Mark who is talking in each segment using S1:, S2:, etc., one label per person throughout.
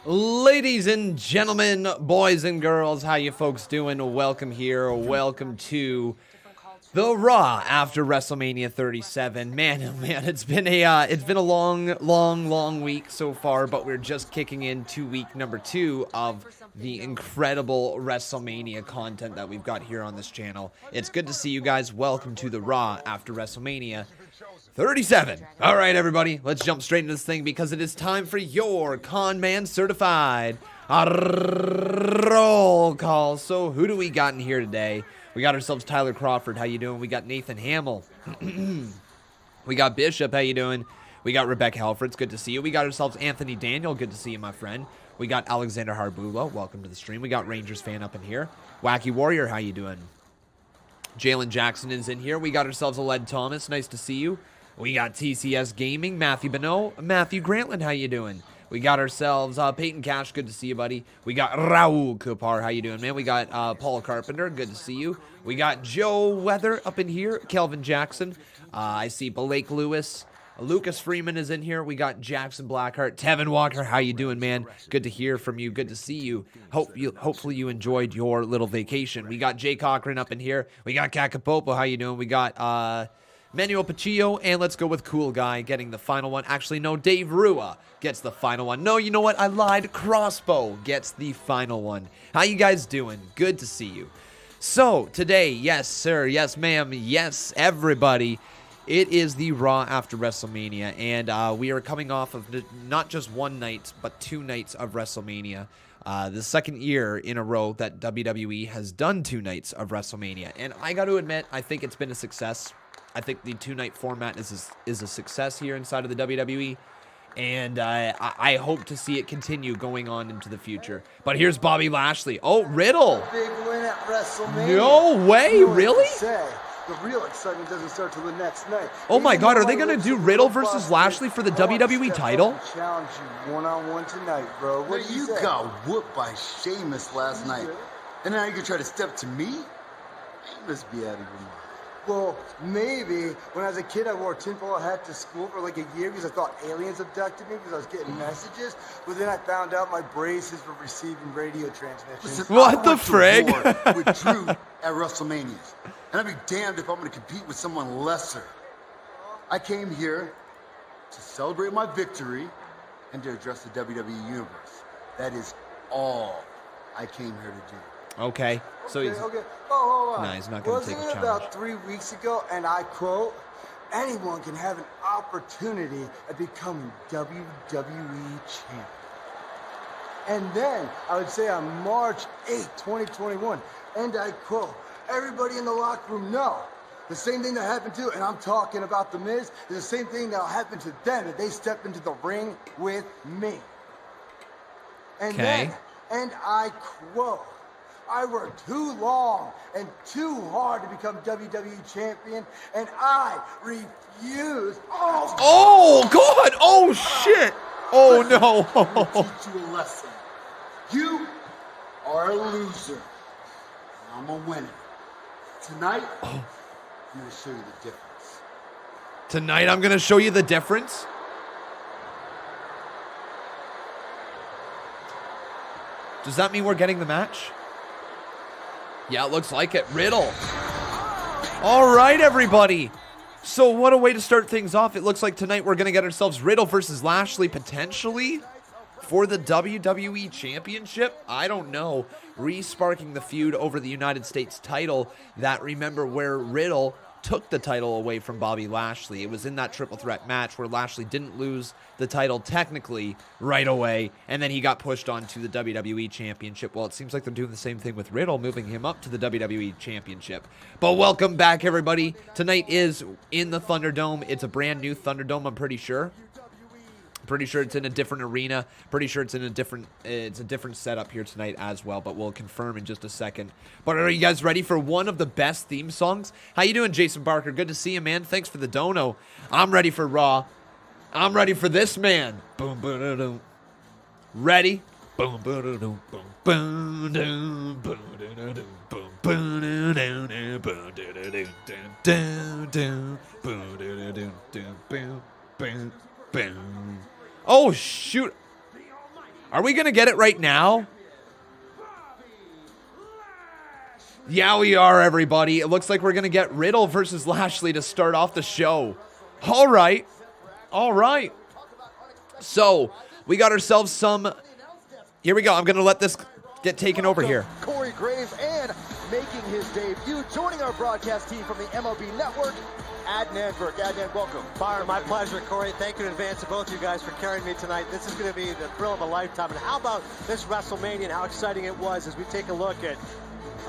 S1: Ladies and gentlemen, boys and girls, how you folks doing? Welcome here. Welcome to the Raw after WrestleMania 37. Man, oh man, it's been a long week so far, but we're just kicking into week number 2 of the incredible WrestleMania content that we've got here on this channel. It's good to see you guys. Welcome to the Raw after WrestleMania 37. All right, everybody, let's jump straight into this thing because it is time for your Con Man Certified roll call. So who do we got in here today? We got ourselves Tyler Crawford. How you doing? We got Nathan Hamill. We got Bishop. How you doing? We got Rebecca Halford. It's good to see you. We got ourselves Anthony Daniel. Good to see you, my friend. We got Alexander Harbula. Welcome to the stream. We got Rangers fan up in here. Wacky Warrior. How you doing? Jalen Jackson is in here. We got ourselves Aled Thomas. Nice to see you. We got TCS Gaming, Matthew Bonneau, Matthew Grantland, how you doing? We got ourselves Peyton Cash, good to see you, buddy. We got Raul Kupar, how you doing, man? We got Paul Carpenter, good to see you. We got Joe Weather up in here, Kelvin Jackson. I see Blake Lewis. Lucas Freeman is in here. We got Jackson Blackheart. Tevin Walker, how you doing, man? Good to hear from you. Good to see you. Hopefully you enjoyed your little vacation. We got Jay Cochran up in here. We got Kakapopo, how you doing? We got Manuel Pacillo, and let's go with Cool Guy getting the final one. Actually, no, Dave Rua gets the final one. No, you know what? I lied. Crossbow gets the final one. How you guys doing? Good to see you. So, today, yes, sir, yes, ma'am, yes, everybody, it is the Raw after WrestleMania, and we are coming off of not just one night, but 2 nights of WrestleMania. The second year in a row that WWE has done 2 nights of WrestleMania, and I got to admit, I think it's been a success. I think the 2-night format is a success here inside of the WWE, and I hope to see it continue going on into the future. But here's Bobby Lashley. Oh, Riddle.
S2: Big win at WrestleMania.
S1: No way, really?
S2: The real excitement doesn't start till the next night.
S1: Oh my God, are they going to do Riddle versus Lashley for the WWE title?
S2: Challenge you one-on-one tonight, bro. What
S3: you got whooped by Sheamus last night, and now you can try to step to me? You must be out of your mind.
S2: Well, maybe. When I was a kid, I wore a tinfoil hat to school for like a year because I thought aliens abducted me because I was getting messages. But then I found out my braces were receiving radio transmissions.
S1: Listen, what the frig?
S3: With Drew at WrestleMania. And I'd be damned if I'm going to compete with someone lesser. I came here to celebrate my victory and to address the WWE Universe. That is all I came here to do.
S1: Okay, so he's...
S2: Okay. Oh, hold on.
S1: Nah, he's not going to take a challenge.
S2: Wasn't it about 3 weeks ago, and I quote, anyone can have an opportunity at becoming WWE champion. And then, I would say on March 8th, 2021, and I quote, everybody in the locker room know the same thing that happened to, and I'm talking about The Miz, is the same thing that'll happen to them if they step into the ring with me. And then, and I quote, I worked too long and too hard to become WWE champion, and I refuse.
S1: Oh, God! Oh, shit! Oh, no!
S3: I'm gonna teach you a lesson. You are a loser. I'm a winner. Tonight, I'm gonna show you the difference.
S1: Tonight, I'm gonna show you the difference? Does that mean we're getting the match? Yeah, it looks like it. Riddle. All right, everybody. So what a way to start things off. It looks like tonight we're going to get ourselves Riddle versus Lashley potentially for the WWE Championship. I don't know. Re-sparking the feud over the United States title that, remember, where Riddle took the title away from Bobby Lashley. It was in that triple threat match where Lashley didn't lose the title technically right away, and then he got pushed on to the WWE Championship. Well, it seems like they're doing the same thing with Riddle, moving him up to the WWE Championship. But welcome back, everybody. Tonight is in the Thunderdome. It's a brand new Thunderdome, I'm pretty sure. Pretty sure it's in a different arena. Pretty sure it's in a different setup here tonight as well, but we'll confirm in just a second. But are you guys ready for one of the best theme songs? How you doing, Jason Barker? Good to see you, man. Thanks for the dono. I'm ready for Raw. I'm ready for this, man. Boom, boom, boom, boom. Ready? Boom, boom, boom, boom, boom, boom, boom, boom, boom, boom, boom, boom. Oh, shoot. Are we going to get it right now? Yeah, we are, everybody. It looks like we're going to get Riddle versus Lashley to start off the show. All right. All right. So, we got ourselves some... Here we go. I'm going to let this get taken over here.
S4: Corey Graves, and making his debut, joining our broadcast team from the MLB Network, Adnan Burke. Adnan, welcome.
S5: Byron, my pleasure. Corey, thank you in advance to both you guys for carrying me tonight. This is going to be the thrill of a lifetime. And how about this WrestleMania and how exciting it was as we take a look at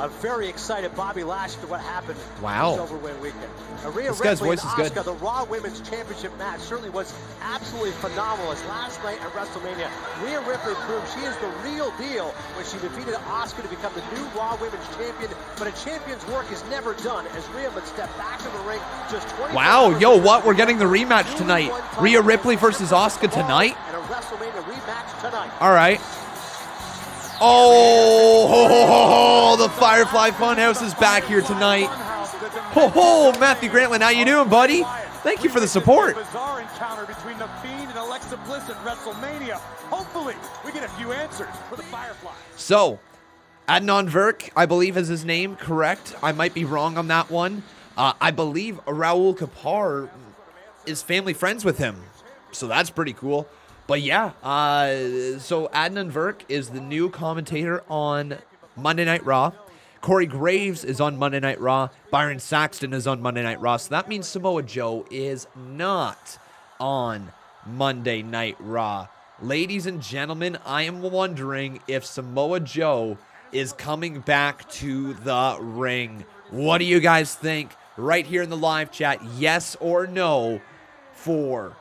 S5: a very excited Bobby Lashley to what happened this overwin weekend. Rhea
S1: This guy's
S5: Ripley
S1: voice
S5: and
S1: is
S5: Asuka,
S1: good.
S5: The Raw Women's Championship match certainly was absolutely phenomenal. As last night at WrestleMania, Rhea Ripley proved she is the real deal when she defeated Asuka to become the new Raw Women's Champion. But a champion's work is never done as Rhea would step back in the ring just 20.
S1: Wow, yo, what? We're getting the rematch tonight. Rhea Ripley versus Asuka tonight?
S5: And a WrestleMania rematch tonight.
S1: All right. Oh, the Firefly Fun House is back here tonight. Oh, Matthew Grantland, how you doing, buddy? Thank you for the support.
S6: Bizarre encounter between the Fiend and Alexa Bliss at WrestleMania. Hopefully, we get a few answers for the Fireflies.
S1: So, Adnan Verk, I believe is his name, correct? I might be wrong on that one. I believe Raul Kapar is family friends with him, so that's pretty cool. But yeah, so Adnan Verk is the new commentator on Monday Night Raw. Corey Graves is on Monday Night Raw. Byron Saxton is on Monday Night Raw. So that means Samoa Joe is not on Monday Night Raw. Ladies and gentlemen, I am wondering if Samoa Joe is coming back to the ring. What do you guys think? Right here in the live chat, yes or no for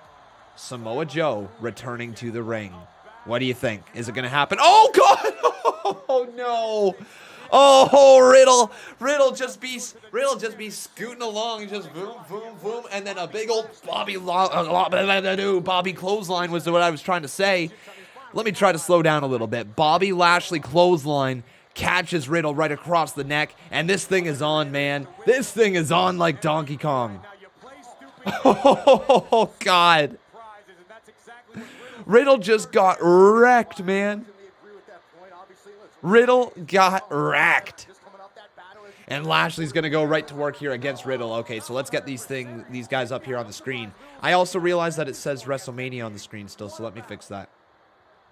S1: Samoa Joe returning to the ring. What do you think? Is it going to happen? Oh, God! Oh, no! Oh, Riddle just be scooting along, just boom, boom, boom, and then a big old Bobby clothesline was what I was trying to say. Let me try to slow down a little bit. Bobby Lashley clothesline catches Riddle right across the neck, and this thing is on, man. This thing is on like Donkey Kong. Oh, God. Riddle just got wrecked, man. Riddle got wrecked. And Lashley's going to go right to work here against Riddle. Okay, so let's get these guys up here on the screen. I also realized that it says WrestleMania on the screen still, so let me fix that.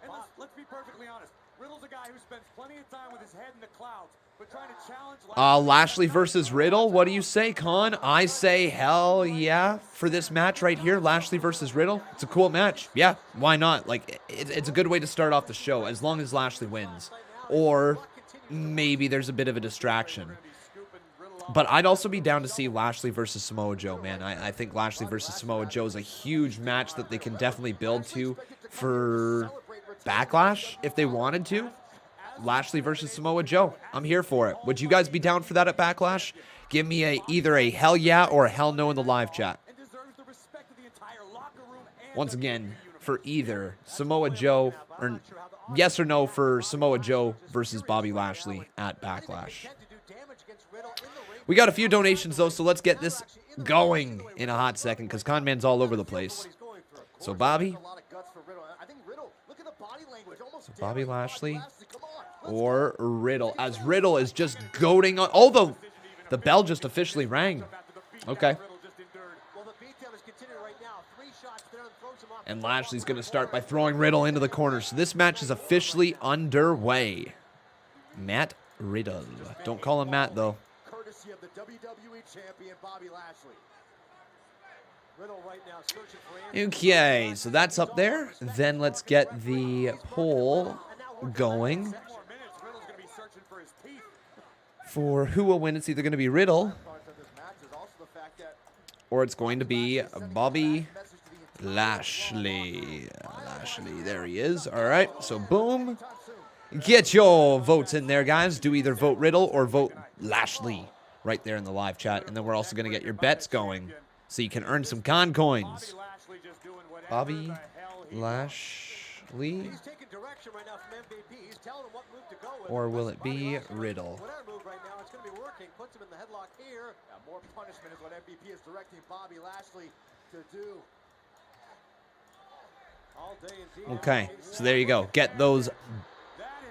S6: And let's be perfectly honest. Riddle's a guy who spends plenty of time with his head in the clouds, but trying to challenge
S1: Lashley versus Riddle. What do you say, Con? I say hell yeah for this match right here. Lashley versus Riddle. It's a cool match. Yeah, why not? Like, it's a good way to start off the show as long as Lashley wins. Or maybe there's a bit of a distraction. But I'd also be down to see Lashley versus Samoa Joe, man. I think Lashley versus Samoa Joe is a huge match that they can definitely build to for Backlash if they wanted to. Lashley versus Samoa Joe. I'm here for it. Would you guys be down for that at Backlash? Give me either a hell yeah or a hell no in the live chat. Once again, for either Samoa Joe, or yes or no for Samoa Joe versus Bobby Lashley at Backlash. We got a few donations, though, so let's get this going in a hot second, because Conman's all over the place. So Bobby Lashley or Riddle, as Riddle is just goading on. Oh, the bell just officially rang. Okay. And Lashley's going to start by throwing Riddle into the corner. So this match is officially underway. Matt Riddle. Don't call him Matt, though.
S4: Courtesy of the WWE champion, Bobby Lashley. Riddle right now searching for
S1: Okay, so that's up there. Then let's get the poll going for who will win. It's either going to be Riddle or it's going to be Bobby Lashley. There he is. All right, so boom. Get your votes in there, guys. Do either vote Riddle or vote Lashley right there in the live chat. And then we're also going to get your bets going so you can earn some con coins. Bobby Lashley. Or will it be Riddle?
S4: More punishment is what MVP is directing Bobby Lashley to do.
S1: Okay, so there you go. Get those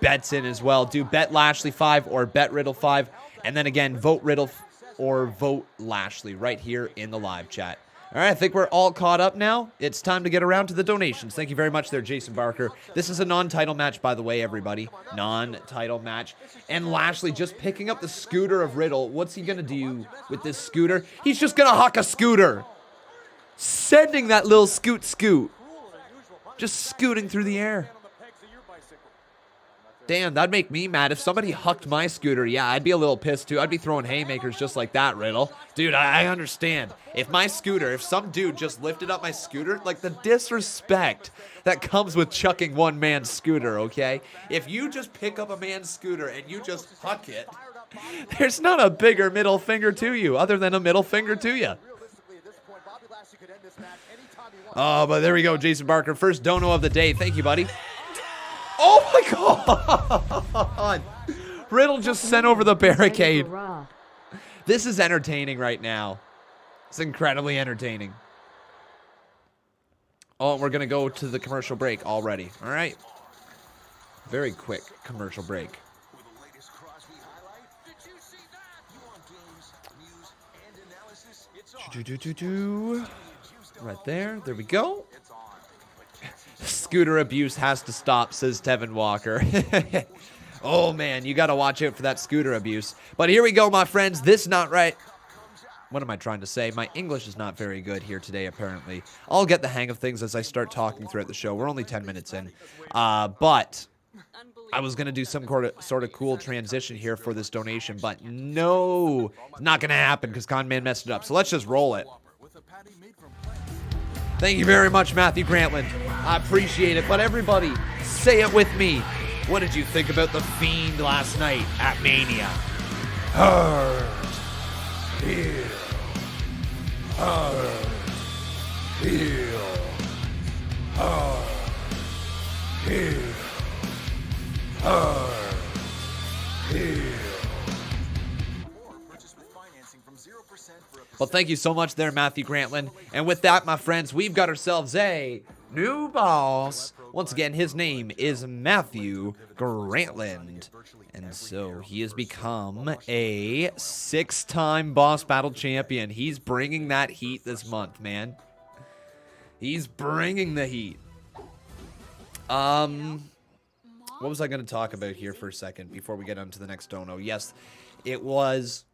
S1: bets in as well. Do bet Lashley 5 or bet Riddle 5. And then again, vote Riddle or vote Lashley right here in the live chat. All right, I think we're all caught up now. It's time to get around to the donations. Thank you very much there, Jason Barker. This is a non-title match, by the way, everybody. Non-title match. And Lashley just picking up the scooter of Riddle. What's he going to do with this scooter? He's just going to huck a scooter. Sending that little scoot. Just scooting through the air. Damn, that'd make me mad. If somebody hucked my scooter, yeah, I'd be a little pissed too. I'd be throwing haymakers just like that, Riddle. Dude, I understand. If some dude just lifted up my scooter, like the disrespect that comes with chucking one man's scooter, okay? If you just pick up a man's scooter and you just huck it, there's not a bigger middle finger to you other than a middle finger to you. Oh, but there we go, Jason Barker. First dono of the day. Thank you, buddy. Oh my God! Riddle just sent over the barricade. This is entertaining right now. It's incredibly entertaining. Oh, we're going to go to the commercial break already. All right. Very quick commercial break. Right there. There we go. Scooter abuse has to stop, says Tevin Walker. Oh, man, you got to watch out for that scooter abuse. But here we go, my friends. This not right. What am I trying to say? My English is not very good here today, apparently. I'll get the hang of things as I start talking throughout the show. We're only 10 minutes in. But I was going to do some sort of cool transition here for this donation. But no, it's not going to happen because Conman messed it up. So let's just roll it. Thank you very much, Matthew Grantland. I appreciate it. But everybody, say it with me. What did you think about the Fiend last night at Mania? Hard. Heel. Hard. Heel. Hard. Heel. Hard. Heel. Well, thank you so much there, Matthew Grantland. And with that, my friends, we've got ourselves a new boss. Once again, his name is Matthew Grantland. And so he has become a 6-time Boss Battle champion. He's bringing that heat this month, man. He's bringing the heat. What was I going to talk about here for a second before we get on to the next dono? Yes, it was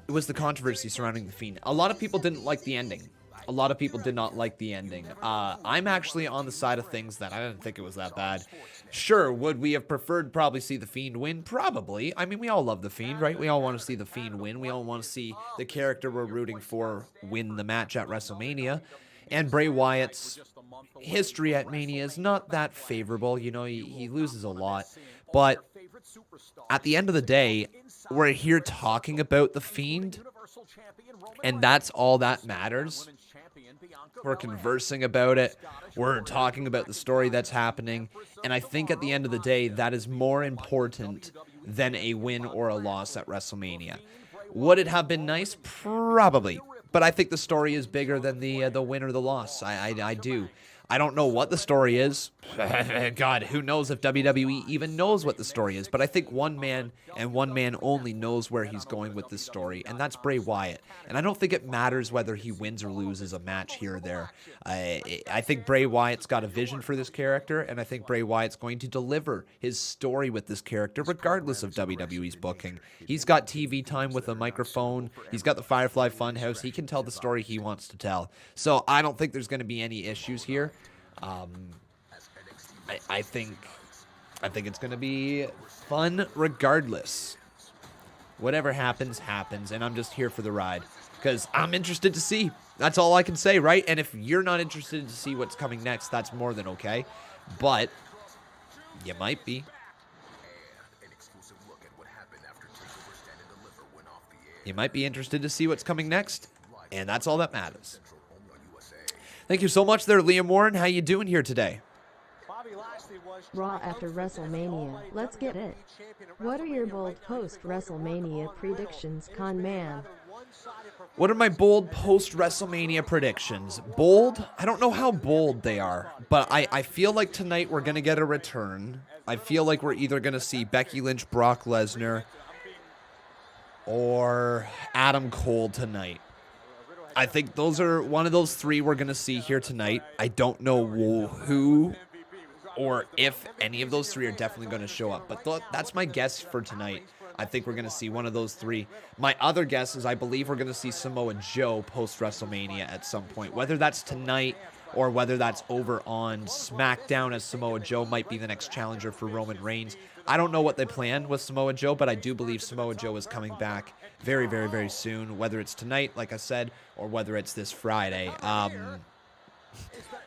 S1: the controversy surrounding the Fiend. A lot of people didn't like the ending. A lot of people did not like the ending. I'm actually on the side of things that I didn't think it was that bad. Sure, would we have preferred probably see the Fiend win? Probably. I mean, we all love the Fiend, right? We all want to see the Fiend win. We all want to see the character we're rooting for win the match at WrestleMania. And Bray Wyatt's history at Mania is not that favorable. You know, he loses a lot. But at the end of the day, we're here talking about the Fiend, and that's all that matters. We're conversing about it. We're talking about the story that's happening. And I think at the end of the day, that is more important than a win or a loss at WrestleMania. Would it have been nice? Probably. But I think the story is bigger than the win or the loss. I do. I don't know what the story is. God, who knows if WWE even knows what the story is. But I think one man and one man only knows where he's going with this story, and that's Bray Wyatt. And I don't think it matters whether he wins or loses a match here or there. I think Bray Wyatt's got a vision for this character, and I think Bray Wyatt's going to deliver his story with this character regardless of WWE's booking. He's got TV time with a microphone. He's got the Firefly Fun House. He can tell the story he wants to tell. So I don't think there's going to be any issues here. I think it's going to be fun regardless. Whatever happens, happens, and I'm just here for the ride because I'm interested to see. That's all I can say, right? And if you're not interested to see what's coming next, that's more than okay. But you might be. You might be interested to see what's coming next, and that's all that matters. Thank you so much there, Liam Warren. How you doing here today?
S7: Raw after WrestleMania. Let's get it. What are your bold post-WrestleMania predictions, Con Man?
S1: What are my bold post-WrestleMania predictions? Bold? I don't know how bold they are, but I feel like tonight we're going to get a return. I feel like we're either going to see Becky Lynch, Brock Lesnar, or Adam Cole tonight. I think those are one of those three we're going to see here tonight. I don't know who or if any of those three are definitely going to show up, but that's my guess for tonight. I think we're going to see one of those three. My other guess is I believe we're going to see Samoa Joe post-WrestleMania at some point, whether that's tonight or whether that's over on SmackDown, as Samoa Joe might be the next challenger for Roman Reigns. I don't know what they planned with Samoa Joe, but I do believe Samoa Joe is coming back very, very, very soon, whether it's tonight, like I said, or whether it's this Friday.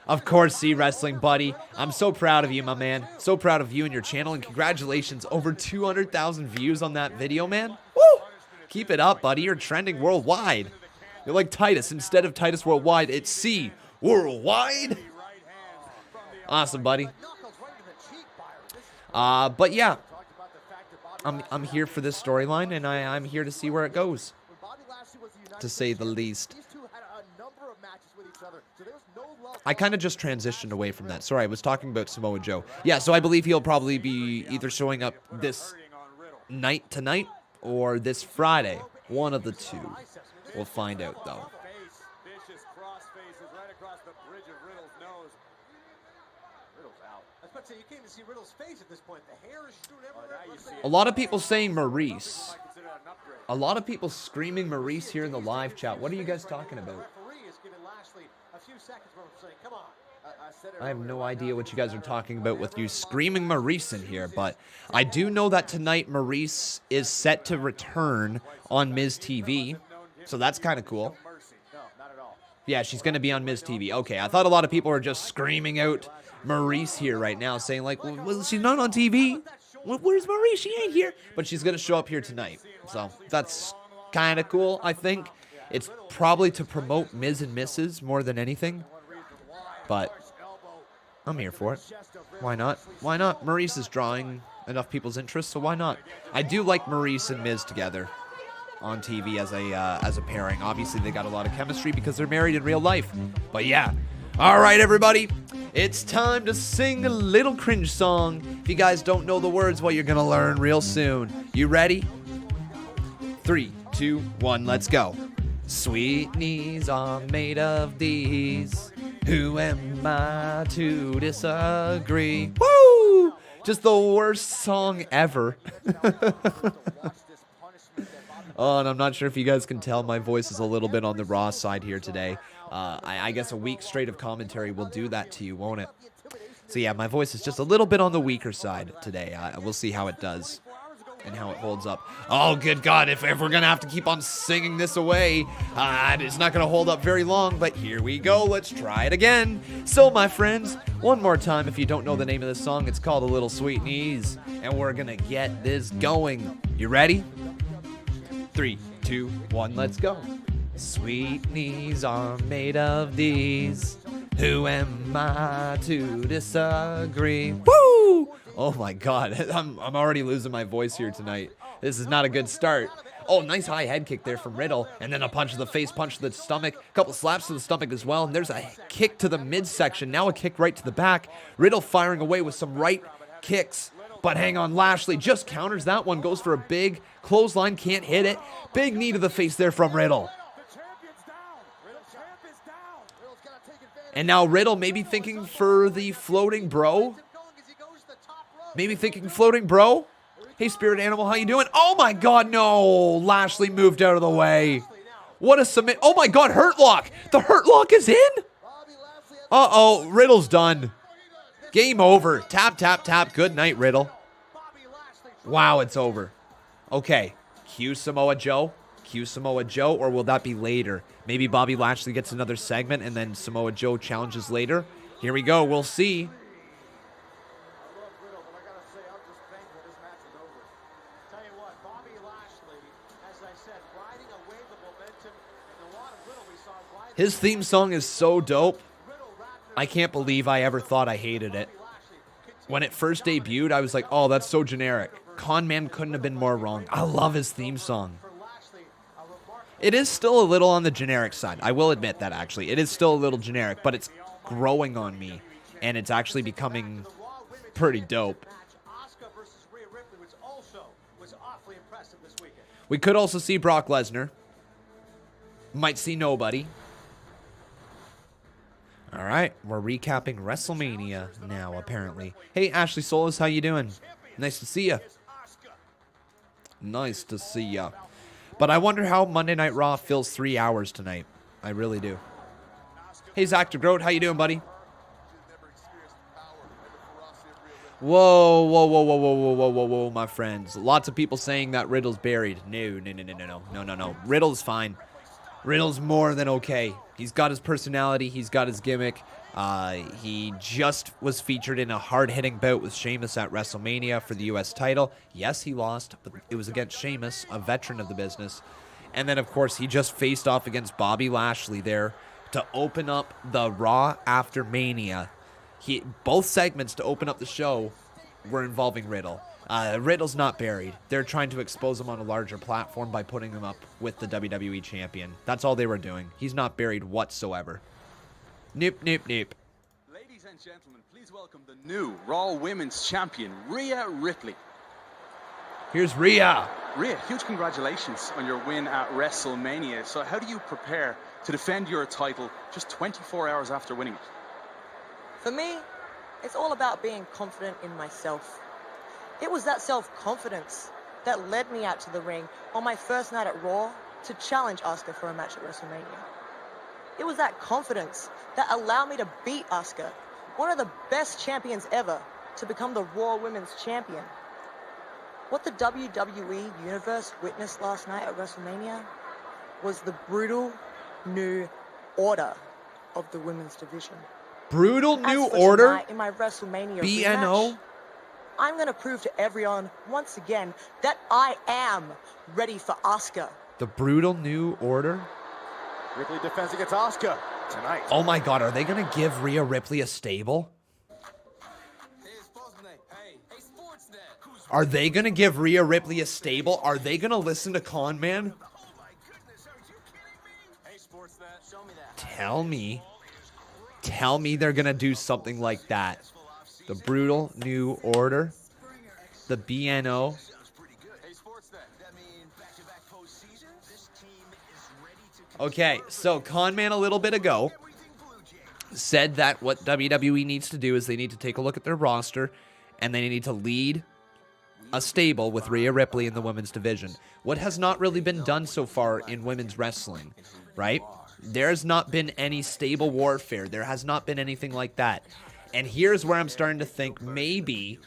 S1: Of course, C Wrestling, buddy. I'm so proud of you, my man. So proud of you and your channel, and congratulations. Over 200,000 views on that video, man. Woo! Keep it up, buddy. You're trending worldwide. You're like Titus. Instead of Titus Worldwide, it's C Worldwide. Awesome, buddy. But yeah, I'm here for this storyline, and I'm here to see where it goes, to say the least. I kind of just transitioned away from that. Sorry, I was talking about Samoa Joe. Yeah, so I believe he'll probably be either showing up this night tonight or this Friday. One of the two. We'll find out, though. A lot of people saying Maurice. A lot of people screaming Maurice here in the live chat. What are you guys talking about? I have no idea what you guys are talking about with you screaming Maurice in here, but I do know that tonight Maurice is set to return on Miz TV, so that's kind of cool. Yeah, she's going to be on Miz TV. Okay, I thought a lot of people were just screaming out Maurice here right now, saying like, well, she's not on TV. Where's Maurice? She ain't here. But she's going to show up here tonight, so that's kind of cool, I think. It's probably to promote Miz and Mrs. more than anything, but I'm here for it. Why not? Why not? Maurice is drawing enough people's interest, so why not? I do like Maurice and Miz together on TV as a pairing. Obviously, they got a lot of chemistry because they're married in real life. But yeah. All right, everybody. It's time to sing a little cringe song. If you guys don't know the words, well, you're going to learn real soon. You ready? 3, 2, 1, let's go. Sweet knees are made of these. Who am I to disagree? Woo! Just the worst song ever. Oh, and I'm not sure if you guys can tell, my voice is a little bit on the raw side here today. I guess a week straight of commentary will do that to you, won't it? So yeah, my voice is just a little bit on the weaker side today. We'll see how it does and how it holds up. Oh, good God, if we're going to have to keep on singing this away, it's not going to hold up very long, but here we go. Let's try it again. So, my friends, one more time, if you don't know the name of this song, it's called A Little Sweet Knees, and we're going to get this going. You ready? 3, 2, 1, let's go. Sweet knees are made of these. Who am I to disagree? Woo! Oh my God, I'm already losing my voice here tonight. This is not a good start. Oh, nice high head kick there from Riddle, and then a punch to the face, punch to the stomach, a couple slaps to the stomach as well, and there's a kick to the midsection, now a kick right to the back. Riddle firing away with some right kicks, but hang on, Lashley just counters that one, goes for a big clothesline, can't hit it. Big knee to the face there from Riddle. And now Riddle maybe thinking for the floating bro. Maybe thinking floating bro. Hey, Spirit Animal, how you doing? Oh my God, no. Lashley moved out of the way. What a submit. Oh my God, Hurt Lock. The Hurt Lock is in? Uh-oh, Riddle's done. Game over. Tap, tap, tap. Good night, Riddle. Wow, it's over. Okay, cue Samoa Joe. Cue Samoa Joe, or will that be later? Maybe Bobby Lashley gets another segment and then Samoa Joe challenges later. Here we go. We'll see. His theme song is so dope. I can't believe I ever thought I hated it. When it first debuted, I was like, oh, that's so generic. Con Man couldn't have been more wrong. I love his theme song. It is still a little on the generic side. I will admit that, actually. It is still a little generic, but it's growing on me, and it's actually becoming pretty dope.
S5: Asuka versus Rhea Ripley, which also was awfully impressive this weekend.
S1: We could also see Brock Lesnar. Might see nobody. All right, we're recapping WrestleMania now, apparently. Hey, Ashley Solis, how you doing? Nice to see ya. Nice to see ya. But I wonder how Monday Night Raw fills 3 hours tonight. I really do. Hey, Zach DeGroat, how you doing, buddy? Whoa, whoa, whoa, whoa, whoa, whoa, whoa, whoa, whoa, my friends. Lots of people saying that Riddle's buried. No. Riddle's fine. Riddle's more than okay. He's got his personality. He's got his gimmick. He just was featured in a hard-hitting bout with Sheamus at WrestleMania for the U.S. title. Yes, he lost, but it was against Sheamus, a veteran of the business. And then, of course, he just faced off against Bobby Lashley there to open up the Raw after Mania. Both segments to open up the show were involving Riddle. Riddle's not buried. They're trying to expose him on a larger platform by putting him up with the WWE champion. That's all they were doing. He's not buried whatsoever. Nope.
S8: Ladies and gentlemen, please welcome the new Raw Women's Champion, Rhea Ripley.
S1: Here's Rhea.
S8: Rhea, huge congratulations on your win at WrestleMania. So how do you prepare to defend your title just 24 hours after winning it?
S9: For me, it's all about being confident in myself. It was that self-confidence that led me out to the ring on my first night at Raw to challenge Asuka for a match at WrestleMania. It was that confidence that allowed me to beat Asuka, one of the best champions ever, to become the Raw Women's Champion. What the WWE Universe witnessed last night at WrestleMania was the brutal new order of the women's division.
S1: Brutal new
S9: As for
S1: order?
S9: tonight in my WrestleMania
S1: BNO?
S9: rematch, I'm going to prove to everyone once again that I am ready for Asuka.
S1: The brutal new order?
S4: Ripley defends against Asuka tonight.
S1: Oh my god, are they going to give Rhea Ripley a stable? Are they going to give Rhea Ripley a stable? Are they going to listen to Con Man? Tell me they're going to do something like that. The brutal new order? The BNO? Okay, so Conman a little bit ago said that what WWE needs to do is they need to take a look at their roster and they need to lead a stable with Rhea Ripley in the women's division. What has not really been done so far in women's wrestling, right? There's not been any stable warfare. There has not been anything like that. And here's where I'm starting to think maybe,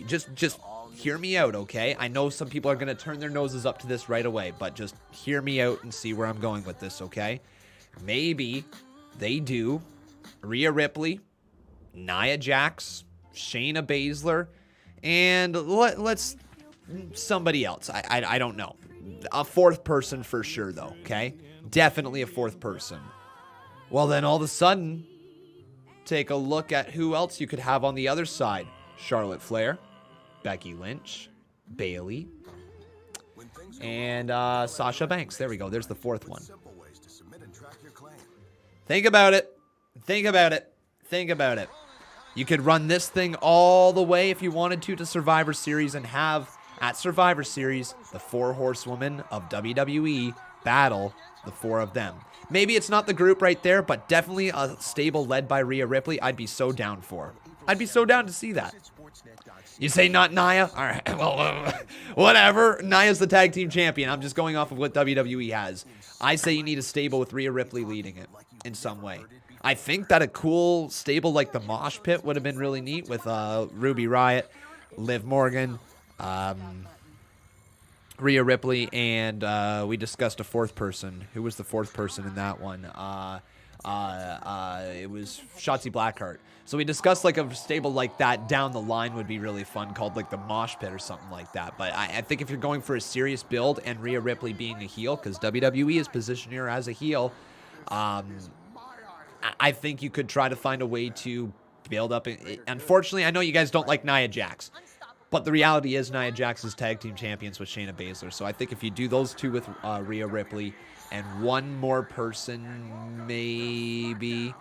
S1: just hear me out, okay? I know some people are going to turn their noses up to this right away, but just hear me out and see where I'm going with this, okay? Maybe they do Rhea Ripley, Nia Jax, Shayna Baszler, and let's somebody else. I don't know. A fourth person for sure, though, okay? Definitely a fourth person. Well, then all of a sudden, take a look at who else you could have on the other side. Charlotte Flair, Becky Lynch, Bayley, and Sasha Banks. There we go. There's the fourth one. Think about it. Think about it. Think about it. You could run this thing all the way if you wanted to Survivor Series and have, at Survivor Series, the 4 horsewomen of WWE battle the 4 of them. Maybe it's not the group right there, but definitely a stable led by Rhea Ripley, I'd be so down for. I'd be so down to see that. You say not Nia? All right, well, whatever. Nia's the tag team champion. I'm just going off of what WWE has. I say you need a stable with Rhea Ripley leading it in some way. I think that a cool stable like the Mosh Pit would have been really neat with Ruby Riott, Liv Morgan, Rhea Ripley, and we discussed a fourth person. Who was the fourth person in that one? It was Shotzi Blackheart. So we discussed like a stable like that down the line would be really fun, called like the Mosh Pit or something like that. But I think if you're going for a serious build and Rhea Ripley being a heel, because WWE is positioning her as a heel, I think you could try to find a way to build up. Unfortunately, I know you guys don't like Nia Jax. But the reality is Nia Jax is tag team champions with Shayna Baszler. So I think if you do those two with Rhea Ripley and one more person, maybe.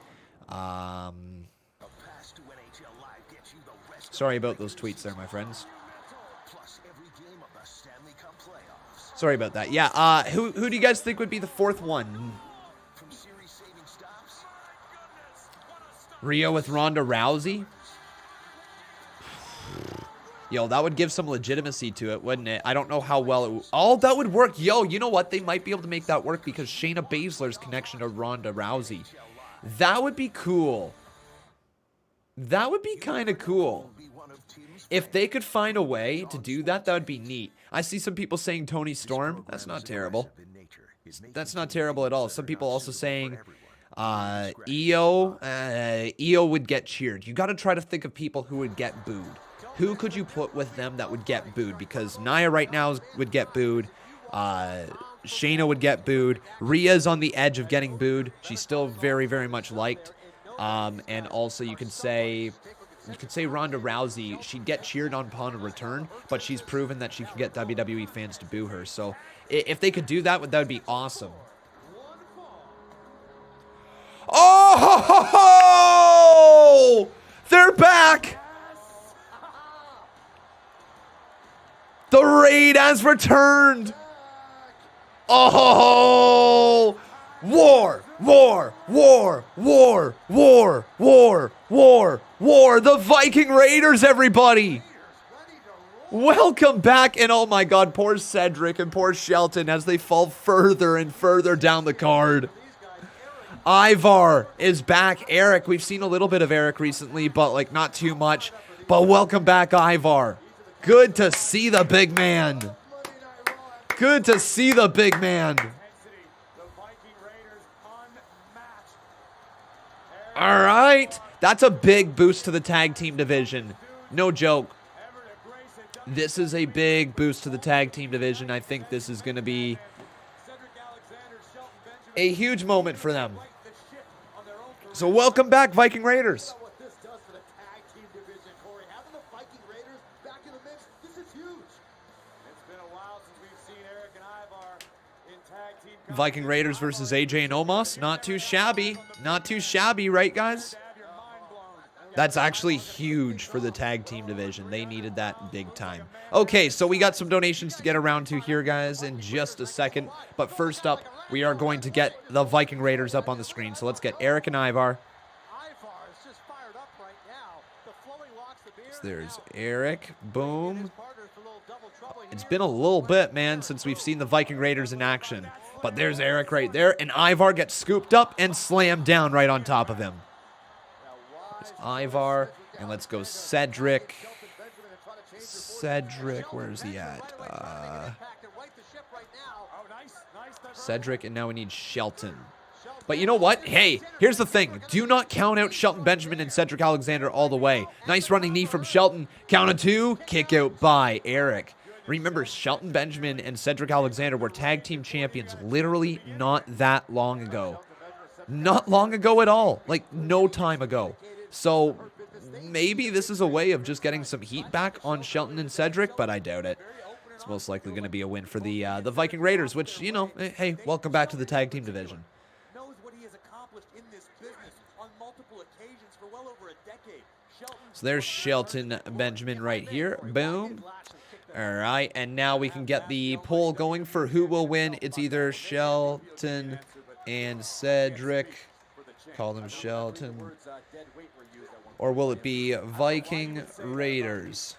S1: Sorry about those tweets there, my friends. Sorry about that. Yeah, who do you guys think would be the fourth one? Rhea with Ronda Rousey? Yo, that would give some legitimacy to it, wouldn't it? I don't know how well it would. Oh, that would work. Yo, you know what? They might be able to make that work because Shayna Baszler's connection to Ronda Rousey. That would be cool. That would be kind of cool. If they could find a way to do that, that would be neat. I see some people saying Toni Storm. That's not terrible. That's not terrible at all. Some people also saying Io would get cheered. You got to try to think of people who would get booed. Who could you put with them that would get booed? Because Nia right now would get booed. Shayna would get booed. Rhea's on the edge of getting booed. She's still very, very much liked. And also you could say Ronda Rousey. She'd get cheered on upon a return, but she's proven that she can get WWE fans to boo her. So if they could do that would be awesome. Oh! They're back! The Raid has returned! Oh! War! War! War! War! War! War! War! War! The Viking Raiders, everybody! Welcome back, and oh my god, poor Cedric and poor Shelton as they fall further and further down the card. Ivar is back. Eric, we've seen a little bit of Eric recently, but like not too much. But welcome back, Ivar. Good to see the big man. Good to see the big man. All right. That's a big boost to the tag team division. No joke. This is a big boost to the tag team division. I think this is going to be a huge moment for them. So welcome back, Viking Raiders. Viking Raiders versus AJ and Omos. Not too shabby. Not too shabby, right, guys? That's actually huge for the tag team division. They needed that big time. Okay, so we got some donations to get around to here, guys, in just a second. But first up, we are going to get the Viking Raiders up on the screen. So let's get Eric and Ivar. So there's Eric. Boom. It's been a little bit, man, since we've seen the Viking Raiders in action. But there's Eric right there, and Ivar gets scooped up and slammed down right on top of him. There's Ivar, and let's go Cedric. Cedric, where's he at? Cedric, and now we need Shelton. But you know what? Hey, here's the thing. Do not count out Shelton Benjamin and Cedric Alexander all the way. Nice running knee from Shelton. Count of two. Kick out by Eric. Remember, Shelton Benjamin and Cedric Alexander were tag team champions literally not that long ago. Not long ago at all. Like, no time ago. So, maybe this is a way of just getting some heat back on Shelton and Cedric, but I doubt it. It's most likely going to be a win for the Viking Raiders, which, you know, hey, welcome back to the tag team division. So there's Shelton Benjamin right here. Boom. All right, and now we can get the poll going for who will win. It's either Shelton and Cedric. Call them Shelton. Or will it be Viking Raiders?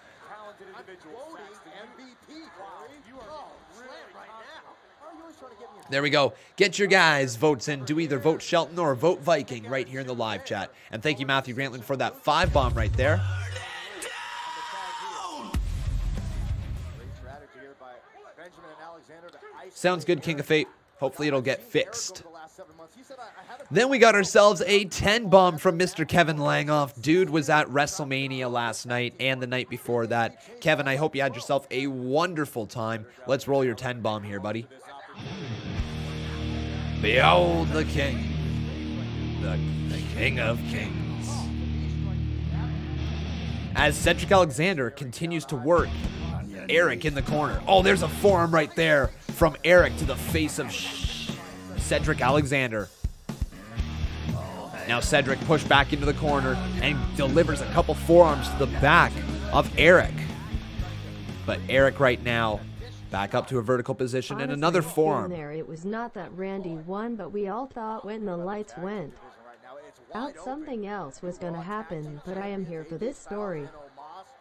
S1: There we go. Get your guys' votes in. Do either vote Shelton or vote Viking right here in the live chat. And thank you, Matthew Grantland, for that 5-bomb right there. Sounds good, King of Fate. Hopefully it'll get fixed. Then we got ourselves a 10-bomb from Mr. Kevin Langoff. Dude was at WrestleMania last night and the night before that. Kevin, I hope you had yourself a wonderful time. Let's roll your 10-bomb here, buddy. Behold the King. The King of Kings. as Cedric Alexander continues to work Eric in the corner. Oh, there's a forearm right there from Eric to the face of Cedric Alexander. Now Cedric pushed back into the corner and delivers a couple forearms to the back of Eric. But Eric right now back up to a vertical position.
S7: Honestly,
S1: and another forearm.
S7: There, it was not that Randy won, but we all thought when the lights went out something else was going to happen, but I am here for this story.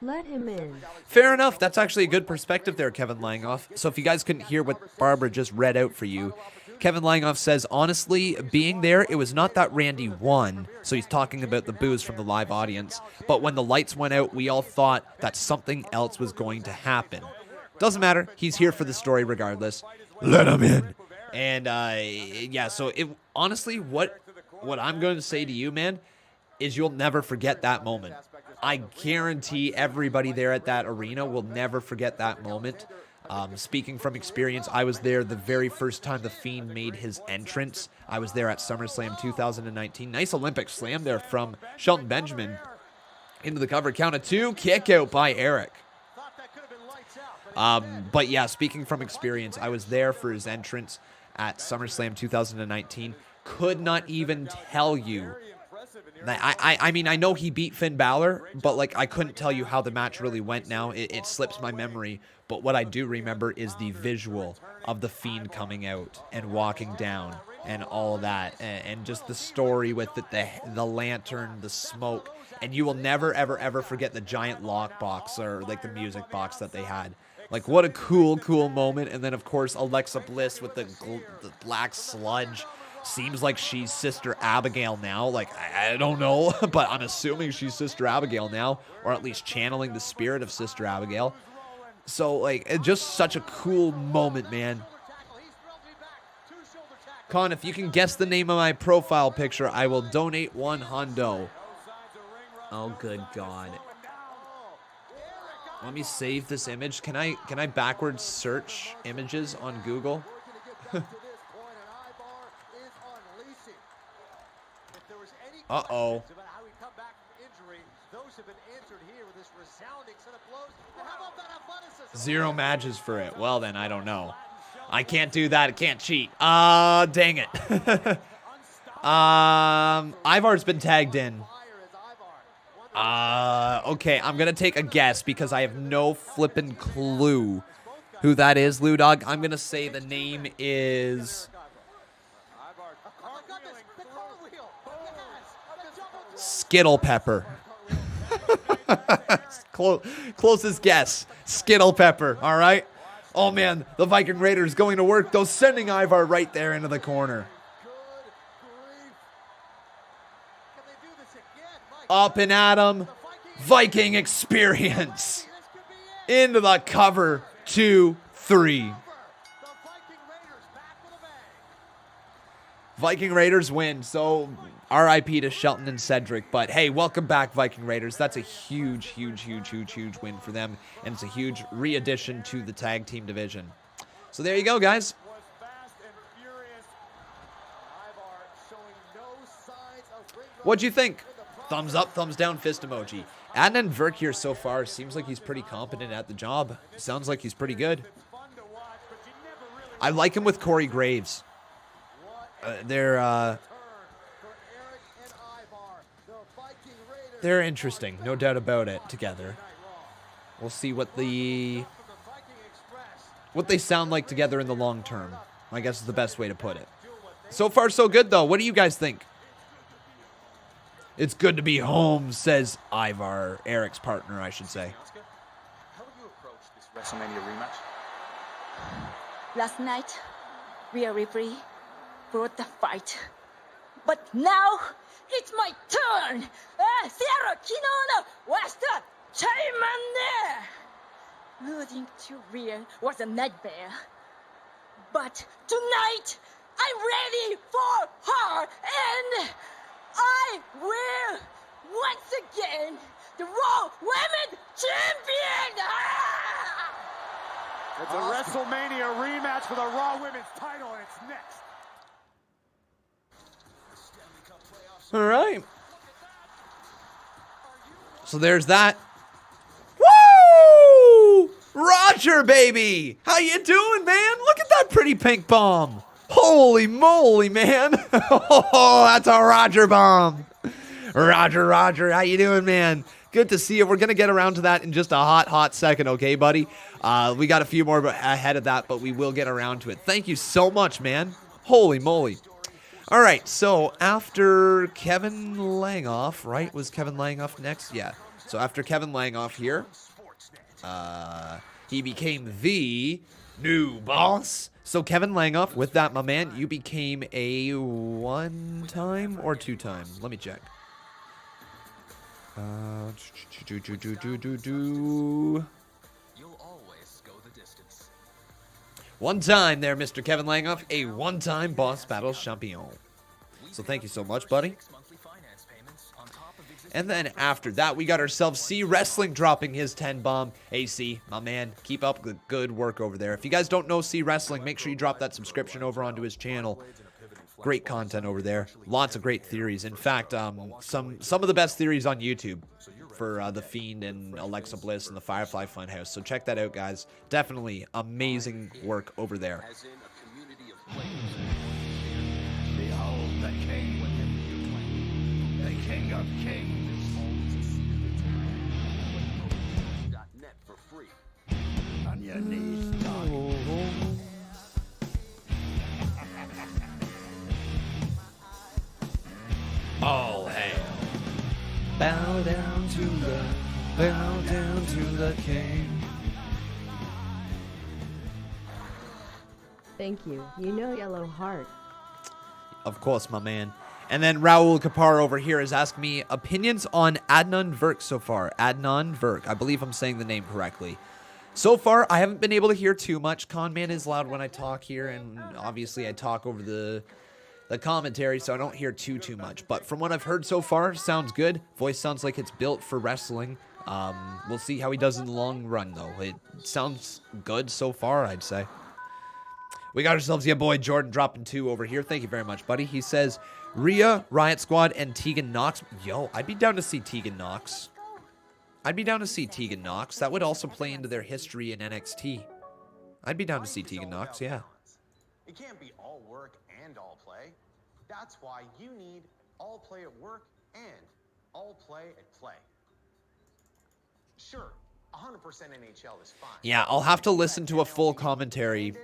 S7: Let him in.
S1: Fair enough. That's actually a good perspective there, Kevin Langoff. So if you guys couldn't hear what Barbara just read out for you, Kevin Langoff says, honestly, being there, it was not that Randy won. So he's talking about the boos from the live audience. But when the lights went out, we all thought that something else was going to happen. Doesn't matter. He's here for the story regardless. Let him in. And, yeah, so honestly, what I'm going to say to you, man, is you'll never forget that moment. I guarantee everybody there at that arena will never forget that moment. Speaking from experience, I was there the very first time The Fiend made his entrance. I was there at SummerSlam 2019. Nice Olympic slam there from Shelton Benjamin into the cover. Count of 2, kick out by Eric. But yeah, speaking from experience, I was there for his entrance at SummerSlam 2019. Could not even tell you. I mean, I know he beat Finn Balor, but like I couldn't tell you how the match really went now. It slips my memory. But what I do remember is the visual of the Fiend coming out and walking down and all of that. And just the story with the lantern, the smoke. And you will never, ever, ever forget the giant lock box or like the music box that they had. Like, what a cool, cool moment. And then, of course, Alexa Bliss with the black sludge. Seems like she's Sister Abigail now. Like, I don't know, but I'm assuming she's Sister Abigail now, or at least channeling the spirit of Sister Abigail. So, like, it's just such a cool moment, man. Con, if you can guess the name of my profile picture, I will donate $100. Oh, good God. Let me save this image. Can I backwards search images on Google? Uh-oh. Zero matches for it. Well, then, I don't know. I can't do that. I can't cheat. Dang it. Ivar's been tagged in. Okay, I'm going to take a guess because I have no flippin' clue who that is, Lou Dog. I'm going to say the name is Skittle Pepper. Closest guess. Skittle Pepper, all right? Oh, man, the Viking Raiders going to work, though, sending Ivar right there into the corner. Up and at him. Viking experience. Into the cover. 2, 3. Viking Raiders win. So RIP to Shelton and Cedric. But hey, welcome back, Viking Raiders. That's a huge, huge, huge, huge, huge win for them. And it's a huge re-addition to the tag team division. So there you go, guys. What'd you think? Thumbs up, thumbs down, fist emoji. Adnan Virk here so far seems like he's pretty competent at the job. Sounds like he's pretty good. I like him with Corey Graves. They're interesting, no doubt about it, together. We'll see what they sound like together in the long term. I guess is the best way to put it. So far, so good, though. What do you guys think? It's good to be home, says Ivar, Eric's partner, I should say.
S8: How would you approach this WrestleMania rematch?
S10: Last night, Rhea Ripley brought the fight. But now, it's my turn! Sierra Kinono was the Tamina! Losing to Rhea was a nightmare. But tonight, I'm ready for her, and I will, once again, the Raw Women's Champion!
S6: It's a WrestleMania rematch for the Raw Women's title, and it's next.
S1: All right. So there's that. Roger, baby! How you doing, man? Look at that pretty pink bomb. Holy moly, man. Oh, that's a Roger bomb. Roger, how you doing, man? Good to see you. We're going to get around to that in just a hot second, okay, buddy? We got a few more ahead of that, but we will get around to it. Thank you so much, man. Holy moly. All right, so after Kevin Langoff, right? Was Kevin Langoff next? Yeah. So after Kevin Langoff here, he became the new boss. So Kevin Langoff, with that, my man, you became a one-time or two-time? Let me check. One time there, Mr. Kevin Langoff, a one-time boss battle champion. So thank you so much, buddy. And then after that, we got ourselves C Wrestling dropping his 10 bomb. Hey, C, my man, keep up the good work over there. If you guys don't know C Wrestling, make sure you drop that subscription over onto his channel. Great content over there. Lots of great theories. In fact, some of the best theories on YouTube for the Fiend and Alexa Bliss and the Firefly Fun House. So check that out, guys. Definitely amazing work over there.
S11: Behold the king, the king of kings. .net for free. On your knees, dog.
S1: All hail. Bow down to the king.
S7: Thank you. You know Yellow Heart.
S1: Of course, my man. And then Raul Kapar over here is asking me opinions on Adnan Virk so far. Adnan Virk. I believe I'm saying the name correctly. So far, I haven't been able to hear too much. Conman is loud when I talk here, and obviously I talk over the commentary, so I don't hear too much. But from what I've heard so far, sounds good. Voice sounds like it's built for wrestling. We'll see how he does in the long run, though. It sounds good so far, I'd say. We got ourselves your boy Jordan dropping 2 over here. Thank you very much, buddy. He says, Rhea, Riot Squad, and Tegan Nox. Yo, I'd be down to see Tegan Nox. That would also play into their history in NXT. I'd be down to see Tegan Nox, yeah.
S5: It can't be all work and all play. That's why you need all play at work and all play at play. Sure, 100% NHL is fine.
S1: Yeah, I'll have to listen to a full commentary,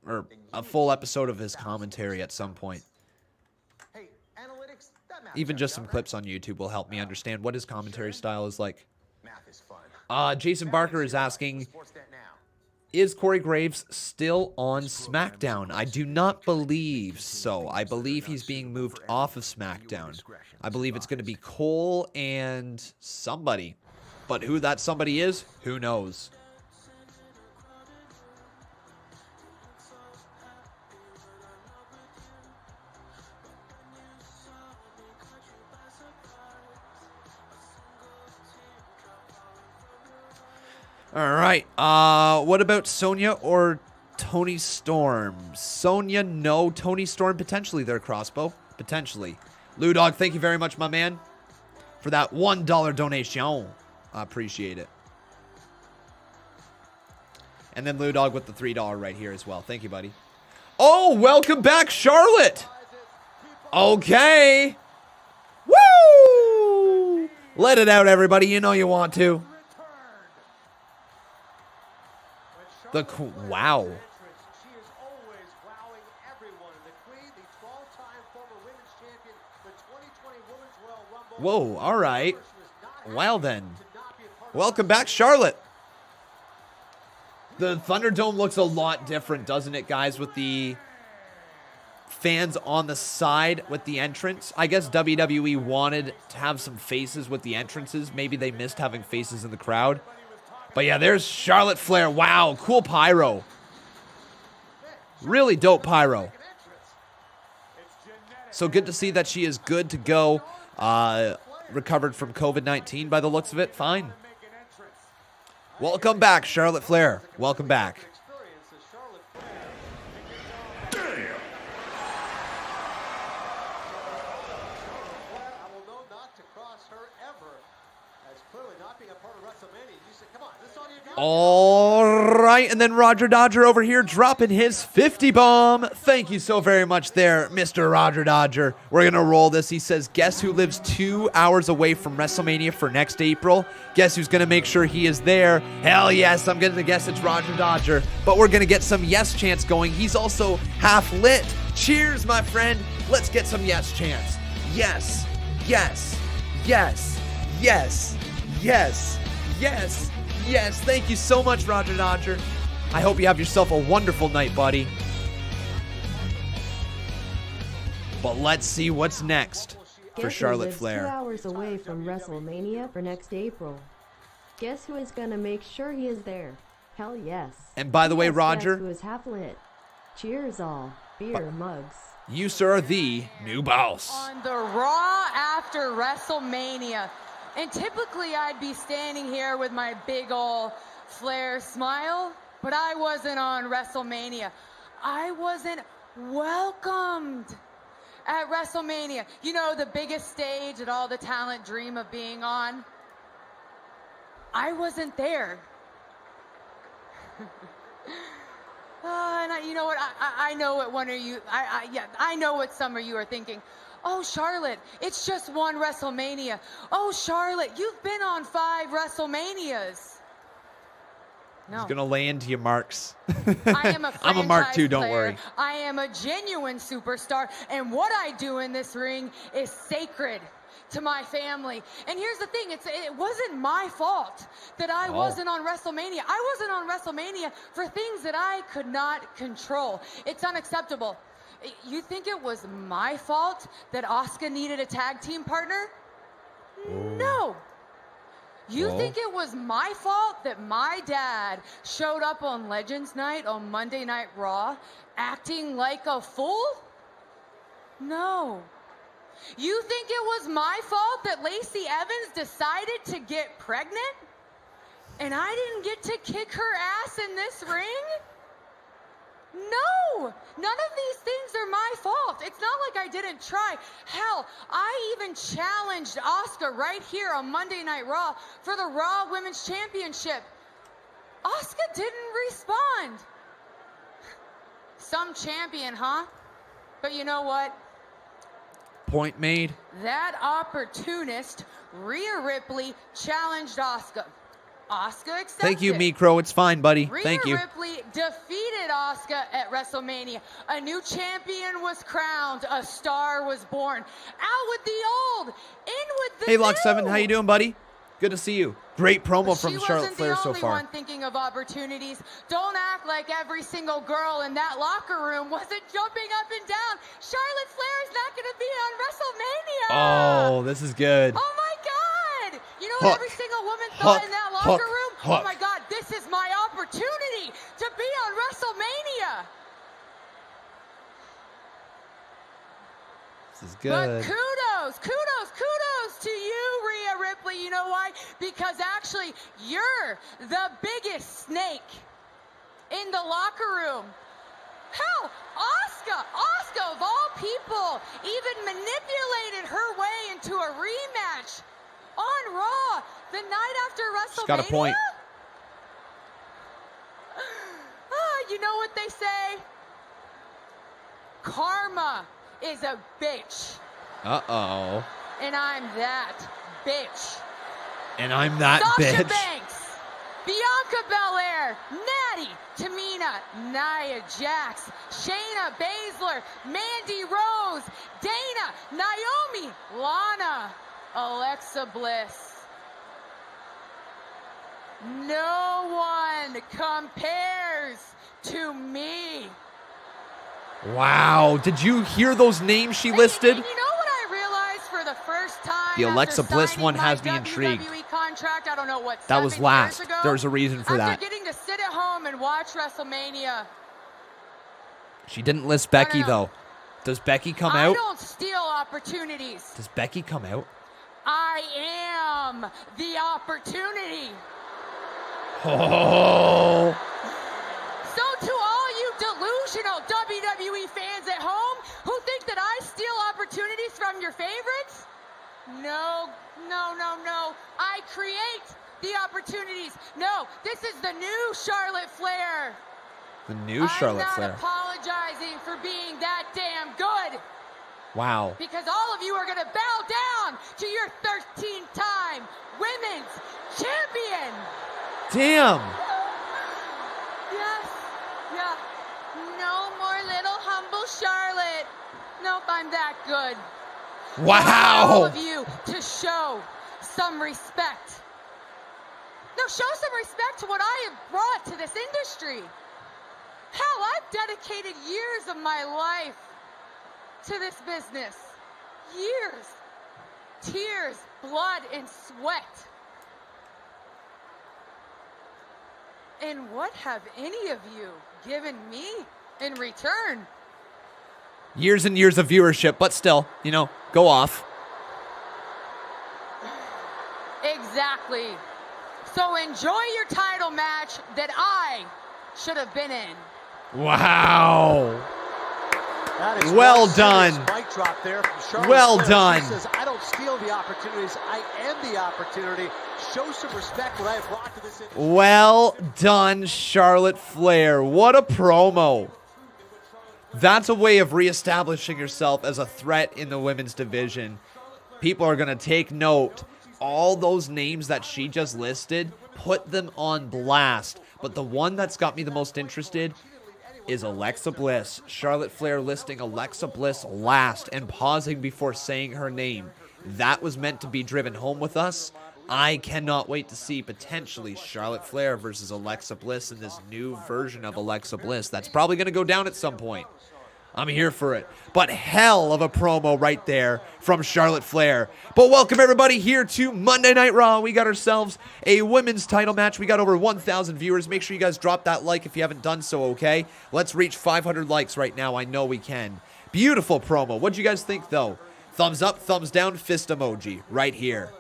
S1: or a full episode of his commentary at some point.
S5: Hey, analytics, that math
S1: Even just some clips on YouTube will help me understand what his commentary style is like.
S5: Math is fun.
S1: Jason Barker is asking, is Corey Graves still on SmackDown? I do not believe so. I believe he's being moved off of SmackDown. I believe it's going to be Cole and somebody. But who that somebody is, who knows? All right. What about Sonya or Tony Storm? Sonya, no. Tony Storm, potentially their crossbow. Potentially. Lou Dog, thank you very much, my man, for that $1 donation. I appreciate it. And then Lou Dog with the $3 right here as well. Thank you, buddy. Oh, welcome back, Charlotte. Okay. Woo! Let it out, everybody. You know you want to. Wow. Whoa, all right. Well then. Welcome back, Charlotte. The Thunderdome looks a lot different, doesn't it, guys, with the fans on the side with the entrance. I guess WWE wanted to have some faces with the entrances. Maybe they missed having faces in the crowd. But yeah, there's Charlotte Flair. Wow, cool pyro. Really dope pyro. So good to see that she is good to go. Recovered from COVID-19 by the looks of it. Fine. Welcome back, Charlotte Flair. Welcome back. All right, and then Roger Dodger over here dropping his 50 bomb. Thank you so very much there, Mr. Roger Dodger. We're going to roll this. He says, guess who lives 2 hours away from WrestleMania for next April? Guess who's going to make sure he is there? Hell yes, I'm going to guess it's Roger Dodger. But we're going to get some yes chants going. He's also half lit. Cheers, my friend. Let's get some yes chants. Yes, yes, yes, yes, yes, yes. Yes, thank you so much, Roger Dodger. I hope you have yourself a wonderful night, buddy. But let's see what's next for Charlotte Flair.
S7: 2 hours away from WrestleMania for next April. Guess who is gonna make sure he is there? Hell yes.
S1: And by the way,
S7: Yes,
S1: Roger,
S7: guess who is half lit? Cheers all. Beer mugs.
S1: you, sir, are the new boss.
S12: On the Raw after WrestleMania. And typically I'd be standing here with my big ol' Flair smile, but I wasn't on WrestleMania. I wasn't welcomed at WrestleMania. You know, the biggest stage that all the talent dream of being on. I wasn't there. And you know what? I know what one of you. I know what some of you are thinking. Oh, Charlotte, it's just one WrestleMania. Oh, Charlotte, you've been on 5 WrestleManias. No.
S1: He's gonna lay into you, Marks.
S12: I am a
S1: I'm a Mark too. Don't
S12: player.
S1: worry.
S12: I am a genuine superstar, and what I do in this ring is sacred to my family. And here's the thing, it wasn't my fault that I wasn't on WrestleMania. I wasn't on WrestleMania for things that I could not control. It's unacceptable. You think it was my fault that Asuka needed a tag team partner? No. You think it was my fault that my dad showed up on Legends Night on Monday Night Raw acting like a fool? No. You think it was my fault that Lacey Evans decided to get pregnant? And I didn't get to kick her ass in this ring? No! None of these things are my fault. It's not like I didn't try. Hell, I even challenged Asuka right here on Monday Night Raw for the Raw Women's Championship. Asuka didn't respond. Some champion, huh? But you know what?
S1: Point made.
S12: That opportunist, Rhea Ripley, challenged Asuka. Asuka accepted.
S1: Thank you, Mikro. It's fine, buddy. Thank you.
S12: Rhea Ripley defeated Asuka at WrestleMania. A new champion was crowned. A star was born. Out with the old, in with the
S1: Hey,
S12: new.
S1: Lock7, how you doing, buddy? Good to see you. Great promo from Charlotte Flair so
S12: She wasn't the only
S1: far.
S12: one thinking of opportunities. Don't act like every single girl in that locker room wasn't jumping up and down. Charlotte Flair is not going to be on WrestleMania.
S1: Oh, this is good.
S12: Oh my God! You know what every single woman thought in that locker room? Oh my God, this is my opportunity to be on WrestleMania.
S1: This is good.
S12: But kudos to you, Rhea Ripley. You know why? Because actually, you're the biggest snake in the locker room. Hell, Asuka of all people, even manipulated her way into a rematch on Raw the night after WrestleMania.
S1: She's got a point.
S12: You know what they say? Karma is a bitch.
S1: Uh-oh.
S12: And I'm that bitch.
S1: And I'm that
S12: Sasha
S1: bitch.
S12: Banks, Bianca Belair, Natty, Tamina, Nia Jax, Shayna Baszler, Mandy Rose, Dana, Naomi, Lana, Alexa Bliss. No one compares to me.
S1: Wow. Did you hear those names she listed?
S12: And you know what I realized for the first time?
S1: The Alexa
S12: after
S1: Bliss
S12: signing
S1: one has
S12: my
S1: me intrigued.
S12: WWE contract, I don't know what,
S1: That was
S12: 7
S1: last.
S12: years ago?
S1: There's a reason for that.
S12: After getting to sit at home and watch WrestleMania.
S1: She didn't list Becky, though. Does Becky come
S12: I
S1: out?
S12: don't steal opportunities.
S1: Does Becky come out?
S12: I am the opportunity.
S1: Oh.
S12: So to all you delusional WWE fans at home who think that I steal opportunities from your favorites, no. I create the opportunities. No, this is the new Charlotte Flair.
S1: The new Charlotte Flair.
S12: I'm not apologizing for being that damn good.
S1: Wow.
S12: Because all of you are going to bow down to your 13-time women's champion.
S1: Damn.
S12: Yes. Yeah. No more little humble Charlotte. Nope, I'm that good.
S1: Wow.
S12: All of you to show some respect. No, show some respect to what I have brought to this industry. Hell, I've dedicated years of my life to this business. Years. Tears, blood, and sweat. And what have any of you given me in return?
S1: Years and years of viewership, but still, you know, go off.
S12: Exactly. So enjoy your title match that I should have been in.
S1: Wow.
S5: That is
S1: well done.
S5: Mic drop there from Charlotte
S1: well
S5: Flair.
S1: done.
S5: She says, I don't steal the opportunities. I am the opportunity. Show some respect what I have brought to this industry.
S1: Well done, Charlotte Flair. What a promo. That's a way of reestablishing yourself as a threat in the women's division. People are going to take note. All those names that she just listed, put them on blast. But the one that's got me the most interested is Alexa Bliss. Charlotte Flair listing Alexa Bliss last and pausing before saying her name. That was meant to be driven home with us. I cannot wait to see potentially Charlotte Flair versus Alexa Bliss in this new version of Alexa Bliss. That's probably going to go down at some point. I'm here for it. But hell of a promo right there from Charlotte Flair. But welcome everybody here to Monday Night Raw. We got ourselves a women's title match. We got over 1,000 viewers. Make sure you guys drop that like if you haven't done so, okay? Let's reach 500 likes right now. I know we can. Beautiful promo. What'd you guys think, though? Thumbs up, thumbs down, fist emoji right here.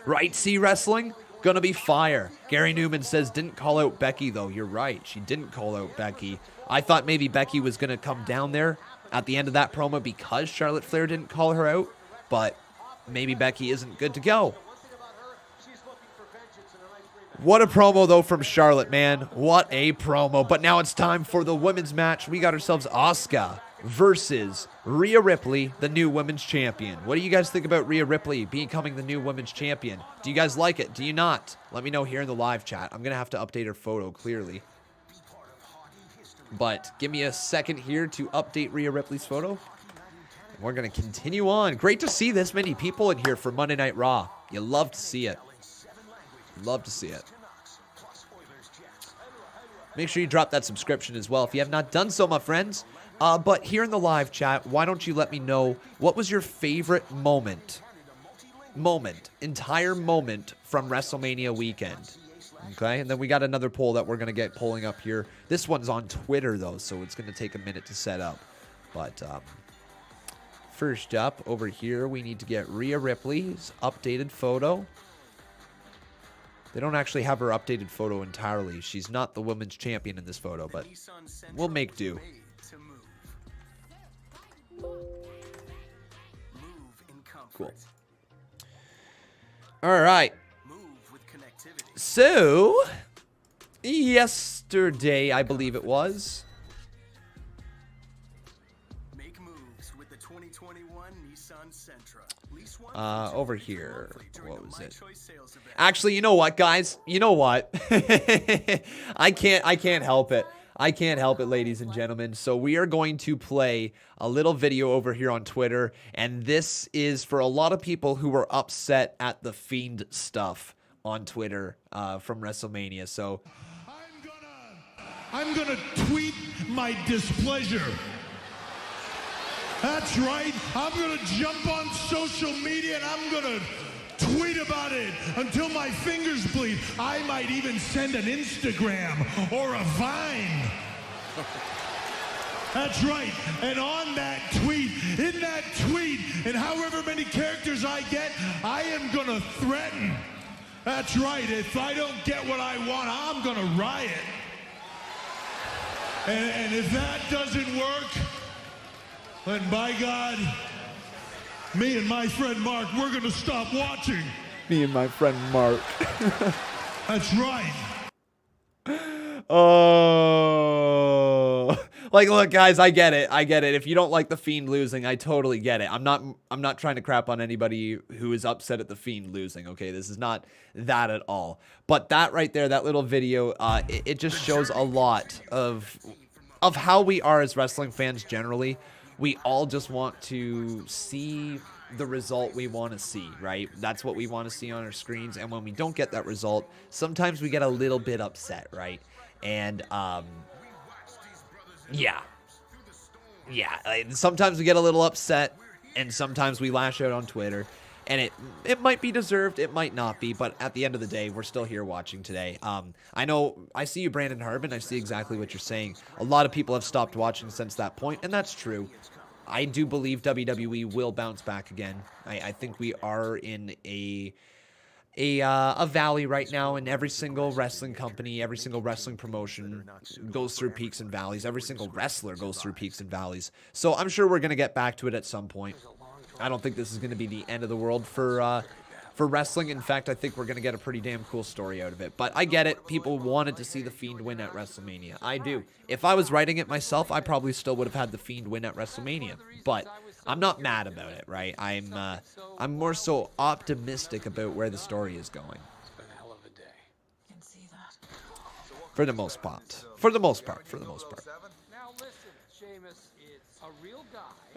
S1: Right, C Wrestling? Gonna be fire. Gary Newman says, didn't call out Becky, though. You're right. She didn't call out Becky. I thought maybe Becky was going to come down there at the end of that promo because Charlotte Flair didn't call her out. But maybe Becky isn't good to go. What a promo, though, from Charlotte, man. What a promo. But now it's time for the women's match. We got ourselves Asuka versus Rhea Ripley, the new women's champion. What do you guys think about Rhea Ripley becoming the new women's champion? Do you guys like it? Do you not? Let me know here in the live chat. I'm going to have to update her photo, clearly. But give me a second here to update Rhea Ripley's photo. And we're going to continue on. Great to see this many people in here for Monday Night Raw. You love to see it. Love to see it. Make sure you drop that subscription as well if you have not done so, my friends. But here in the live chat, why don't you let me know what was your favorite entire moment from WrestleMania weekend? Okay, and then we got another poll that we're going to get polling up here. This one's on Twitter, though, so it's going to take a minute to set up. But first up, over here, we need to get Rhea Ripley's updated photo. They don't actually have her updated photo entirely. She's not the women's champion in this photo, but we'll make do. Cool. All right. So, yesterday, I believe it was. Over here. What was it? Actually, you know what, guys? You know what? I can't help it. I can't help it, ladies and gentlemen. So we are going to play a little video over here on Twitter, and this is for a lot of people who were upset at the Fiend stuff on Twitter from WrestleMania. So
S13: I'm gonna tweet my displeasure. That's right. I'm gonna jump on social media and I'm gonna tweet about it until my fingers bleed. I might even send an Instagram or a Vine. That's right. And on that tweet, in that tweet, and however many characters I get, I am gonna threaten. That's right. If I don't get what I want, I'm gonna riot. And if that doesn't work, then by God, me and my friend Mark, we're gonna stop watching.
S1: Me and my friend Mark.
S13: That's right.
S1: Oh, like, look, guys, I get it. If you don't like the Fiend losing, I totally get it. I'm not trying to crap on anybody who is upset at the Fiend losing. Okay, this is not that at all. But that right there, that little video, it just shows a lot of how we are as wrestling fans generally. We all just want to see the result we want to see, right? That's what we want to see on our screens. And when we don't get that result, sometimes we get a little bit upset, right? And, yeah, sometimes we get a little upset, and sometimes we lash out on Twitter, and it might be deserved, it might not be, but at the end of the day, we're still here watching today. I know, I see you, Brandon Harbin, I see exactly what you're saying. A lot of people have stopped watching since that point, and that's true. I do believe WWE will bounce back again. I think we are in a valley right now, and every single wrestling company, every single wrestling promotion goes through peaks and valleys. Every single wrestler goes through peaks and valleys. So I'm sure we're going to get back to it at some point. I don't think this is going to be the end of the world for wrestling. In fact, I think we're going to get a pretty damn cool story out of it. But I get it. People wanted to see the Fiend win at WrestleMania. I do. If I was writing it myself, I probably still would have had the Fiend win at WrestleMania. But I'm not mad about it, right? I'm more so optimistic about where the story is going. For the most part.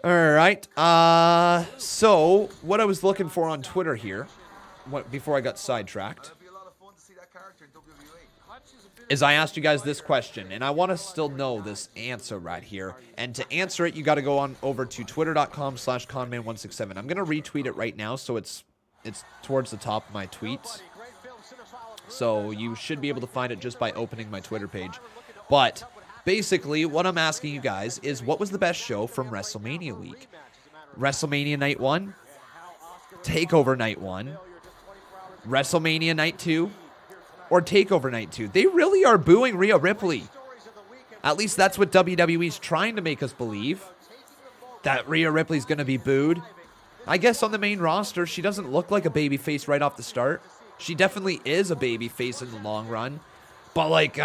S1: All right. So what I was looking for on Twitter here, before I got sidetracked, is I asked you guys this question, and I want to still know this answer right here. And to answer it, you got to go on over to twitter.com/conman167. I'm going to retweet it right now, so it's towards the top of my tweets. So you should be able to find it just by opening my Twitter page. But basically, what I'm asking you guys is, what was the best show from WrestleMania week? WrestleMania Night 1? TakeOver Night 1? WrestleMania Night 2? Or TakeOver Night 2? They really are booing Rhea Ripley. At least that's what WWE's trying to make us believe. That Rhea Ripley's going to be booed. I guess on the main roster, she doesn't look like a babyface right off the start. She definitely is a babyface in the long run. But, like,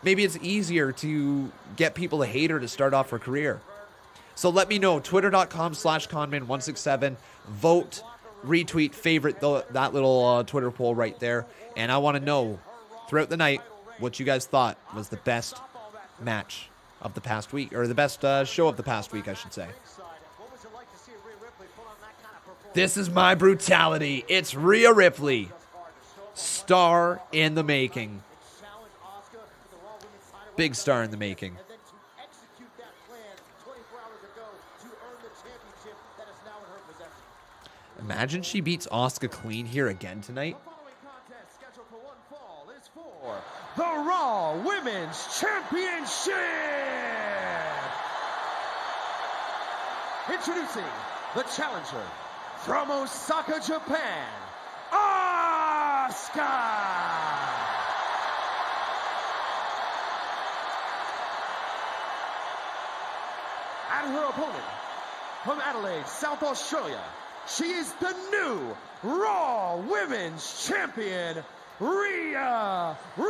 S1: maybe it's easier to get people to hate her to start off her career. So let me know. Twitter.com/conman167. Vote, retweet, favorite that little Twitter poll right there. And I want to know throughout the night what you guys thought was the best match of the past week. Or the best show of the past week, I should say. This is my brutality. It's Rhea Ripley. Star in the making. Big star in the making. Imagine she beats Asuka clean here again tonight.
S6: The Raw Women's Championship! Introducing the challenger from Osaka, Japan, Asuka! And her opponent from Adelaide, South Australia, she is the new Raw Women's Champion, Rhea Ripley!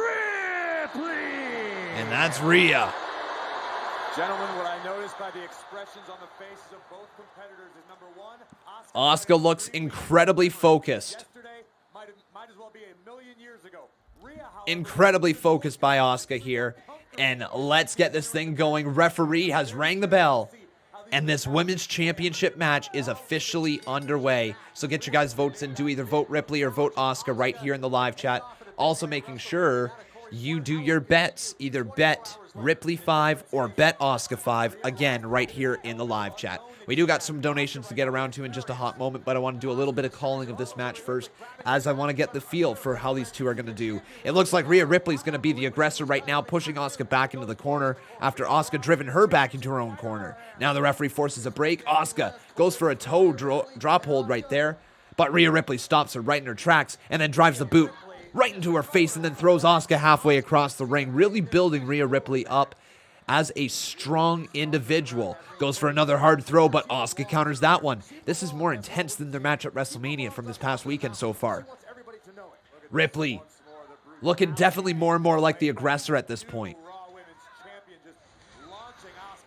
S1: And that's Rhea.
S6: Gentlemen, what I noticed by the expressions on the faces of both competitors is, number one,
S1: Asuka looks incredibly focused.
S6: might as well be a million years ago.
S1: Incredibly focused by Asuka here. And let's get this thing going. Referee has rang the bell. And this women's championship match is officially underway. So get your guys' votes in. Do either vote Ripley or vote Asuka right here in the live chat. Also making sure you do your bets. Either bet Ripley 5 or bet Asuka 5. Again, right here in the live chat. We do got some donations to get around to in just a hot moment, but I want to do a little bit of calling of this match first, as I want to get the feel for how these two are going to do. It looks like Rhea Ripley's going to be the aggressor right now, pushing Asuka back into the corner after Asuka driven her back into her own corner. Now the referee forces a break. Asuka goes for a toe drop hold right there, but Rhea Ripley stops her right in her tracks and then drives the boot right into her face and then throws Asuka halfway across the ring, really building Rhea Ripley up. as a strong individual. Goes for another hard throw, but Asuka counters that one. This is more intense than their match at WrestleMania from this past weekend so far. Ripley looking definitely more and more like the aggressor at this point.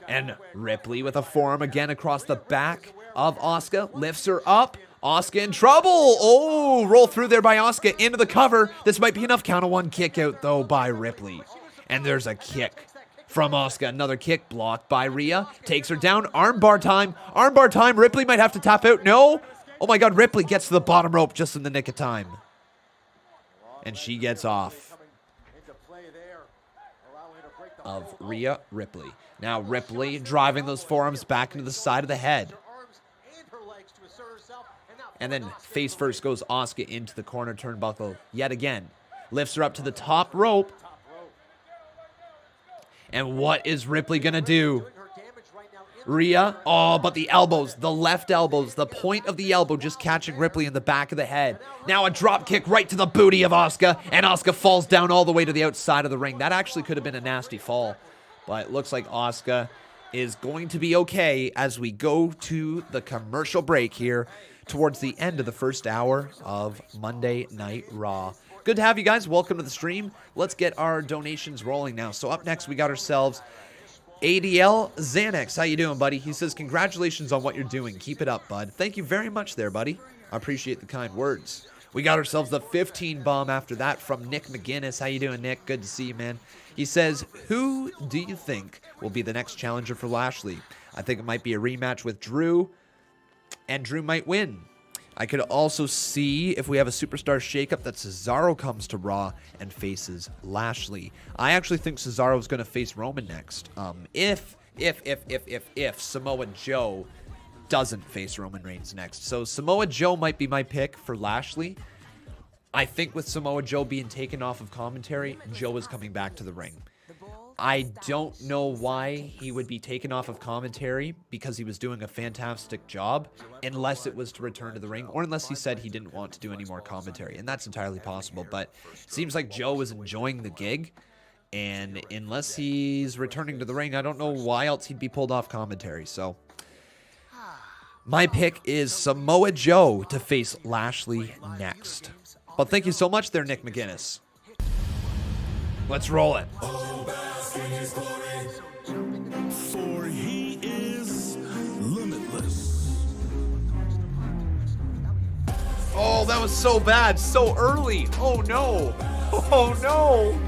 S1: And Ripley with a forearm again across the back of Asuka. Lifts her up. Asuka in trouble. Oh, roll through there by Asuka into the cover. This might be enough. Count of one kick out though by Ripley. And there's a kick from Asuka. Another kick blocked by Rhea. Takes her down. Armbar time. Armbar time. Ripley might have to tap out. No. Oh my God. Ripley gets to the bottom rope just in the nick of time. And she gets off of Rhea Ripley. Now Ripley driving those forearms back into the side of the head. And then face first goes Asuka into the corner turnbuckle yet again. Lifts her up to the top rope. And what is Ripley going to do? Rhea, oh, but the elbows, the left elbows, the point of the elbow just catching Ripley in the back of the head. Now a drop kick right to the booty of Asuka, and Asuka falls down all the way to the outside of the ring. That actually could have been a nasty fall, but it looks like Asuka is going to be okay as we go to the commercial break here towards the end of the first hour of Monday Night Raw. Good to have you guys. Welcome to the stream. Let's get our donations rolling now. So up next, we got ourselves ADL Xanax. How you doing, buddy? He says, congratulations on what you're doing. Keep it up, bud. Thank you very much there, buddy. I appreciate the kind words. We got ourselves the 15 bomb after that from Nick McGinnis. How you doing, Nick? Good to see you, man. He says, who do you think will be the next challenger for Lashley? I think it might be a rematch with Drew, and Drew might win. I could also see if we have a superstar shakeup that Cesaro comes to Raw and faces Lashley. I actually think Cesaro is going to face Roman next. If Samoa Joe doesn't face Roman Reigns next. So Samoa Joe might be my pick for Lashley. I think with Samoa Joe being taken off of commentary, Joe is coming back to the ring. I don't know why he would be taken off of commentary because he was doing a fantastic job, unless it was to return to the ring, or unless he said he didn't want to do any more commentary, and that's entirely possible. But it seems like Joe was enjoying the gig, and unless he's returning to the ring, I don't know why else he'd be pulled off commentary. So my pick is Samoa Joe to face Lashley next. But thank you so much there, Nick McGinnis. Let's roll it.
S13: For he is limitless.
S1: Oh, that was so bad, so early. Oh no. Oh no.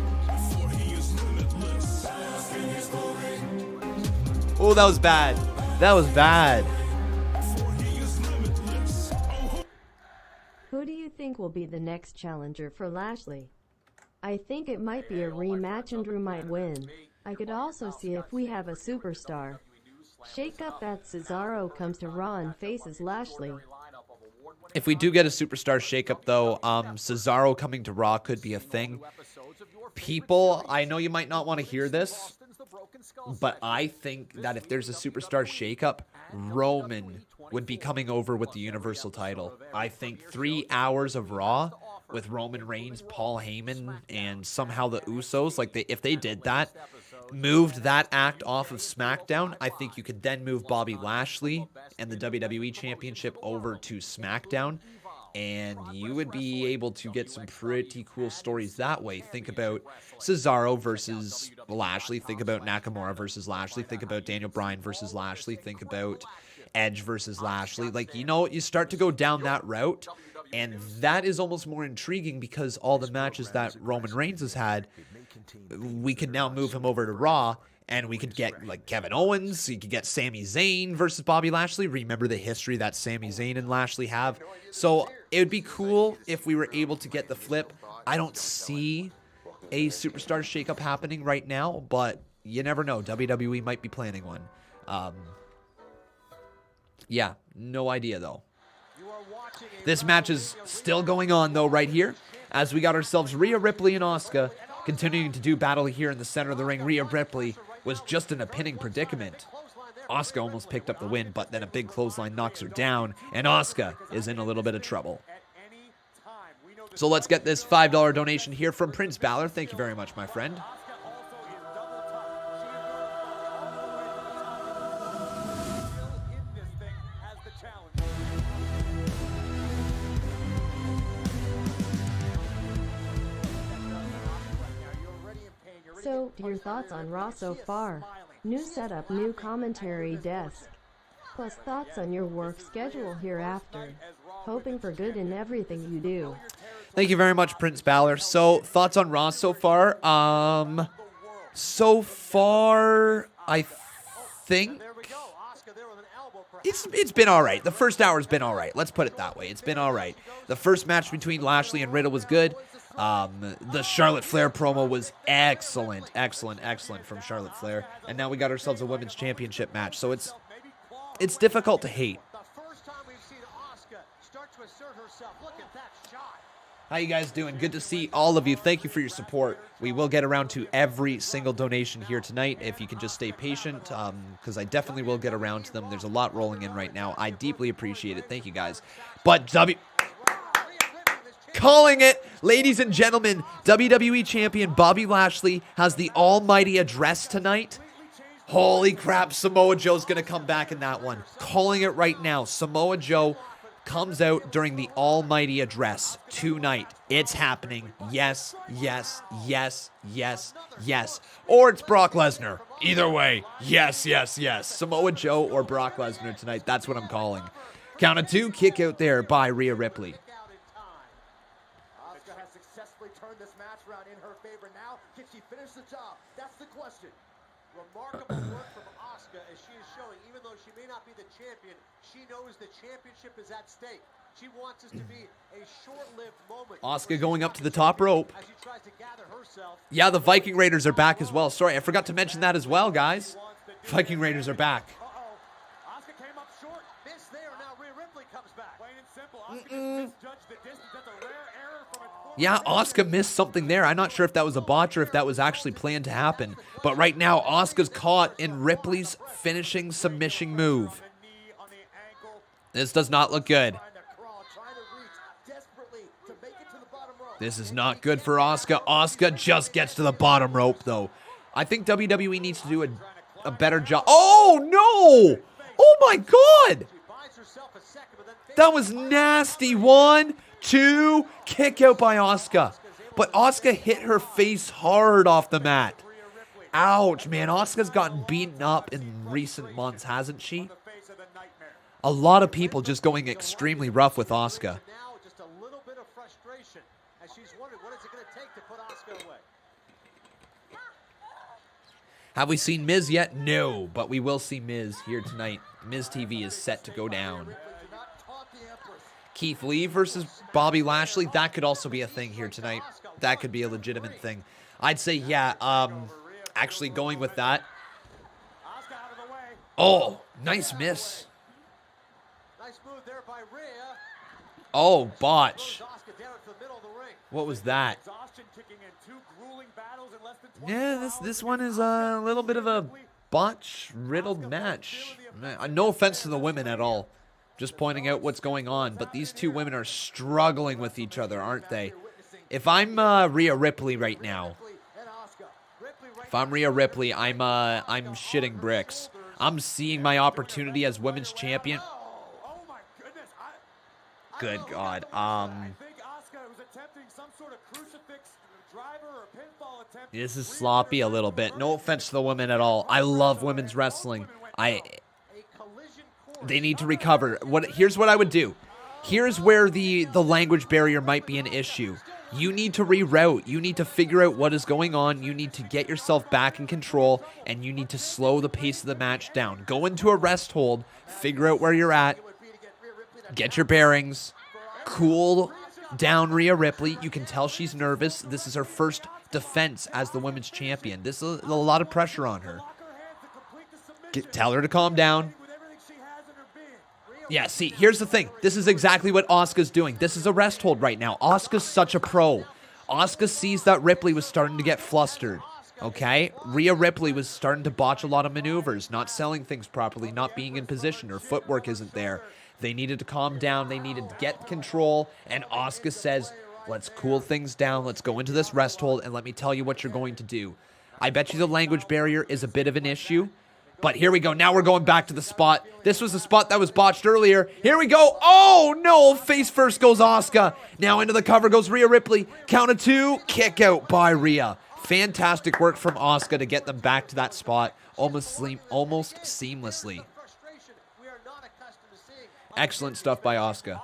S1: Oh, that was bad. That was bad.
S7: Who do you think will be the next challenger for Lashley? I think it might be a rematch and Drew might win. I could also see if we have a superstar shake-up that Cesaro comes to Raw and faces Lashley.
S1: If we do get a superstar shakeup, though, Cesaro coming to Raw could be a thing. People, I know you might not want to hear this, but I think that if there's a superstar shakeup, Roman would be coming over with the Universal title. I think 3 hours of Raw with Roman Reigns, Paul Heyman, and somehow the Usos, like if they did that, moved that act off of SmackDown, I think you could then move Bobby Lashley and the WWE Championship over to SmackDown, and you would be able to get some pretty cool stories that way. Think about Cesaro versus Lashley. Think about Nakamura versus Lashley. Think about Daniel Bryan versus Lashley. Think about Edge versus Lashley. Like, you know, you start to go down that route, and that is almost more intriguing because all the matches that Roman Reigns has had, we can now move him over to Raw, and we could get like Kevin Owens. You could get Sami Zayn versus Bobby Lashley. Remember the history that Sami Zayn and Lashley have. So it would be cool if we were able to get the flip. I don't see a superstar shakeup happening right now, but you never know. WWE might be planning one. Yeah, no idea though. This match is still going on though right here, as we got ourselves Rhea Ripley and Asuka continuing to do battle here in the center of the ring. Rhea Ripley was just in a pinning predicament. Asuka almost picked up the win, but then a big clothesline knocks her down, and Asuka is in a little bit of trouble. So let's get this $5 donation here from Prince Balor. Thank you very much, my friend.
S7: So, your thoughts on Raw so far? New setup, new commentary desk. Plus thoughts on your work schedule hereafter. Hoping for good in everything you do.
S1: Thank you very much, Prince Balor. So, thoughts on Raw so far? So far, I think it's been all right. The first hour's been all right. Let's put it that way. It's been all right. The first match between Lashley and Riddle was good. The Charlotte Flair promo was excellent, excellent from Charlotte Flair. And now we got ourselves a women's championship match. So it's difficult to hate. How you guys doing? Good to see all of you. Thank you for your support. We will get around to every single donation here tonight if you can just stay patient, because I definitely will get around to them. There's a lot rolling in right now. I deeply appreciate it. Thank you guys. But calling it, ladies and gentlemen, WWE Champion Bobby Lashley has the almighty address tonight. Holy crap, Samoa Joe's going to come back in that one. Calling it right now. Samoa Joe comes out during the almighty address tonight. It's happening. Yes, yes, yes, yes, yes. Or it's Brock Lesnar. Either way, yes, yes, yes. Samoa Joe or Brock Lesnar tonight. That's what I'm calling. Count of 2, kick out there by Rhea Ripley.
S4: Asuka has successfully turned this match around in her favor now. Can she finish the job? That's the question. Remarkable work from Asuka as she is showing, even though she may not be the champion, she knows the championship is at stake. She wants this to be a short-lived moment.
S1: Asuka going up to the top rope.
S4: As she tries to gather herself.
S1: Yeah, the Viking Raiders are back as well. Sorry, I forgot to mention that as well, guys. Viking Raiders are back.
S4: Asuka came up short. Miss there. Now Rhea Ripley comes back. Plain and simple. Asuka just misjudged the distance. That's a rare error from a
S1: Yeah, Asuka missed something there. I'm not sure if that was a botch or if that was actually planned to happen. But right now, Asuka's caught in Ripley's finishing submission move. This does not look good. This is not good for Asuka. Asuka just gets to the bottom rope, though. I think WWE needs to do a better job. Oh, no! Oh, my God! That was nasty. 1, 2, kick out by Asuka. But Asuka hit her face hard off the mat. Ouch, man. Asuka's gotten beaten up in recent months, hasn't she? A lot of people just going extremely rough with Asuka.
S4: Just a little bit of frustration as she's wondering what is it going to take to put Asuka away.
S1: Have we seen Miz yet? No, but we will see Miz here tonight. Miz TV is set to go down. Keith Lee versus Bobby Lashley. That could also be a thing here tonight. That could be a legitimate thing. I'd say, yeah, actually going with that. Oh, nice miss.
S4: Nice move there by Rhea.
S1: Oh, botch. What was that? Yeah, this one is a little bit of a botch-riddled match. No offense to the women at all. Just pointing out what's going on. But these two women are struggling with each other, aren't they? If I'm Rhea Ripley right now, if I'm Rhea Ripley, I'm shitting bricks. I'm seeing my opportunity as women's champion. Good God. This is sloppy a little bit. No offense to the women at all. I love women's wrestling. They need to recover. Here's what I would do. Here's where the language barrier might be an issue. You need to reroute. You need to figure out what is going on. You need to get yourself back in control, and you need to slow the pace of the match down. Go into a rest hold. Figure out where you're at. Get your bearings. Cool down Rhea Ripley. You can tell she's nervous. This is her first defense as the women's champion. This is a lot of pressure on her. Tell her to calm down. Yeah, see, here's the thing. This is exactly what Asuka's doing. This is a rest hold right now. Asuka's such a pro. Asuka sees that Ripley was starting to get flustered. Okay? Rhea Ripley was starting to botch a lot of maneuvers, not selling things properly, not being in position. Her footwork isn't there. They needed to calm down. They needed to get control. And Asuka says, let's cool things down. Let's go into this rest hold, and let me tell you what you're going to do. I bet you the language barrier is a bit of an issue. But here we go. Now we're going back to the spot. This was the spot that was botched earlier. Here we go. Oh, no. Face first goes Asuka. Now into the cover goes Rhea Ripley. Count of 2. Kick out by Rhea. Fantastic work from Asuka to get them back to that spot almost seamlessly. Excellent stuff by Asuka.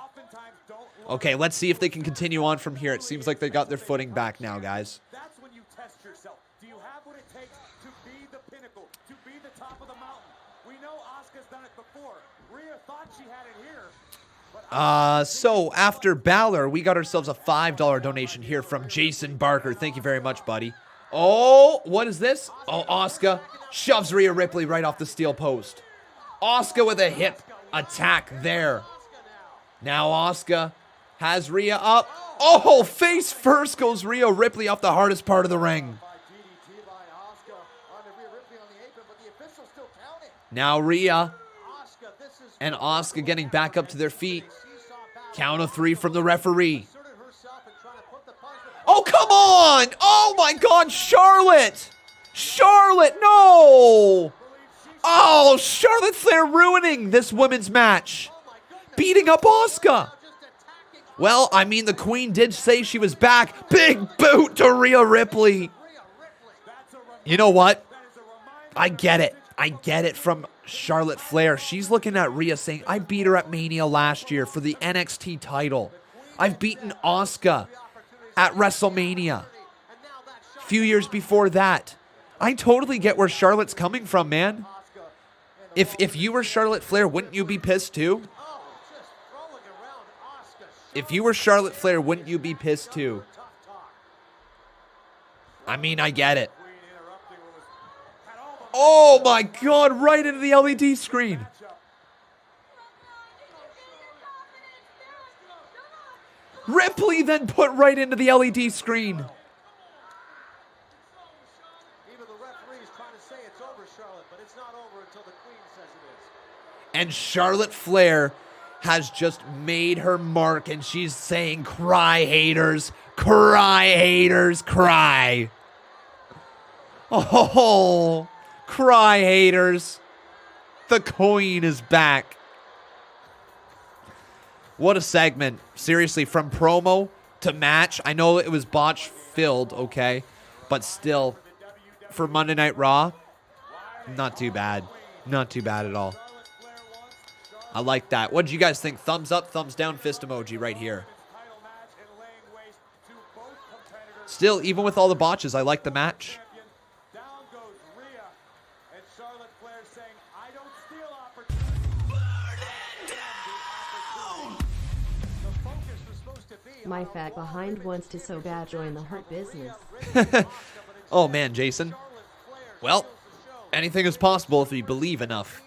S1: Okay, let's see if they can continue on from here. It seems like they got their footing back now, guys.
S6: That's when you test yourself. Do you have what it takes to be the pinnacle, to be the top of the mountain? We know Asuka's done it before. Rhea thought she had it here.
S1: So after Balor, we got ourselves a $5 donation here from Jason Barker. Thank you very much, buddy. Oh, what is this? Oh, Asuka shoves Rhea Ripley right off the steel post. Asuka with a hip attack there. Now Asuka has Rhea up. Oh, face first goes Rhea Ripley off the hardest part of the ring. Now Rhea and Asuka getting back up to their feet. Count of 3 from the referee. Oh, come on! Oh, my God, Charlotte! Charlotte, no! Oh, Charlotte Flair ruining this women's match. Beating up Asuka. Well, I mean, the Queen did say she was back. Big boot to Rhea Ripley. You know what? I get it. I get it from Charlotte Flair. She's looking at Rhea saying, I beat her at Mania last year for the NXT title. I've beaten Asuka at WrestleMania. A few years before that. I totally get where Charlotte's coming from, man. If you were Charlotte Flair, wouldn't you be pissed too? If you were Charlotte Flair, wouldn't you be pissed too? I mean, I get it. Oh my God, right into the LED screen. Ripley then put right into the LED screen.
S4: Even the referee's trying to say it's over, Charlotte, but it's not over until the Queen says it is.
S1: And Charlotte Flair has just made her mark, and she's saying, cry, haters, cry, haters, cry. Oh, cry, haters. The Queen is back. What a segment. Seriously, from promo to match. I know it was botch filled, okay? But still, for Monday Night Raw, not too bad. Not too bad at all. I like that. What did you guys think? Thumbs up, thumbs down, fist emoji right here. Still, even with all the botches, I like the match.
S7: My fat behind wants to so bad join the Hurt Business.
S1: Oh man, Jason. Well, anything is possible if you believe enough.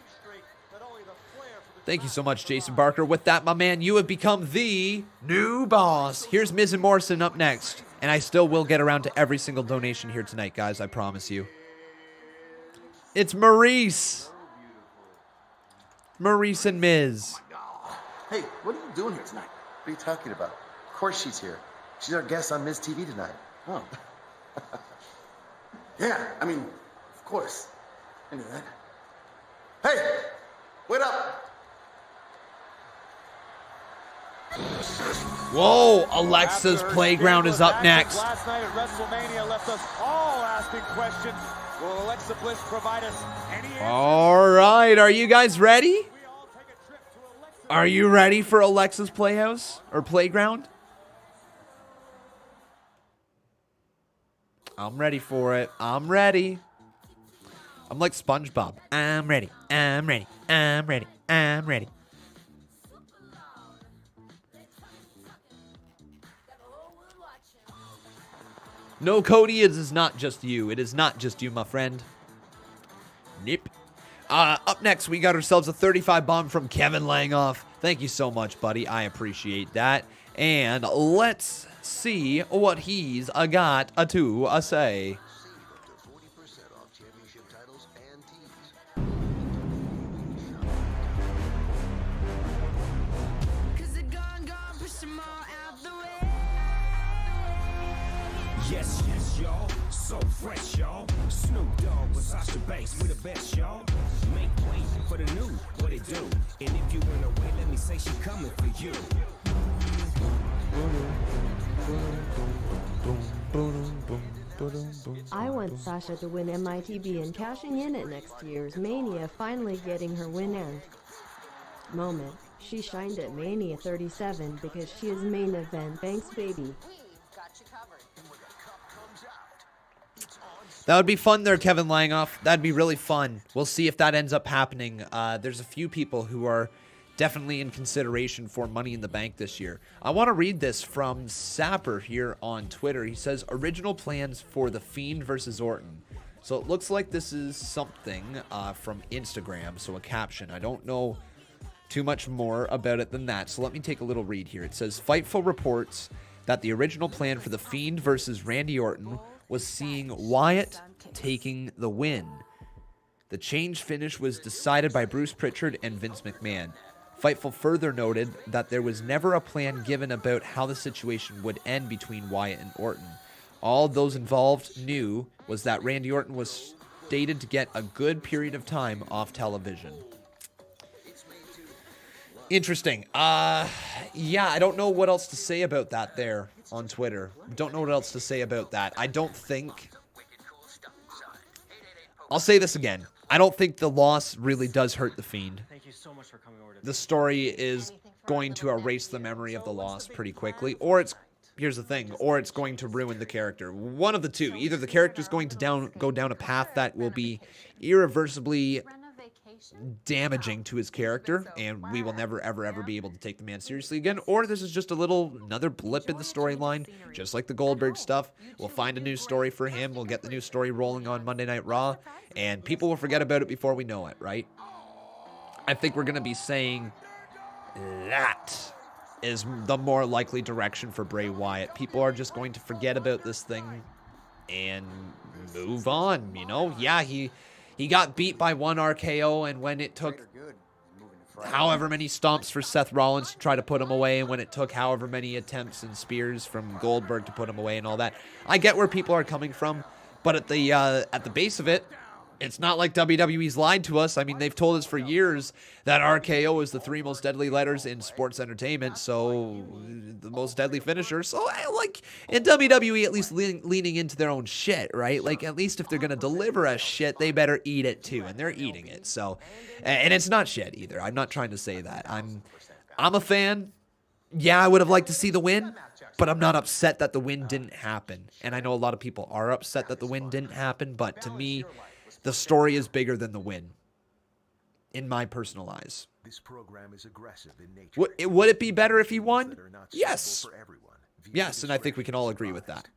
S1: Thank you so much, Jason Barker. With that, my man, you have become the new boss. Here's Miz and Morrison up next. And I still will get around to every single donation here tonight, guys. I promise you. It's Maurice. Maurice and Miz.
S14: Hey, what are you doing here tonight? What are you talking about? Of course she's here. She's our guest on Miz TV tonight. Oh. Yeah, I mean, of course. I knew that. Hey, wait up.
S1: Whoa, Alexa's Playground is up next.
S6: Last night at WrestleMania left us all asking questions. Will Alexa Bliss provide us any answers?
S1: All right, are you guys ready? Are you ready for Alexa's Playhouse or Playground? I'm ready for it. I'm ready. I'm like SpongeBob. I'm ready. I'm ready. I'm ready. I'm ready. No, Cody, it is not just you. It is not just you, my friend. Nip. Up next, we got ourselves a 35 bomb from Kevin Langoff. Thank you so much, buddy. I appreciate that. And let's see what he's got to say.
S15: Yes, yes, y'all. So fresh, y'all. Snoop Dogg with Sasha Banks, we the best, y'all. Make way for the new, what it do? And if you run away, let me say she coming for you.
S7: I want Sasha to win MITB and cashing in at next year's Mania, finally getting her win and moment. She shined at Mania 37 because she is main event. Thanks, baby.
S1: That would be fun there, Kevin Langoff. That'd be really fun. We'll see if that ends up happening. There's a few people who are definitely in consideration for Money in the Bank this year. I want to read this from Sapper here on Twitter. He says, original plans for The Fiend versus Orton. So it looks like this is something from Instagram, so a caption. I don't know too much more about it than that, so let me take a little read here. It says, Fightful reports that the original plan for The Fiend versus Randy Orton was seeing Wyatt taking the win. The change finish was decided by Bruce Pritchard and Vince McMahon. Fightful further noted that there was never a plan given about how the situation would end between Wyatt and Orton. All those involved knew was that Randy Orton was stated to get a good period of time off television. Interesting. Yeah, I don't know what else to say about that there on Twitter. Don't know what else to say about that. I don't think... I'll say this again. I don't think the loss really does hurt The Fiend.
S5: Thank you so much for coming over to
S1: The story is going to erase the memory of the loss pretty quickly, or it's... Here's the thing, or it's going to ruin the character. One of the two. Either the character's going to go down a path that will be irreversibly damaging to his character, and we will never, ever, ever be able to take the man seriously again, or this is just another blip in the storyline, just like the Goldberg stuff. We'll find a new story for him. We'll get the new story rolling on Monday Night Raw, and people will forget about it before we know it, right? I think we're going to be saying that is the more likely direction for Bray Wyatt. People are just going to forget about this thing and move on, you know? Yeah, he got beat by one RKO, and when it took however many stomps for Seth Rollins to try to put him away, and when it took however many attempts and spears from Goldberg to put him away and all that, I get where people are coming from, but at the base of it, it's not like WWE's lied to us. I mean, they've told us for years that RKO is the 3 most deadly letters in sports entertainment, so the most deadly finisher. So, like, in WWE, at least leaning into their own shit, right? Like, at least if they're going to deliver us shit, they better eat it too, and they're eating it. So, and it's not shit either. I'm not trying to say that. I'm a fan. Yeah, I would have liked to see the win, but I'm not upset that the win didn't happen. And I know a lot of people are upset that the win didn't happen, but to me, the story is bigger than the win, in my personal eyes.
S16: This program is aggressive in nature.
S1: Would it be better if he won? Yes. Yes, and I think we can all agree with that.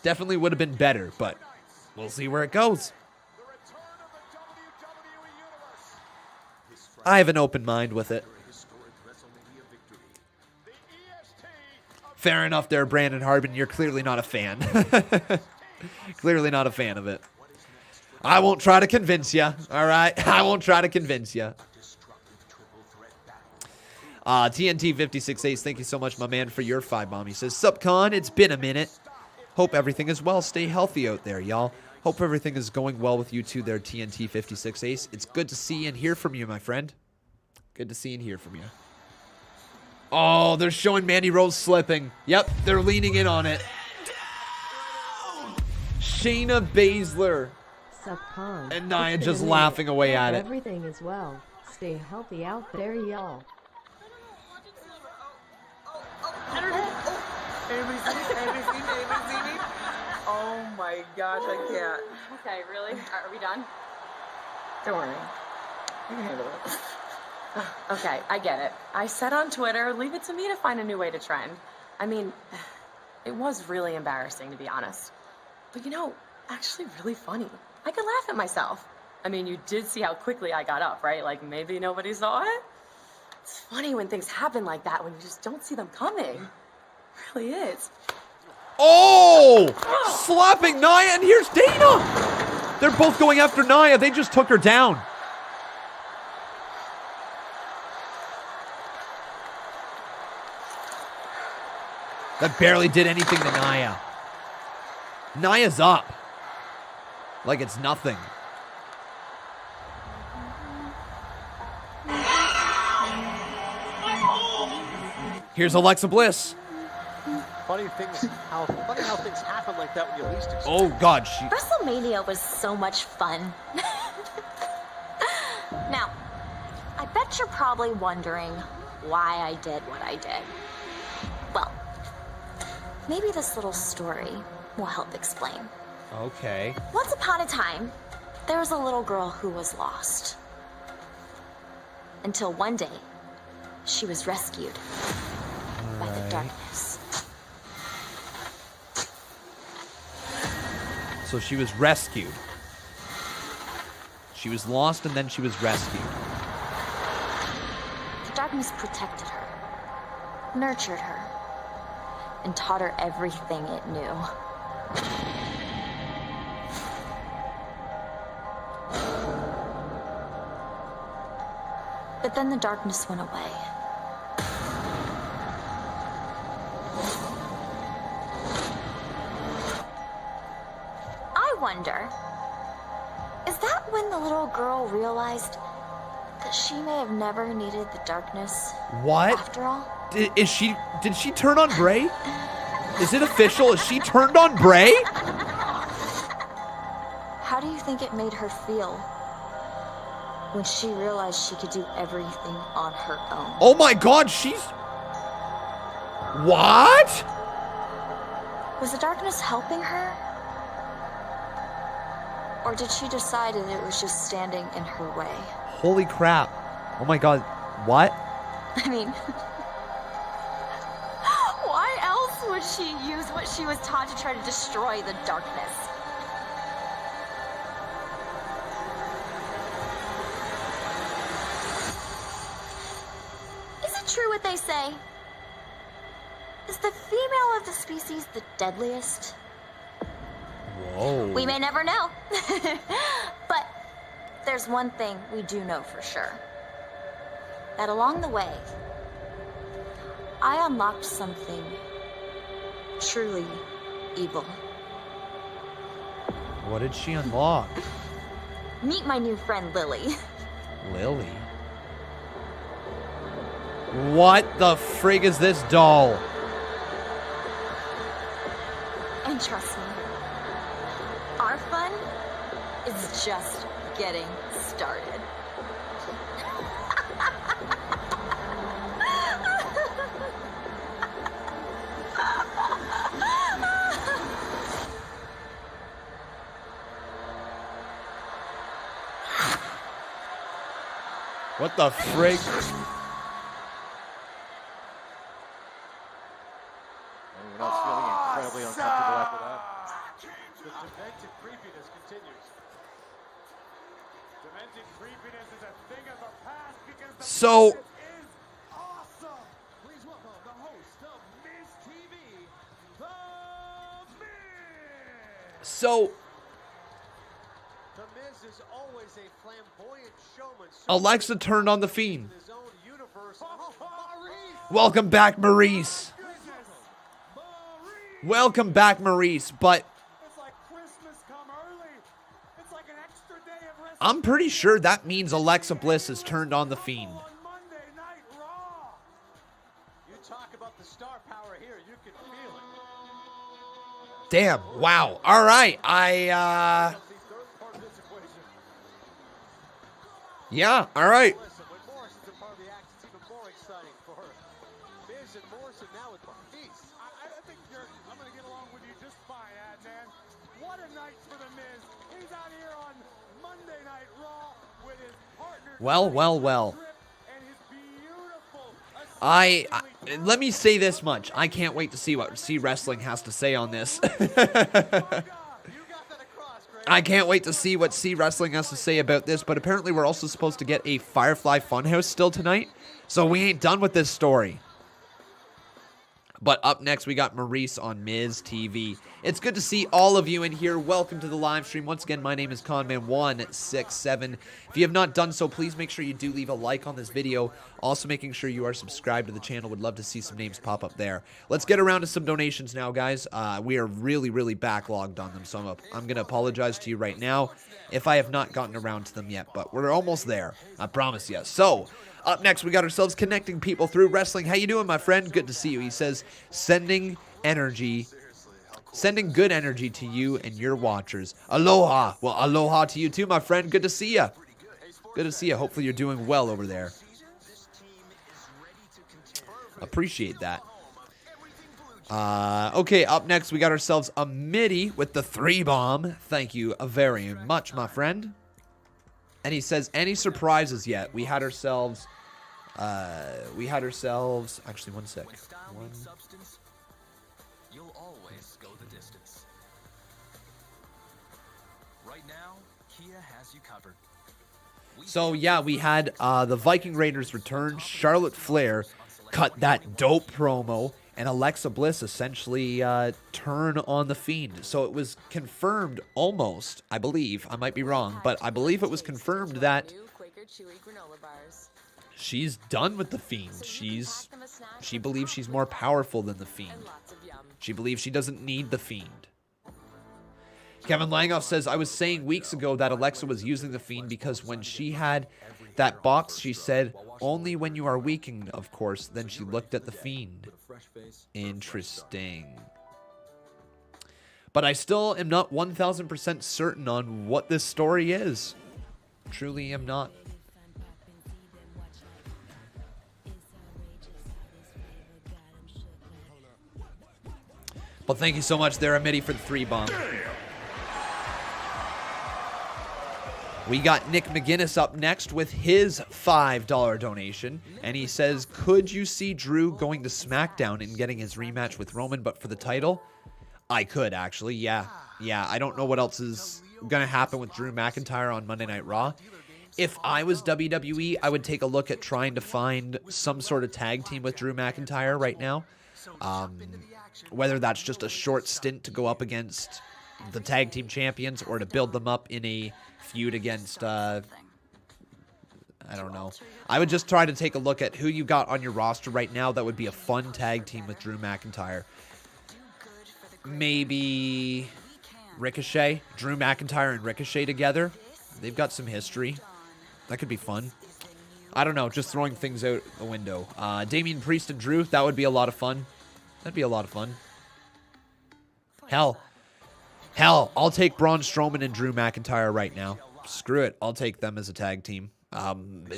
S1: Definitely would have been better, but we'll see where it goes. I have an open mind with it. Fair enough there, Brandon Harbin. You're clearly not a fan. Clearly not a fan of it. I won't try to convince you, all right? I won't try to convince you. TNT 56 Ace, thank you so much, my man, for your 5 bomb. He says, Sup, Con? It's been a minute. Hope everything is well. Stay healthy out there, y'all. Hope everything is going well with you too there, TNT 56 Ace. It's good to see and hear from you, my friend. Good to see and hear from you. Oh, they're showing Mandy Rose slipping. Yep, they're leaning in on it. Shayna Baszler. And Nia just laughing away at it.
S7: Everything is well. Stay healthy out there, y'all.
S17: Oh my gosh, I can't. Okay, really? Are we done? Don't worry. You can handle it. Okay, I get it. I said on Twitter, leave it to me to find a new way to trend. I mean, it was really embarrassing, to be honest. But you know, actually really funny. I could laugh at myself. I mean, you did see how quickly I got up, right? Like, maybe nobody saw it? It's funny when things happen like that, when you just don't see them coming. It really is.
S1: Oh! Slapping Nia, and here's Dana! They're both going after Nia. They just took her down. That barely did anything to Nia. Nia's up. Like it's nothing. Here's Alexa Bliss.
S5: Funny how things happen like that when you least expect.
S1: Oh God,
S10: WrestleMania was so much fun. Now, I bet you're probably wondering why I did what I did. Well, maybe this little story will help explain.
S1: Okay.
S10: Once upon a time, there was a little girl who was lost. Until one day, she was rescued by the darkness.
S1: So she was rescued. She was lost and then she was rescued.
S10: The darkness protected her, nurtured her, and taught her everything it knew. But then the darkness went away. I wonder, is that when the little girl realized that she may have never needed the darkness?
S1: What?
S10: After all?
S1: Did she turn on Bray? Is it official? Is she turned on Bray?
S10: How do you think it made her feel when she realized she could do everything on her own?
S1: Oh my God, she's... What?
S10: Was the darkness helping her? Or did she decide that it was just standing in her way?
S1: Holy crap. Oh my God. What?
S10: I mean, why else would she use what she was taught to try to destroy the darkness? Is it true what they say? Is the female of the species the deadliest?
S1: Whoa.
S10: We may never know. But there's one thing we do know for sure. That along the way, I unlocked something truly evil.
S1: What did she unlock?
S10: Meet my new friend, Lily.
S1: Lily? What the frig is this doll?
S10: And trust me, our fun is just getting started.
S1: What the frig?
S5: We're not feeling incredibly uncomfortable after that. The demented creepiness continues.
S6: Demented creepiness is a thing of the past because the
S1: So...
S6: is awesome. Please welcome the host of Miz TV, The Miz.
S1: So...
S5: The Miz is always a flamboyant showman.
S1: Alexa turned on the Fiend.
S5: His own universe.
S1: Welcome back, Maurice. Welcome back, Maurice. But
S6: It's like Christmas come early. It's like an extra day of rest.
S1: I'm pretty sure that means Alexa Bliss has turned on the Fiend.
S6: Monday Night Raw.
S5: You talk about the star power here. You can feel it.
S1: Damn. Wow. All right. Yeah. All right.
S5: Listen, when Morrison's a part of the act, it's even more exciting for her. Miz and Morrison now with Batiste.
S6: I think I'm going to get along with you just fine, Adnan. What a night for the Miz. He's out here on Monday Night Raw with his partner.
S1: Well.
S6: And his beautiful.
S1: Let me say this much. I can't wait to see what C Wrestling has to say on this. I can't wait to see what C Wrestling has to say about this, but apparently we're also supposed to get a Firefly Fun House still tonight, so we ain't done with this story. But up next, we got Maurice on Miz TV. It's good to see all of you in here. Welcome to the live stream. Once again, my name is Conman167. If you have not done so, please make sure you do leave a like on this video. Also, making sure you are subscribed to the channel. Would love to see some names pop up there. Let's get around to some donations now, guys. We are really backlogged on them, so I'm going to apologize to you right now if I have not gotten around to them yet, but we're almost there. I promise you. So, Up next, we got ourselves connecting people through wrestling. How you doing, my friend? Good to see you. He says, sending good energy to you and your watchers. Aloha. Well, aloha to you too, my friend. Good to see you. Good to see you. Hopefully you're doing well over there. Appreciate that. Okay, up next, we got ourselves a midi with the 3-bomb. Thank you very much, my friend. And he says, any surprises yet? We had ourselves, actually, one sec.
S11: You'll always go the distance. Right now, Kia has you covered.
S1: So, yeah, we had the Viking Raiders return. Charlotte Flair cut that dope promo. And Alexa Bliss essentially turn on the Fiend. So it was confirmed almost, I believe. I might be wrong. But I believe it was confirmed that she's done with the Fiend. She believes she's more powerful than the Fiend. She believes she doesn't need the Fiend. Kevin Langoff says, I was saying weeks ago that Alexa was using the Fiend because when she had that box, she said, only when you are weakened, of course. Then she looked at the Fiend. Interesting. But I still am not 1000% certain on what this story is. Truly am not. Well, thank you so much there, Amity, for the 3-bomb. We got Nick McGuinness up next with his $5 donation. And he says, could you see Drew going to SmackDown and getting his rematch with Roman, but for the title? I could, actually. Yeah. I don't know what else is going to happen with Drew McIntyre on Monday Night Raw. If I was WWE, I would take a look at trying to find some sort of tag team with Drew McIntyre right now. Whether that's just a short stint to go up against the tag team champions or to build them up in a feud against, I don't know. I would just try to take a look at who you got on your roster right now that would be a fun tag team with Drew McIntyre. Maybe Ricochet, Drew McIntyre and Ricochet together. They've got some history. That could be fun. I don't know, just throwing things out the window. Damien Priest and Drew, that would be a lot of fun. That'd be a lot of fun. Hell, I'll take Braun Strowman and Drew McIntyre right now. Screw it, I'll take them as a tag team.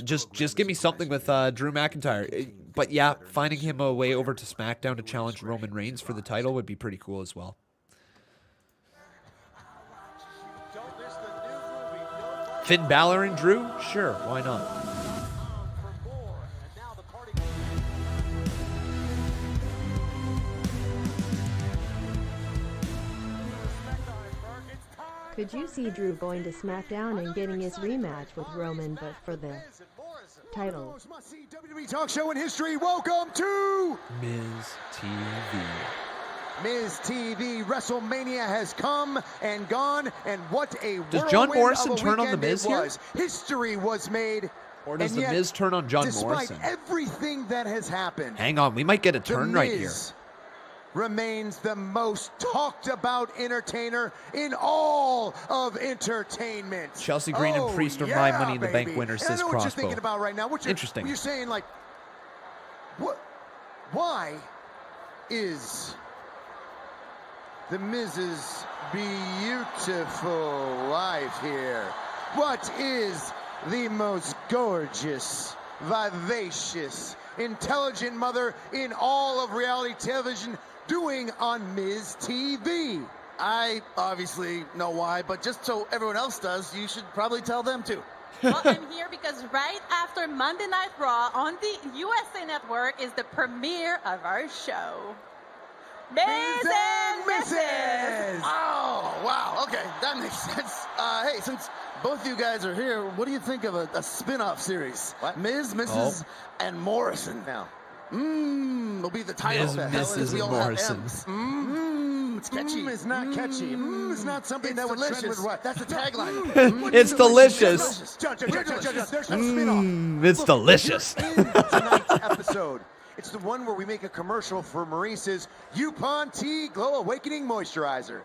S1: Just give me something with Drew McIntyre. But yeah, finding him a way over to SmackDown to challenge Roman Reigns for the title would be pretty cool as well. Finn Balor and Drew? Sure, why not?
S7: Could you see Drew going to SmackDown and getting his rematch with Roman, but for the title?
S4: WWE talk show in history. Welcome to
S1: Miz TV.
S4: Miz TV. WrestleMania has come and gone, and what a
S1: Does John Morrison turn on the Miz here?
S4: History was made.
S1: Or does the Miz turn on John Morrison?
S4: Despite everything that has happened,
S1: hang on, we might get a turn right here.
S4: Remains the most talked about entertainer in all of entertainment.
S1: Chelsea Green and Priest are my Money in the Bank winners, says
S4: Crossbow. I know what you're thinking about right now.
S1: Interesting.
S4: You're saying, like, what? Why is the Miz's beautiful wife here? What is the most gorgeous, vivacious, intelligent mother in all of reality television doing on Miz TV?
S14: I obviously know why, but just so everyone else does, you should probably tell them too.
S17: Well, I'm here because right after Monday Night Raw on the USA Network is the premiere of our show. Miz and Mrs.
S14: Oh, wow. Okay, that makes sense. Hey, since both of you guys are here, what do you think of a spin-off series? What? Miz, Mrs., and Morrison now. Will be the title.
S1: Miz, Mrs., and Morrison.
S14: It's catchy.
S4: It's not catchy. It's not something that would trend with what?
S14: That's the tagline.
S1: It's delicious.
S4: There's no spin-off.
S1: It's delicious.
S4: Tonight's episode. It's the one where we make a commercial for Maurice's Yupon Tea Glow Awakening Moisturizer.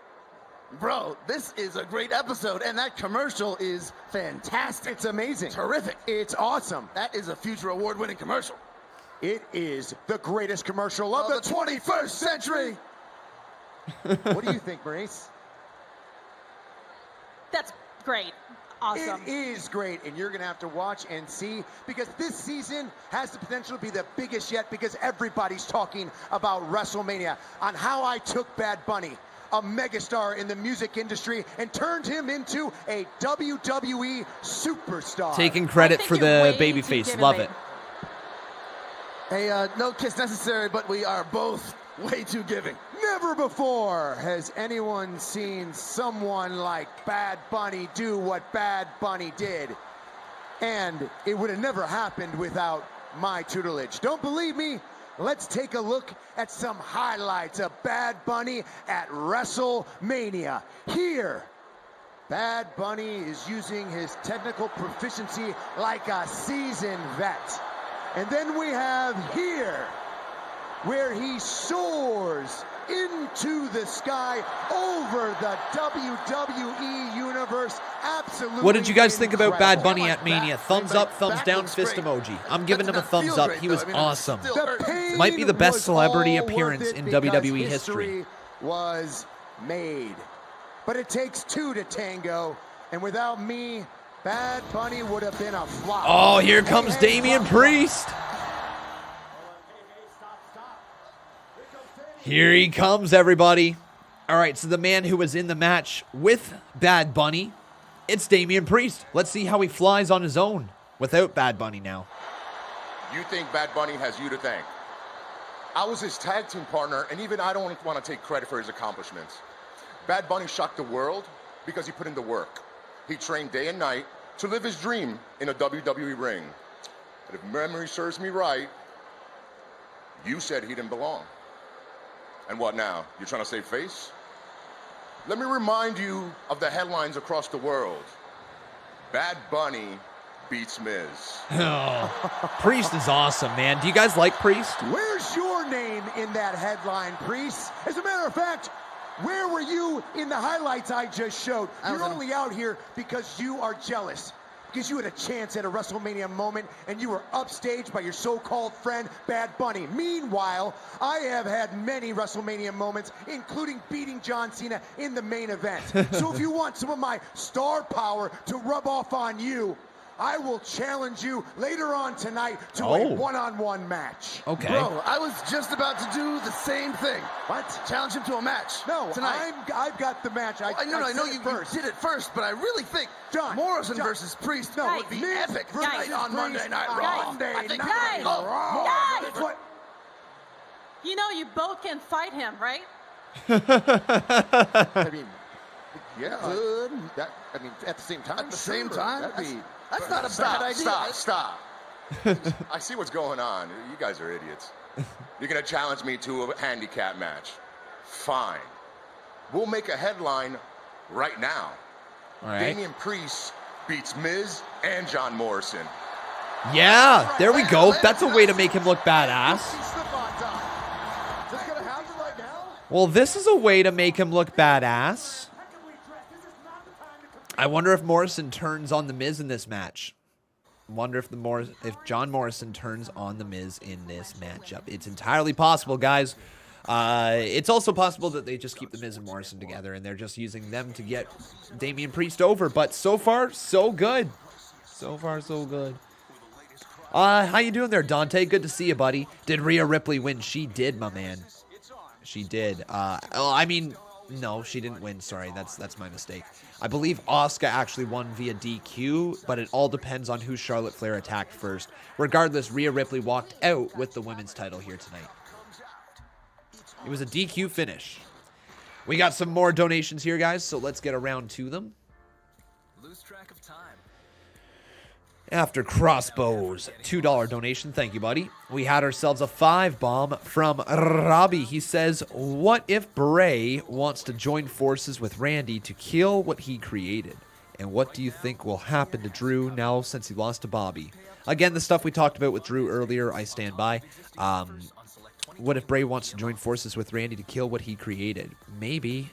S14: Bro, this is a great episode, and that commercial is fantastic.
S2: It's amazing.
S14: Terrific.
S2: It's awesome.
S14: That is a future award-winning commercial.
S2: It is the greatest commercial of the 21st century. What do you think, Maurice?
S17: That's great. Awesome.
S2: It is great, and you're going to have to watch and see, because this season has the potential to be the biggest yet, because everybody's talking about WrestleMania, on how I took Bad Bunny, a megastar in the music industry, and turned him into a WWE superstar.
S1: Taking credit for the babyface. Love it.
S14: Hey, no kiss necessary, but we are both way too giving.
S2: Never before has anyone seen someone like Bad Bunny do what Bad Bunny did. And it would have never happened without my tutelage. Don't believe me? Let's take a look at some highlights of Bad Bunny at WrestleMania. Here, Bad Bunny is using his technical proficiency like a seasoned vet. And then we have here, where he soars into the sky over the WWE Universe. Absolutely.
S1: What did you guys think about Bad Bunny at Mania? Thumbs up, thumbs down, fist emoji. I'm giving him a thumbs up. He was awesome. Might be the best celebrity appearance in WWE history.
S2: Was made. But it takes two to tango, and without me, Bad Bunny would have been a flop.
S1: Oh, here comes Damien Priest. Here he comes, everybody. All right, so the man who was in the match with Bad Bunny, it's Damien Priest. Let's see how he flies on his own without Bad Bunny now.
S18: You think Bad Bunny has you to thank? I was his tag team partner, and even I don't want to take credit for his accomplishments. Bad Bunny shocked the world because he put in the work. He trained day and night to live his dream in a WWE ring. But if memory serves me right, you said he didn't belong. And what now? You're trying to save face? Let me remind you of the headlines across the world. Bad Bunny beats Miz.
S1: Oh, Priest is awesome, man. Do you guys like Priest?
S2: Where's your name in that headline, Priest? As a matter of fact, where were you in the highlights I just showed? You're only out here because you are jealous. Because you had a chance at a WrestleMania moment and you were upstaged by your so-called friend, Bad Bunny. Meanwhile, I have had many WrestleMania moments, including beating John Cena in the main event. So if you want some of my star power to rub off on you, I will challenge you later on tonight to a one-on-one match.
S1: Okay.
S14: Bro, I was just about to do the same thing.
S2: What?
S14: Challenge him to a match.
S2: No,
S14: tonight.
S2: I've got the match. I know
S14: you did it first, but I really think Morrison versus Priest would be epic tonight on Monday Night Raw.
S17: Guys! You know you both can fight him, right?
S2: I mean,
S18: yeah.
S2: good. At the same time.
S14: At the same time?
S18: That's not a bad idea. Stop. I see what's going on. You guys are idiots. You're going to challenge me to a handicap match. Fine. We'll make a headline right now.
S1: All right.
S18: Damien Priest beats Miz and John Morrison.
S1: Yeah, there we go. That's a way to make him look badass. Well, this is a way to make him look badass. I wonder if Morrison turns on the Miz in this match. I wonder if John Morrison turns on the Miz in this matchup. It's entirely possible, guys. It's also possible that they just keep the Miz and Morrison together and they're just using them to get Damien Priest over. But so far, so good. So far, so good. How you doing there, Dante? Good to see you, buddy. Did Rhea Ripley win? She did, my man. She did. I mean, no, she didn't win. Sorry, that's my mistake. I believe Asuka actually won via DQ, but it all depends on who Charlotte Flair attacked first. Regardless, Rhea Ripley walked out with the women's title here tonight. It was a DQ finish. We got some more donations here, guys, so let's get around to them.
S15: Lose track of time.
S1: After Crossbows, $2 donation. Thank you, buddy. We had ourselves a 5-bomb from Robbie. He says, what if Bray wants to join forces with Randy to kill what he created? And what do you think will happen to Drew now since he lost to Bobby? Again, the stuff we talked about with Drew earlier, I stand by. What if Bray wants to join forces with Randy to kill what he created? Maybe.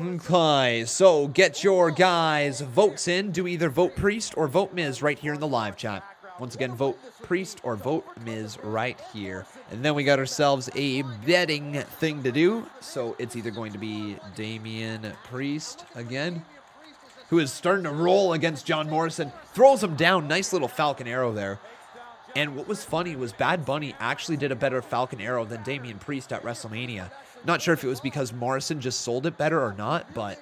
S1: Okay, so get your guys' votes in. Do either vote Priest or vote Miz right here in the live chat. Once again, vote Priest or vote Miz right here. And then we got ourselves a betting thing to do. So it's either going to be Damien Priest again, who is starting to roll against John Morrison. Throws him down. Nice little Falcon Arrow there. And what was funny was Bad Bunny actually did a better Falcon Arrow than Damien Priest at WrestleMania. Not sure if it was because Morrison just sold it better or not, but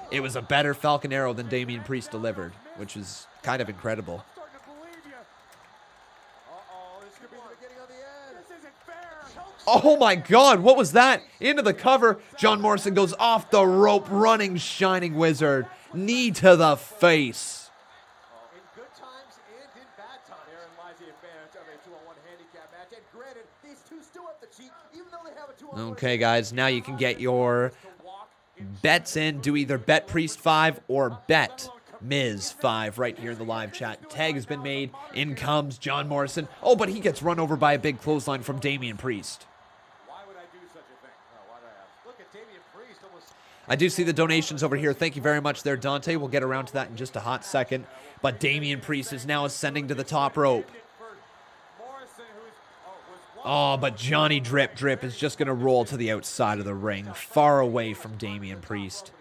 S1: it was a better Falcon Arrow than Damien Priest delivered, which is kind of incredible. Oh my God, what was that? Into the cover. John Morrison goes off the rope, running Shining Wizard. Knee to the face. Okay, guys, now you can get your bets in. Do either bet Priest 5 or bet Miz 5 right here in the live chat. Tag has been made. In comes John Morrison. Oh, but he gets run over by a big clothesline from Damien Priest. I do see the donations over here. Thank you very much there, Dante. We'll get around to that in just a hot second. But Damien Priest is now ascending to the top rope. Oh, but Johnny Drip Drip is just going to roll to the outside of the ring, far away from Damien Priest.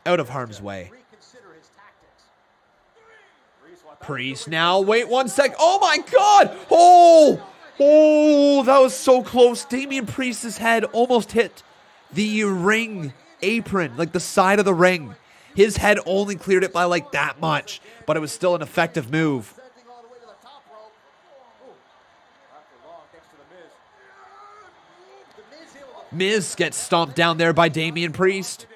S1: Out of harm's way. Priest now. Wait 1 sec. Oh, my God. Oh, that was so close. Damien Priest's head almost hit the ring apron, like the side of the ring. His head only cleared it by like that much, but it was still an effective move. Miz gets stomped down there by Damien Priest.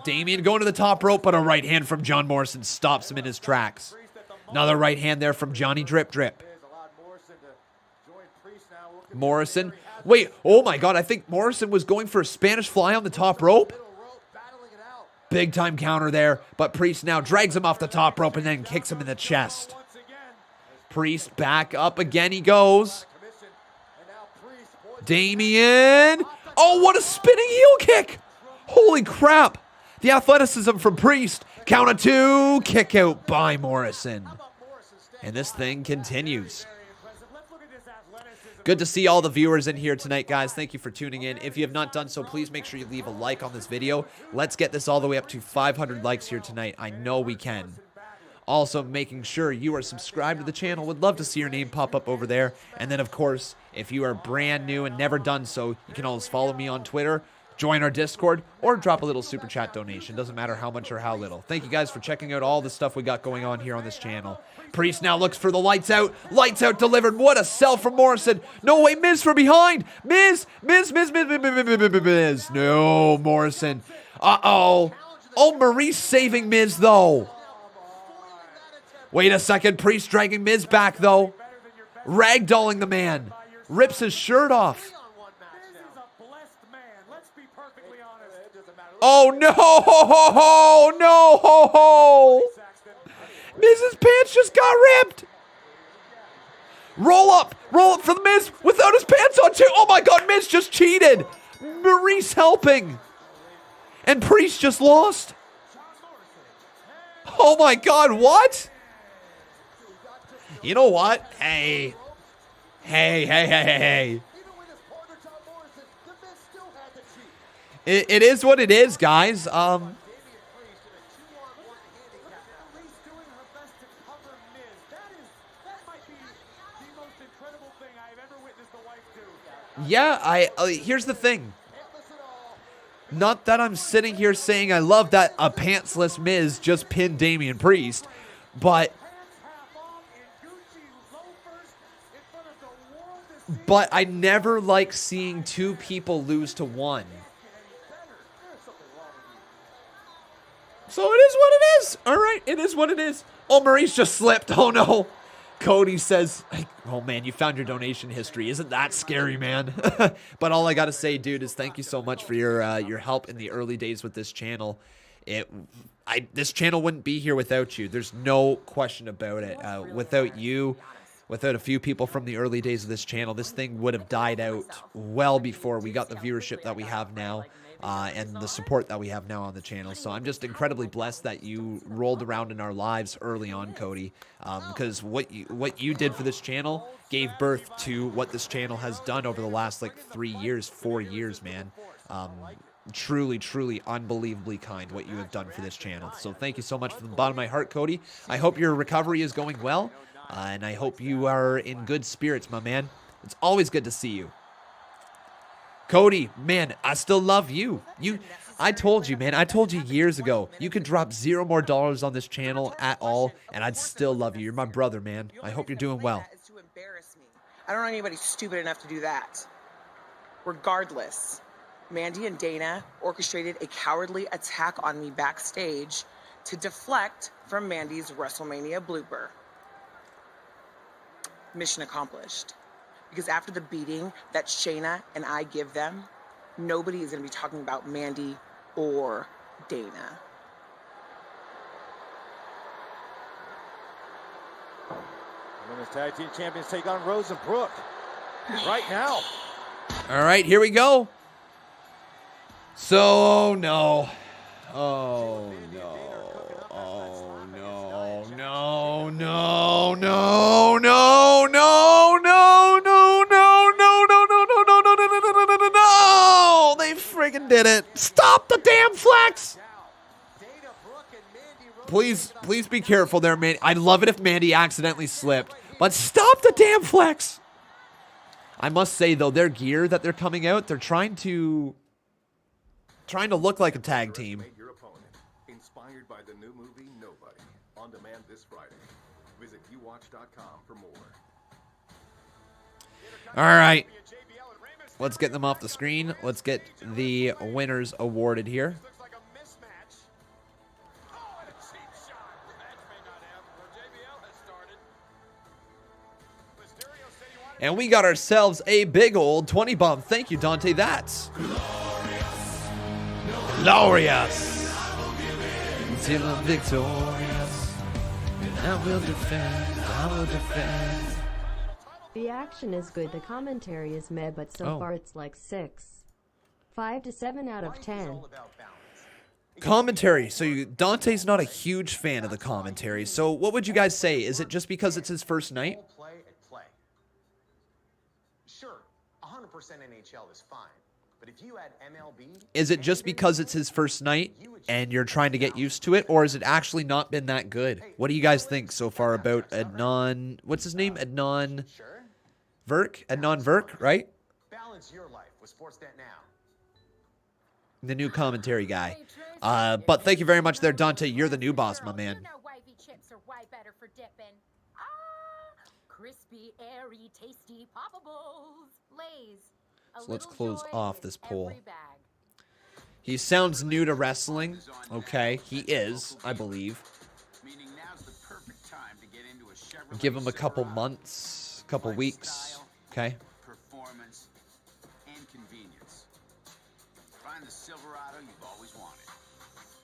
S1: Damien going to the top rope, but a right hand from John Morrison stops him in his tracks. Another right hand there from Johnny Drip Drip. Morrison. Wait, oh my God, I think Morrison was going for a Spanish fly on the top rope. Big time counter there, but Priest now drags him off the top rope and then kicks him in the chest. Priest back up again he goes. Damien. Oh, what a spinning heel kick. Holy crap. The athleticism from Priest. Count of 2. Kick out by Morrison. And this thing continues. Good to see all the viewers in here tonight, guys. Thank you for tuning in. If you have not done so, please make sure you leave a like on this video. Let's get this all the way up to 500 likes here tonight. I know we can. Also, making sure you are subscribed to the channel. Would love to see your name pop up over there. And then, of course, if you are brand new and never done so, you can always follow me on Twitter, join our Discord, or drop a little super chat donation. Doesn't matter how much or how little. Thank you guys for checking out all the stuff we got going on here on this channel. Priest now looks for the lights out. Lights out delivered. What a sell from Morrison. No way, Miz from behind. Miz. No, Morrison. Uh-oh. Oh, Maurice saving Miz, though. Wait a second. Priest dragging Miz back, though. Ragdolling the man. Rips his shirt off. Oh, no. No. Miz's pants just got ripped. Roll up for the Miz without his pants on, too. Oh, my God. Miz just cheated. Maurice helping. And Priest just lost. Oh, my God. What? You know what? Hey. It is what it is, guys. Yeah, here's the thing. Not that I'm sitting here saying I love that a pantsless Miz just pinned Damien Priest, but I never like seeing two people lose to one. So it is what it is. All right, it is what it is. Oh, Maurice just slipped. Oh, no. Cody says, oh, man, you found your donation history. Isn't that scary, man? But all I got to say, dude, is thank you so much for your help in the early days with this channel. This channel wouldn't be here without you. There's no question about it. Without you, without a few people from the early days of this channel, this thing would have died out well before we got the viewership that we have now. And the support that we have now on the channel. So I'm just incredibly blessed that you rolled around in our lives early on, Cody, because what you did for this channel gave birth to what this channel has done over the last like 3 years, 4 years, man. Truly, truly unbelievably kind what you have done for this channel. So thank you so much from the bottom of my heart, Cody. I hope your recovery is going well, and I hope you are in good spirits, my man. It's always good to see you. Cody, man, I still love you. I told you, man. I told you years ago. You could drop $0 more on this channel at all, and I'd still love you. You're my brother, man. I hope you're doing well.
S9: I don't know anybody stupid enough to do that. Regardless, Mandy and Dana orchestrated a cowardly attack on me backstage to deflect from Mandy's WrestleMania blooper. Mission accomplished. Because after the beating that Shayna and I give them, nobody is going to be talking about Mandy or Dana.
S4: Women's Tag Team Champions take on Rose and Brooke right now.
S1: All right, here we go. So, no. Oh, no. Oh, no. No, no, no, no, no, no, no, no, no, no, no, no, no, no, no, no, no, no, no. They friggin' did it. Stop the damn flex. Please be careful there, man. I'd love it if Mandy accidentally slipped, but stop the damn flex. I must say, though, their gear that they're coming out, they're trying to look like a tag team.
S18: Inspired by the new movie Nobody, on demand this Friday. Visit uwatch.com for more.
S1: All right. Let's get them off the screen. Let's get the winners awarded here. And we got ourselves a big old 20 bomb. Thank you, Dante. That's glorious. Until I'm victorious. And I will defend. I will defend.
S7: The action is good. The commentary is meh, but so far it's like 6. 5 to 7 out of 10.
S1: Commentary. So Dante's not a huge fan of the commentary. So what would you guys say? Is it just because it's his first night?
S5: Sure, 100% NHL is fine. But if you add MLB,
S1: is it just because it's his first night and you're trying to get used to it, or has it actually not been that good? What do you guys think so far about Adnan? What's his name? Adnan Verk? Adnan Verk, right?
S5: Balance your life with Sportsnet now.
S1: The new commentary guy. But thank you very much there, Dante. You're the new boss, my man.
S19: Wavy chips are way better for dipping. Crispy, airy, tasty poppables. Lay's.
S1: So let's close off this poll. He sounds new to wrestling. Okay, he is, I believe. Give him a couple months, couple weeks. Okay.
S11: Performance and convenience. Find the Silverado you've always wanted.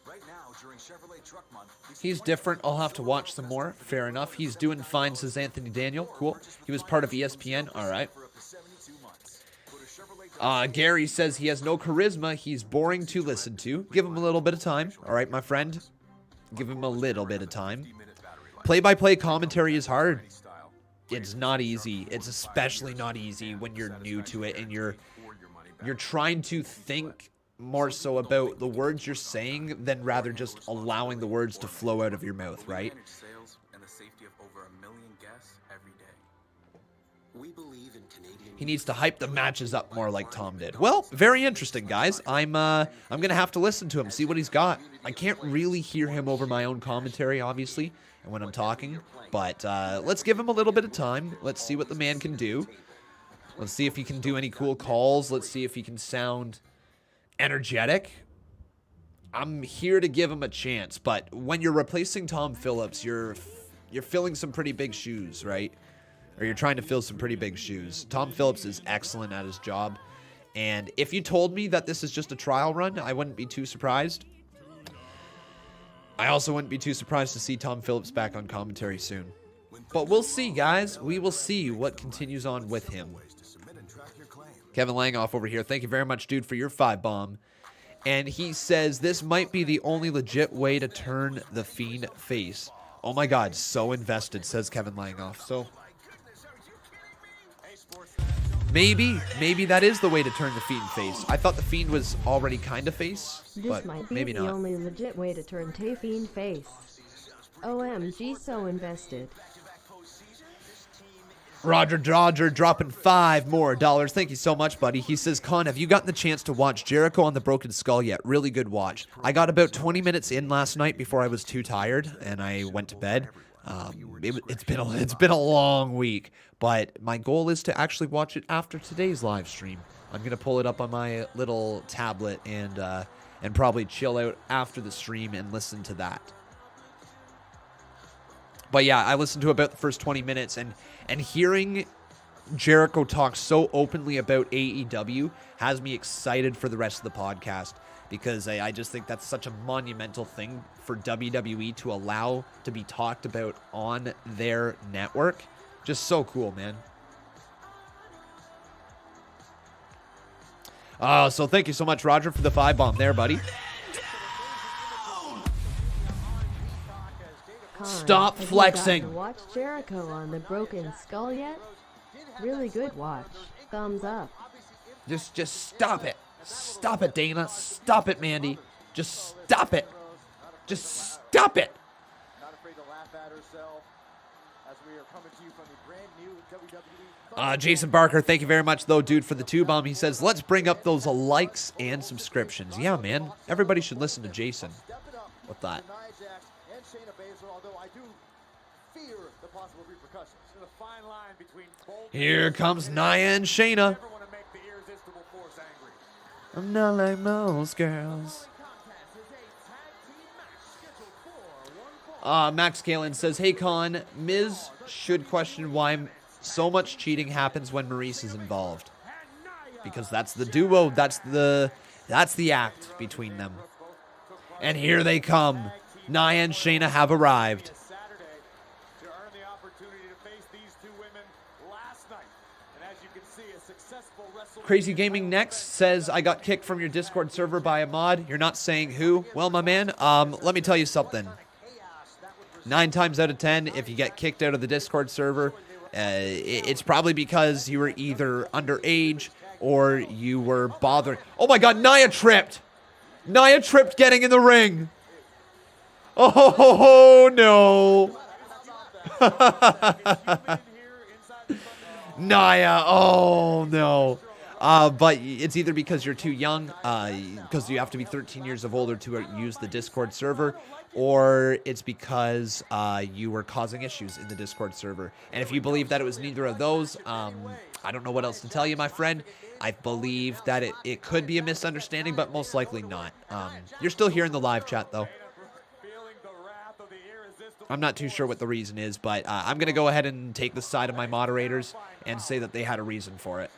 S16: Right now, during Chevrolet Truck Month,
S1: he's different. I'll have to watch some more. Fair enough. He's doing fine, says Anthony Daniel. Cool. He was part of ESPN. All right. Gary says he has no charisma. He's boring to listen to. Give him a little bit of time. All right, my friend. Give him a little bit of time. Play-by-play commentary is hard. It's not easy. It's especially not easy when you're new to it and you're trying to think more so about the words you're saying than rather just allowing the words to flow out of your mouth, right? He needs to hype the matches up more like Tom did. Well, very interesting, guys. I'm gonna have to listen to him, see what he's got. I can't really hear him over my own commentary, obviously, and when I'm talking. But let's give him a little bit of time. Let's see what the man can do. Let's see if he can do any cool calls. Let's see if he can sound energetic. I'm here to give him a chance, but when you're replacing Tom Phillips, you're filling some pretty big shoes, right? Or you're trying to fill some pretty big shoes. Tom Phillips is excellent at his job. And if you told me that this is just a trial run, I wouldn't be too surprised. I also wouldn't be too surprised to see Tom Phillips back on commentary soon. But we'll see, guys. We will see what continues on with him. Kevin Langoff over here. Thank you very much, dude, for your 5-bomb. And he says, this might be the only legit way to turn the Fiend face. Oh my God, so invested, says Kevin Langoff. So maybe that is the way to turn the Fiend face. I thought the Fiend was already kind of face, but
S7: might be
S1: maybe
S7: the
S1: not.
S7: only legit way to turn Fiend face. OMG, so invested.
S1: Roger dropping $5 more. Thank you so much, buddy. He says, Con, have you gotten the chance to watch Jericho on the Broken Skull yet? Really good watch. I got about 20 minutes in last night before I was too tired, and I went to bed. It's been a long week, but my goal is to actually watch it after today's live stream. I'm gonna pull it up on my little tablet and probably chill out after the stream and listen to that. But yeah, I listened to about the first 20 minutes, and hearing Jericho talk so openly about AEW has me excited for the rest of the podcast, because I just think that's such a monumental thing for WWE to allow to be talked about on their network. Just so cool, man. So thank you so much, Roger, for the 5-bomb there, buddy. Stop flexing.
S7: Have you gotten to watch Jericho on the Broken Skull yet? Really good watch. Thumbs up.
S1: Just stop it. Stop it, Dana. Stop it, Mandy. Just stop it. Just stop it.
S4: Not afraid to laugh at herself as we are coming to you from the brand new WWE.
S1: Jason Barker, thank you very much, though, dude, for the 2-bomb. He says, let's bring up those likes and subscriptions. Yeah, man. Everybody should listen to Jason with that. Here comes Nia and Shayna. I'm not like most girls. Max Kalen says, hey, Con, Miz should question why so much cheating happens when Maurice is involved. Because that's the duo. That's the act between them. And here they come. Nia and Shayna have arrived. Crazy Gaming next says, I got kicked from your Discord server by a mod. You're not saying who? Well, my man, let me tell you something. 9 times out of 10, if you get kicked out of the Discord server, it's probably because you were either underage or you were bothering. Oh my God, Nia tripped. Nia tripped getting in the ring. Oh, no. Nia, oh no. But it's either because you're too young, because you have to be 13 years of older to use the Discord server, or it's because you were causing issues in the Discord server. And if you believe that it was neither of those, I don't know what else to tell you, my friend. I believe that it could be a misunderstanding, but most likely not. You're still here in the live chat, though. I'm not too sure what the reason is, but I'm going to go ahead and take the side of my moderators and say that they had a reason for it.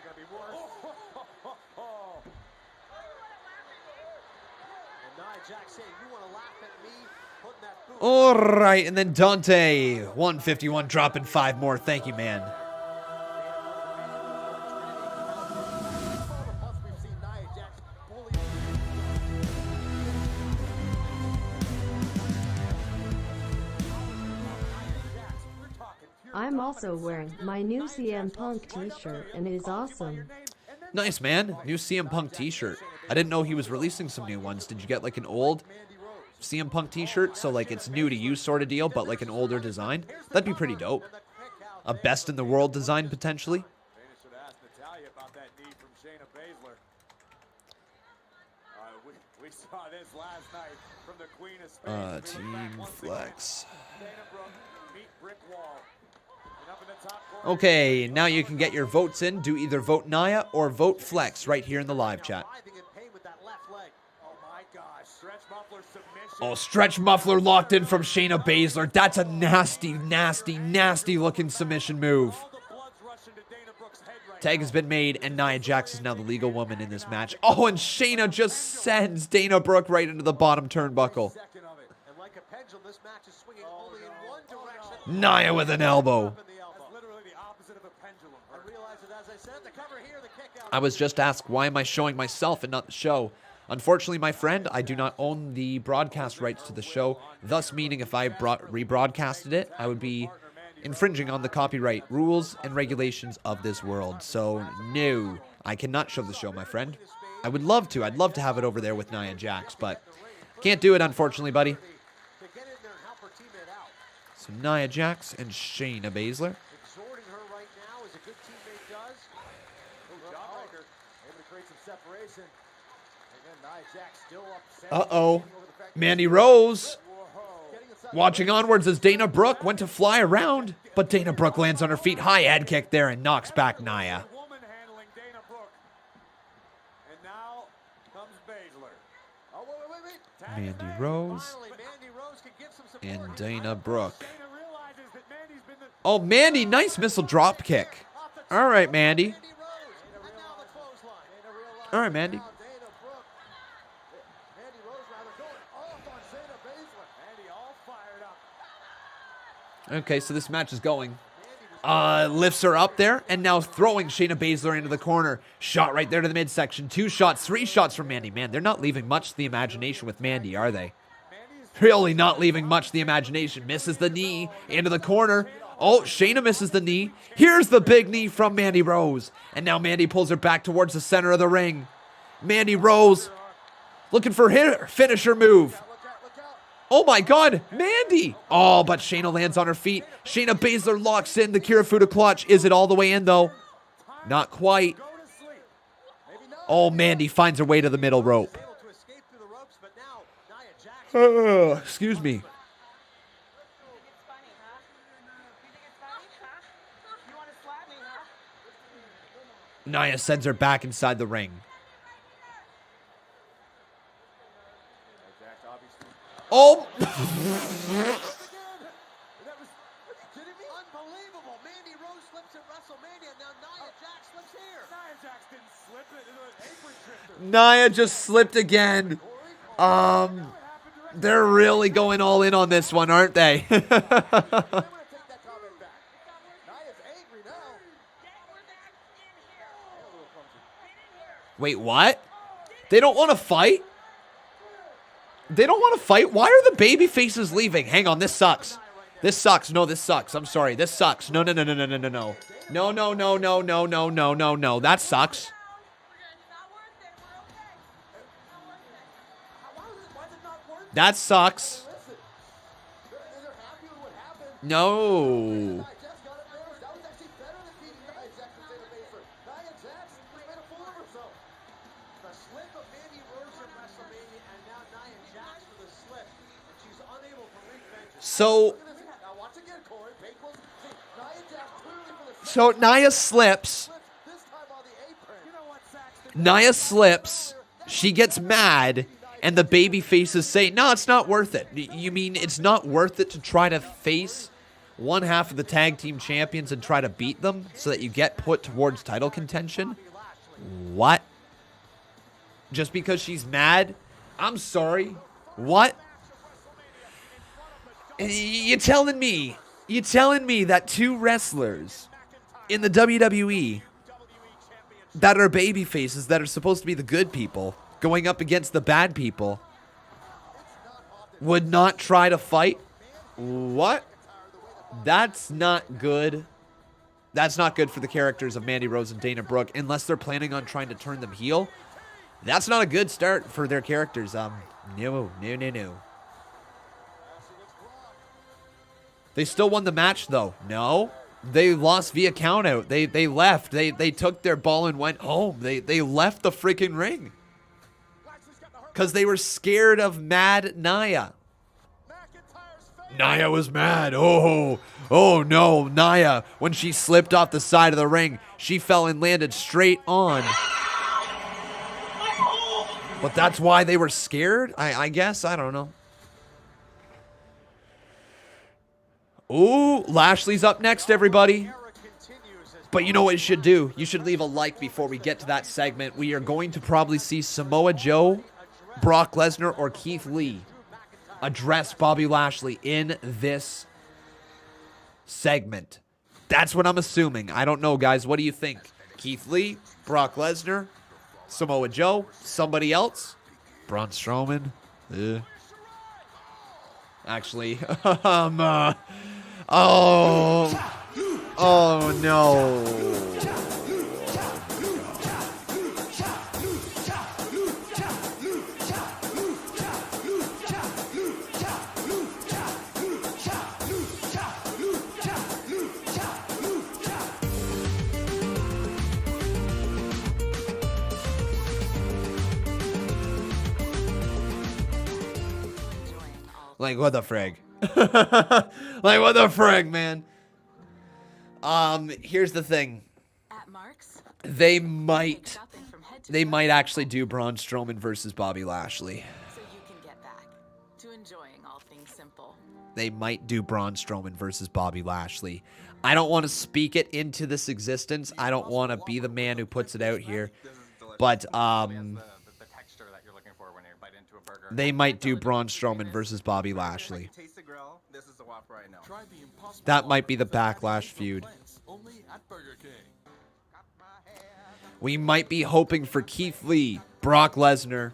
S1: All right, and then Dante, 151, dropping 5 more. Thank you, man.
S7: I'm also wearing my new CM Punk t-shirt, and it is awesome.
S1: Nice, man. New CM Punk t-shirt. I didn't know he was releasing some new ones. Did you get like an old CM Punk t-shirt? So like it's new to you sort of deal, but like an older design? That'd be pretty dope. A best in the world design, potentially.
S6: We saw this last night from the Queen of Spain.
S1: Team Flex. Okay, now you can get your votes in. Do either vote Nia or vote Flex right here in the live chat. Oh, stretch muffler locked in from Shayna Baszler. That's a nasty, nasty, nasty looking submission move. Tag has been made, and Nia Jax is now the legal woman in this match. Oh, and Shayna just sends Dana Brooke right into the bottom turnbuckle. Nia with an elbow. I was just asked, why am I showing myself and not the show? Unfortunately, my friend, I do not own the broadcast rights to the show, thus meaning if I rebroadcasted it, I would be infringing on the copyright rules and regulations of this world. So, no, I cannot show the show, my friend. I would love to. I'd love to have it over there with Nia Jax, but can't do it, unfortunately, buddy. So, Nia Jax and Shayna Baszler. Uh-oh. Mandy Rose watching onwards as Dana Brooke went to fly around, but Dana Brooke lands on her feet. High head kick there and knocks back Nia. Mandy Rose and Dana Brooke. Oh, Mandy, nice missile drop kick. All right, Mandy. All right, Mandy. Okay, so this match is going. Lifts her up there, and now throwing Shayna Baszler into the corner. Shot right there to the midsection. 2 shots, 3 shots from Mandy. Man, they're not leaving much to the imagination with Mandy, are they? Really not leaving much to the imagination. Misses the knee into the corner. Oh, Shayna misses the knee. Here's the big knee from Mandy Rose. And now Mandy pulls her back towards the center of the ring. Mandy Rose looking for her finisher move. Oh my God, Mandy! Oh, but Shayna lands on her feet. Shayna Baszler locks in the Kirifuda clutch. Is it all the way in, though? Not quite. Oh, Mandy finds her way to the middle rope. Excuse me. Nia sends her back inside the ring. Oh! Nia just slipped again. They're really going all in on this one, aren't they? Wait, what? They don't want to fight? They don't want to fight? Why are the baby faces leaving? Hang on, this sucks. This sucks. No, this sucks. I'm sorry. This sucks. No. No. That sucks. That sucks. No. So Nia slips. Nia slips. She gets mad. And the baby faces say, no, it's not worth it. You mean it's not worth it to try to face one half of the tag team champions and try to beat them so that you get put towards title contention? What? Just because she's mad? I'm sorry. What? You're telling me that 2 wrestlers in the WWE that are baby faces that are supposed to be the good people going up against the bad people would not try to fight? What? That's not good. That's not good for the characters of Mandy Rose and Dana Brooke unless they're planning on trying to turn them heel. That's not a good start for their characters. No. They still won the match though. No. They lost via countout. They left. They took their ball and went home. They left the freaking ring. Because they were scared of mad Nia. Nia was mad. Oh no, Nia. When she slipped off the side of the ring, she fell and landed straight on. But that's why they were scared? I guess. I don't know. Ooh, Lashley's up next, everybody. But you know what you should do? You should leave a like before we get to that segment. We are going to probably see Samoa Joe, Brock Lesnar, or Keith Lee address Bobby Lashley in this segment. That's what I'm assuming. I don't know, guys. What do you think? Keith Lee, Brock Lesnar, Samoa Joe, somebody else? Braun Strowman? Actually, oh no. Like, what the frig? Like, what the frig, man? Here's the thing. They might actually do Braun Strowman versus Bobby Lashley.
S17: So you can get back to enjoying all things simple.
S1: They might do Braun Strowman versus Bobby Lashley. I don't want to speak it into this existence. I don't want to be the man who puts it out here. But, they might do Braun Strowman versus Bobby Lashley. That might be the Backlash feud. We might be hoping for Keith Lee, Brock Lesnar,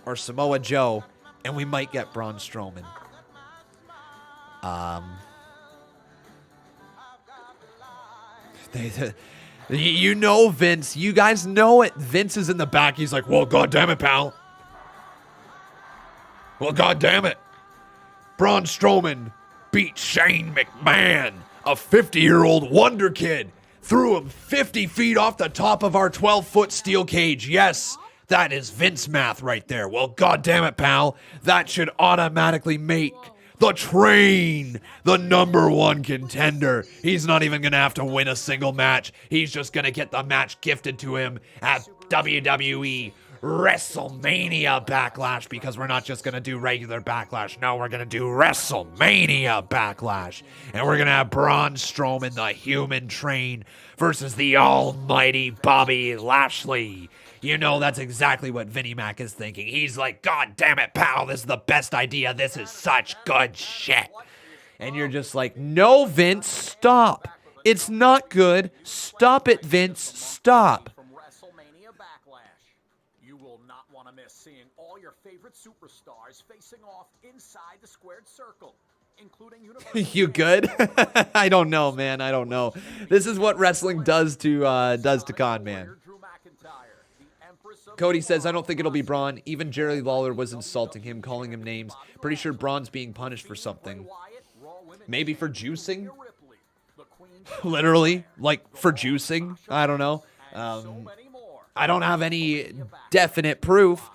S1: or Samoa Joe, and we might get Braun Strowman. You know Vince. You guys know it. Vince is in the back. He's like, well, goddamn it, pal. Well, goddammit, Braun Strowman beat Shane McMahon, a 50-year-old wonder kid. Threw him 50 feet off the top of our 12-foot steel cage. Yes, that is Vince math right there. Well, goddammit, pal, that should automatically make the Train the #1 contender. He's not even going to have to win a single match. He's just going to get the match gifted to him at WWE WrestleMania Backlash, because we're not just going to do regular Backlash. No, we're going to do WrestleMania Backlash. And we're going to have Braun Strowman, the Human Train, versus the almighty Bobby Lashley. You know, that's exactly what Vinnie Mac is thinking. He's like, God damn it, pal, this is the best idea. This is such good shit. And you're just like, no, Vince, stop. It's not good. Stop it, Vince. Stop.
S6: Seeing all your favorite superstars facing off inside the squared circle, including
S1: You good? I don't know, man. I don't know. This is what wrestling does to Con Man. Cody says, I don't think it'll be Braun. Even Jerry Lawler was insulting him, calling him names. Pretty sure Braun's being punished for something. Maybe for juicing? Literally, like for juicing? I don't know. I don't have any definite proof.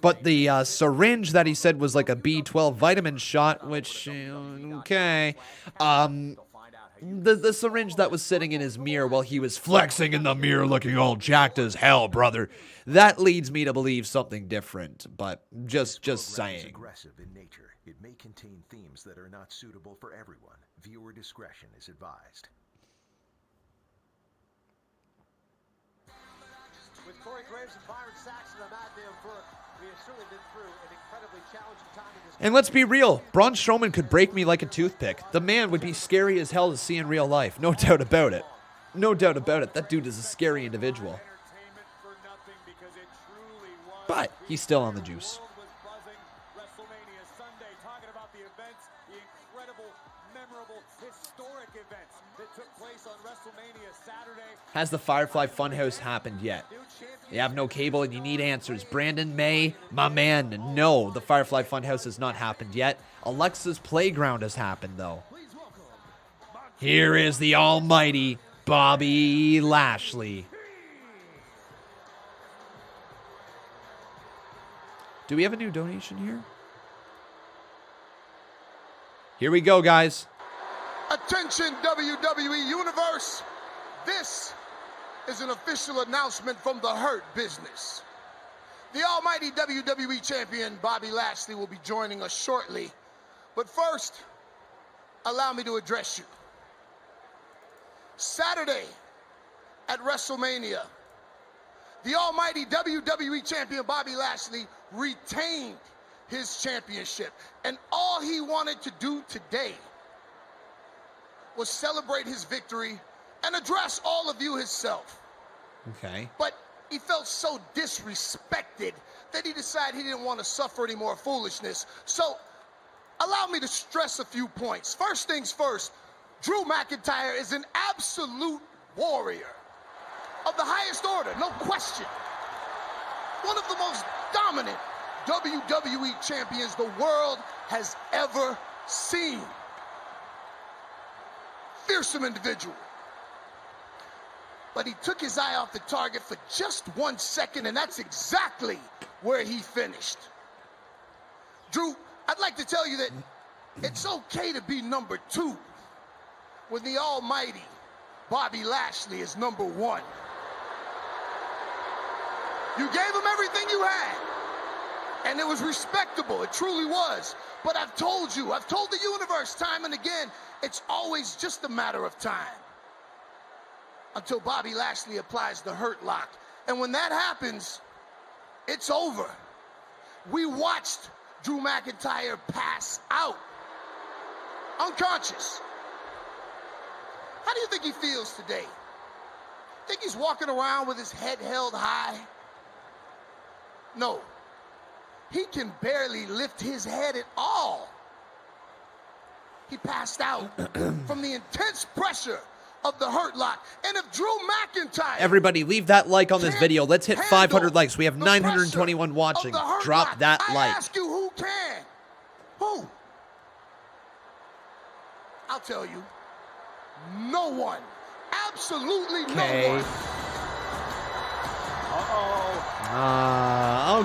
S1: But the syringe that he said was like a B12 vitamin shot, which, okay. The syringe that was sitting in his mirror while he was flexing in the mirror looking all jacked as hell, brother. That leads me to believe something different, but just saying.
S20: Aggressive in nature. It may contain themes that are not suitable for everyone. Viewer discretion is advised.
S4: With Corey Graves and Byron Saxton on that damn book, we have certainly been through an incredibly challenging time in this.
S1: And let's be real, Braun Strowman could break me like a toothpick. The man would be scary as hell to see in real life. No doubt about it. No doubt about it. That dude is a scary individual. But he's still on the juice. Has the Firefly Fun House happened yet? You have no cable and you need answers. Brandon May, my man, no, the Firefly Fun House has not happened yet. Alexa's Playground has happened, though. Here is the almighty Bobby Lashley. Do we have a new donation here? Here we go, guys.
S3: Attention, WWE Universe. This is an official announcement from the Hurt Business. The almighty WWE Champion Bobby Lashley will be joining us shortly. But first, allow me to address you. Saturday at WrestleMania, the almighty WWE Champion Bobby Lashley retained his championship. And all he wanted to do today
S21: was celebrate his victory and address all of you himself.
S1: Okay.
S21: But he felt so disrespected that he decided he didn't want to suffer any more foolishness. So allow me to stress a few points. First things first, Drew McIntyre is an absolute warrior of the highest order, no question. One of the most dominant WWE champions the world has ever seen. Fearsome individual. But he took his eye off the target for just 1 second, and that's exactly where he finished. Drew, I'd like to tell you that it's okay to be number 2 when the almighty Bobby Lashley is number 1. You gave him everything you had, and it was respectable. It truly was. But I've told the universe time and again, it's always just a matter of time until Bobby Lashley applies the Hurt Lock. And when that happens, it's over. We watched Drew McIntyre pass out, unconscious. How do you think he feels today? Think he's walking around with his head held high? No. He can barely lift his head at all. He passed out from the intense pressure of the Hurt Lock. And if Drew McIntyre...
S1: Everybody, leave that like on this video. Let's hit 500 likes. We have 921 watching. Drop that like.
S21: I ask you, who can? Who? I'll tell you. No one. Absolutely no one.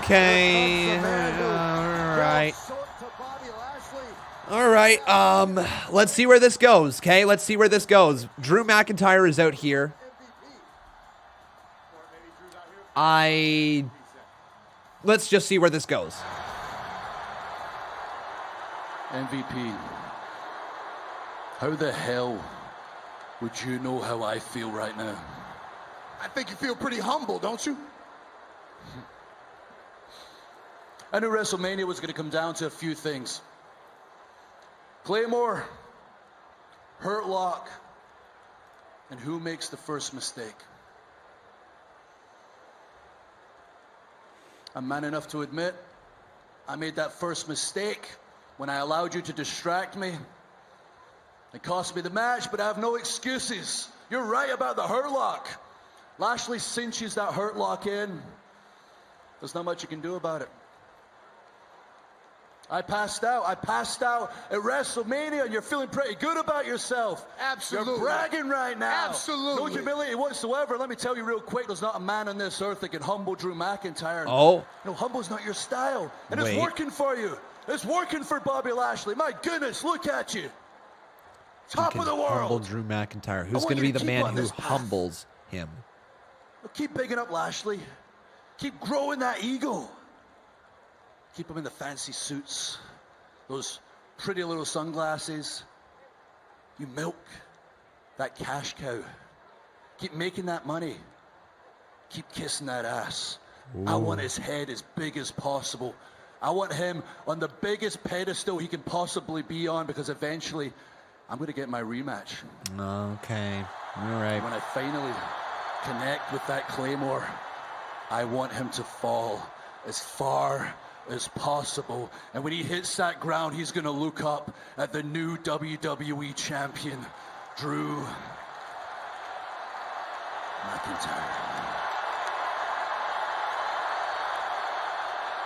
S1: Okay. All right. Let's see where this goes, okay? Let's see where this goes. Drew McIntyre is out here. Let's just see where this goes.
S22: MVP. How the hell would you know how I feel right now?
S21: I think you feel pretty humble, don't you?
S22: I knew WrestleMania was going to come down to a few things. Claymore, Hurt Lock, and who makes the first mistake. I'm man enough to admit I made that first mistake when I allowed you to distract me. It cost me the match, but I have no excuses. You're right about the Hurt Lock. Lashley cinches that Hurt Lock in. There's not much you can do about it. I passed out at WrestleMania, and you're feeling pretty good about yourself.
S21: Absolutely.
S22: You're bragging right now.
S21: Absolutely.
S22: No humility whatsoever. Let me tell you real quick, there's not a man on this earth that can humble Drew McIntyre.
S1: Oh.
S22: No, humble's not your style. And
S1: Wait.
S22: It's working for you. It's working for Bobby Lashley. My goodness, look at you. Top of the world.
S1: Humble Drew McIntyre. Who's going to be the man who humbles him?
S22: Keep bigging up Lashley. Keep growing that ego. Keep him in the fancy suits, those pretty little sunglasses. You milk that cash cow. Keep making that money. Keep kissing that ass. Ooh. I want his head as big as possible. I want him on the biggest pedestal he can possibly be on, because eventually I'm going to get my rematch.
S1: Okay. All right.
S22: When I finally connect with that Claymore, I want him to fall as far as possible. And when he hits that ground, he's going to look up at the new WWE champion, Drew McIntyre.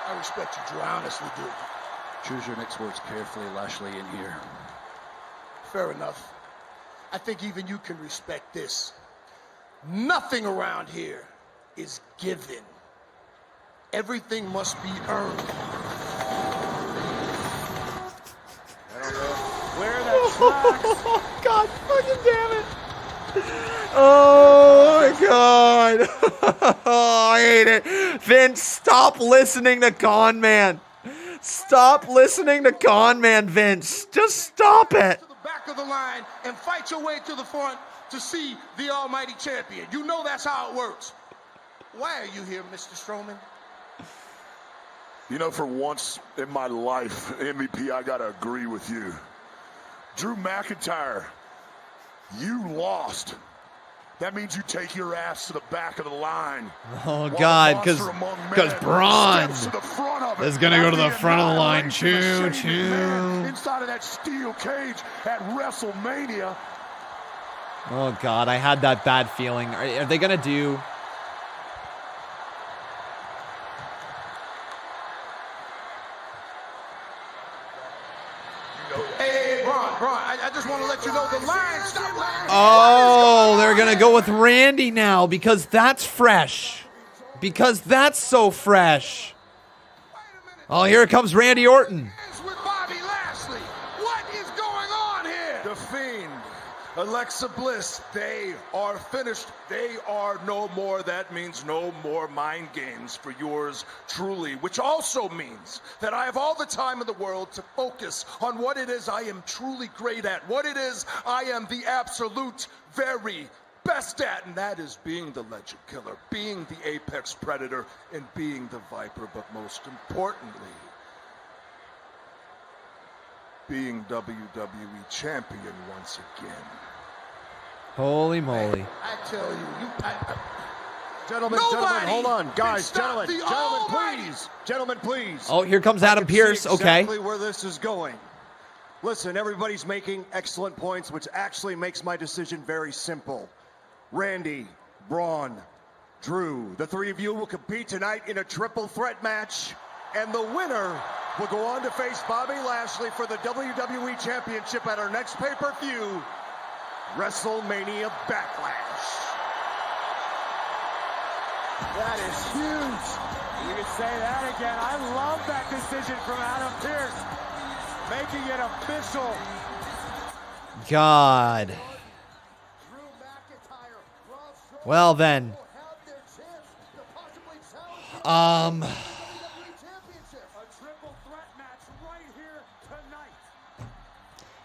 S21: I respect you, Drew. I honestly do.
S22: Choose your next words carefully, Lashley, in here.
S21: Fair enough. I think even you can respect this. Nothing around here is given. Everything must be earned.
S22: Where that
S1: God fucking damn it. Oh my God. Oh, I hate it. Vince, stop listening to Con Man. Stop listening to Con Man, Vince. Just stop it.
S21: To the back of the line and fight your way to the front to see the almighty champion. You know that's how it works. Why are you here, Mr. Strowman?
S23: You know, for once in my life, MVP, I gotta agree with you. Drew McIntyre You lost. That means you take your ass to the back of the line.
S1: Oh, God, because Braun is going to go to the front of the line. Choo, choo.
S23: Inside of that steel cage at WrestleMania.
S1: Oh, God, I had that bad feeling. Are they going to do...
S21: Hey, Braun, I just want to let you know the line. Stop lying.
S1: Oh, they're going to go with Randy now because that's fresh. Because that's so fresh. Oh, here comes Randy Orton.
S21: With Bobby Lashley. What is going on here?
S23: The Fiend, Alexa Bliss, they are finished. They are no more. That means no more mind games for yours truly, which also means that I have all the time in the world to focus on what it is I am truly great at, what it is I am the absolute very best at, and that is being the Legend Killer, being the Apex Predator, and being the Viper, but most importantly, being WWE Champion once again.
S1: Holy moly.
S21: I tell you,
S5: Gentlemen, hold on. Guys, gentlemen, please. Gentlemen, please.
S1: Oh, here comes Adam Pearce. Okay.
S5: Exactly where this is going. Listen, everybody's making excellent points, which actually makes my decision very simple. Randy, Braun, Drew, the three of you will compete tonight in a triple threat match, and the winner will go on to face Bobby Lashley for the WWE Championship at our next pay-per-view, WrestleMania Backlash.
S6: That is huge. You can say that again. I love that decision from Adam Pearce, making it official.
S1: God. Well then.